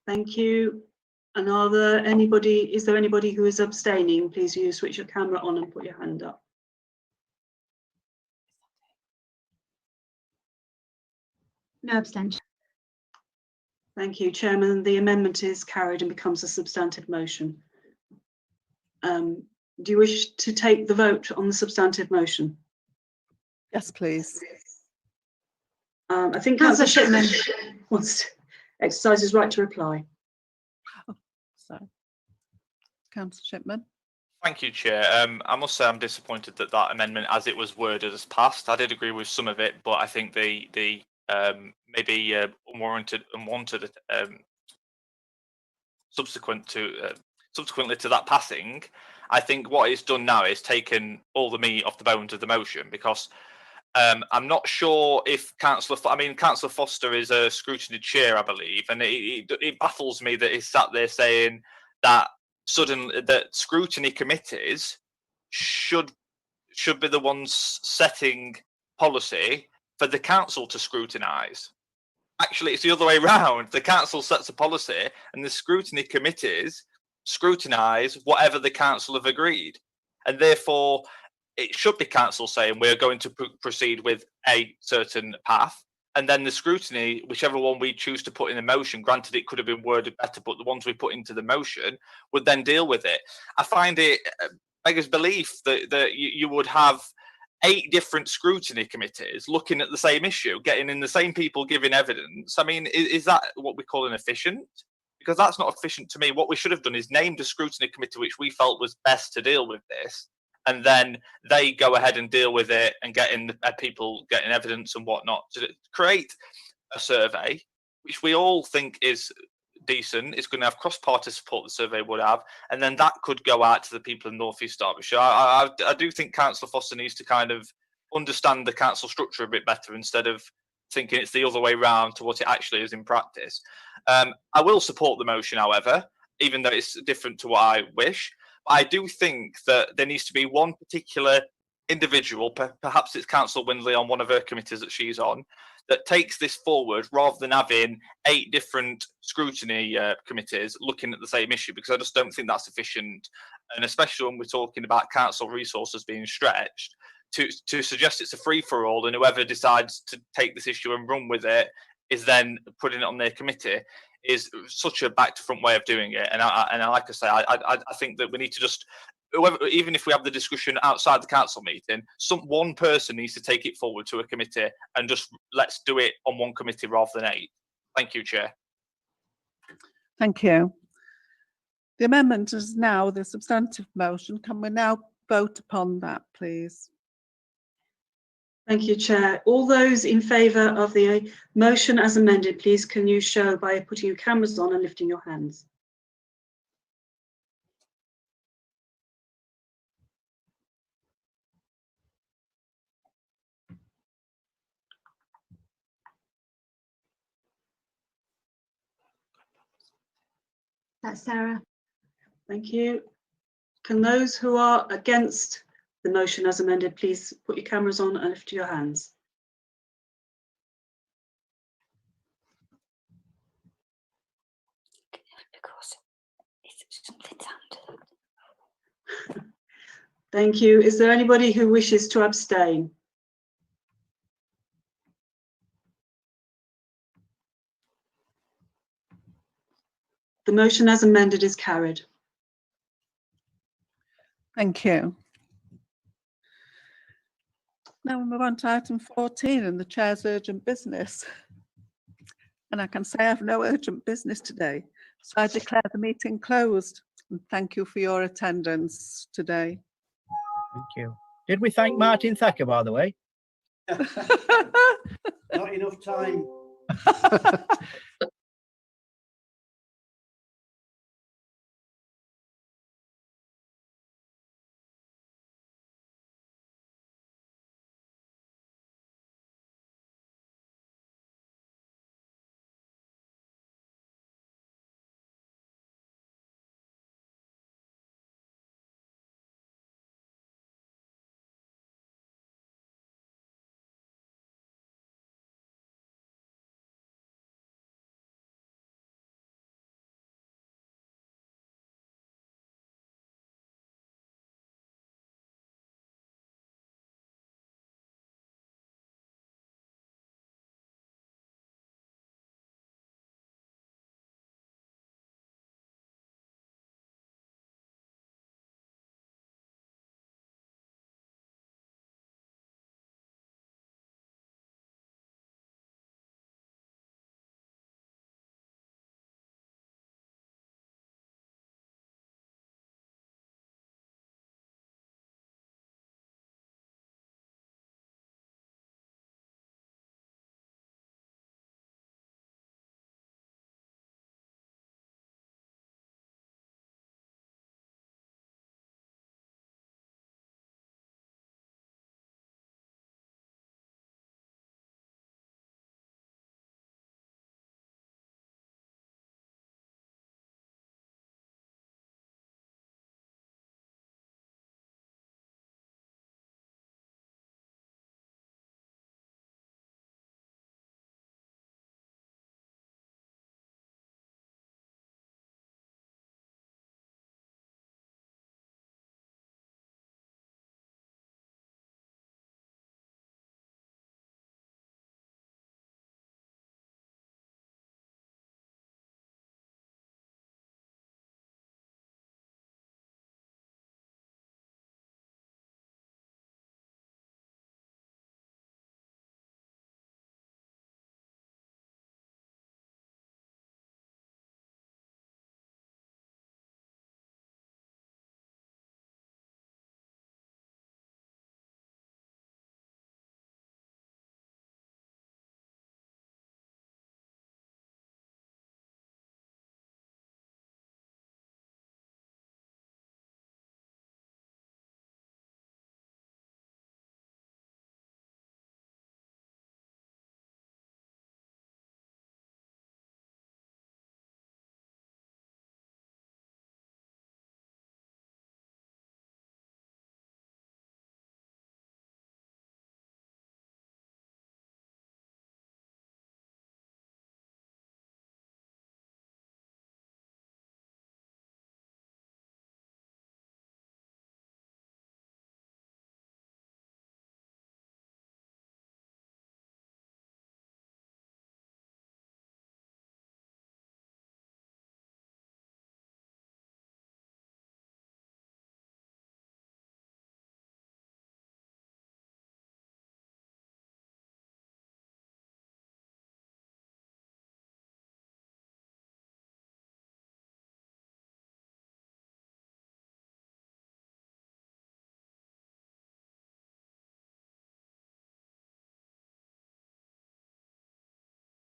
Thank you. And is there anybody who is abstaining? Please you switch your camera on and put your hand up. No abstention. Thank you, Chairman. The amendment is carried and becomes a substantive motion. Do you wish to take the vote on the substantive motion? Yes, please. I think Councillor Shipman wants to exercise his right to reply. Oh, sorry. Councillor Shipman. Thank you, Chair. I must say I'm disappointed that that amendment, as it was worded, has passed. I did agree with some of it, but I think the maybe unwanted subsequently to that passing, I think what it's done now is taken all the meat off the bones of the motion, because I'm not sure if Councillor Foster is a scrutiny chair, I believe, and it baffles me that he's sat there saying that that scrutiny committees should be the ones setting policy for the council to scrutinise. Actually, it's the other way around. The council sets a policy and the scrutiny committees scrutinise whatever the council have agreed. And therefore, it should be council saying we're going to proceed with a certain path. And then the scrutiny, whichever one we choose to put in the motion, granted it could have been worded better, but the ones we put into the motion would then deal with it. I find it beggars belief that you would have 8 different scrutiny committees looking at the same issue, getting in the same people giving evidence. I mean, is that what we call an efficient? Because that's not efficient to me. What we should have done is named a scrutiny committee which we felt was best to deal with this, and then they go ahead and deal with it and getting people getting evidence and whatnot to create a survey which we all think is decent. It's going to have cross-party support, the survey would have, and then that could go out to the people in North East Derbyshire. I do think Councillor Foster needs to kind of understand the council structure a bit better instead of thinking it's the other way round to what it actually is in practice. I will support the motion, however, even though it's different to what I wish. But I do think that there needs to be one particular individual, perhaps it's Councillor Windley on one of her committees that she's on, that takes this forward rather than having 8 different scrutiny committees looking at the same issue, because I just don't think that's efficient. And especially when we're talking about council resources being stretched, to suggest it's a free-for-all and whoever decides to take this issue and run with it is then putting it on their committee is such a back-to-front way of doing it. And like I say, I think that we need to just, whoever, even if we have the discussion outside the council meeting, one person needs to take it forward to a committee and just let's do it on one committee rather than 8. Thank you, Chair. Thank you. The amendment is now the substantive motion. Can we now vote upon that, please? Thank you, Chair. All those in favour of the motion as amended, please can you show by putting your cameras on and lifting your hands. That's Sarah. Thank you. Can those who are against the motion as amended, please put your cameras on and lift your hands. Thank you. Is there anybody who wishes to abstain? The motion as amended is carried. Thank you. Now we move on to item 14 and the Chair's urgent business. And I can say I have no urgent business today, so I declare the meeting closed. And thank you for your attendance today. Thank you. Did we thank Martin Thacker, by the way? Not enough time.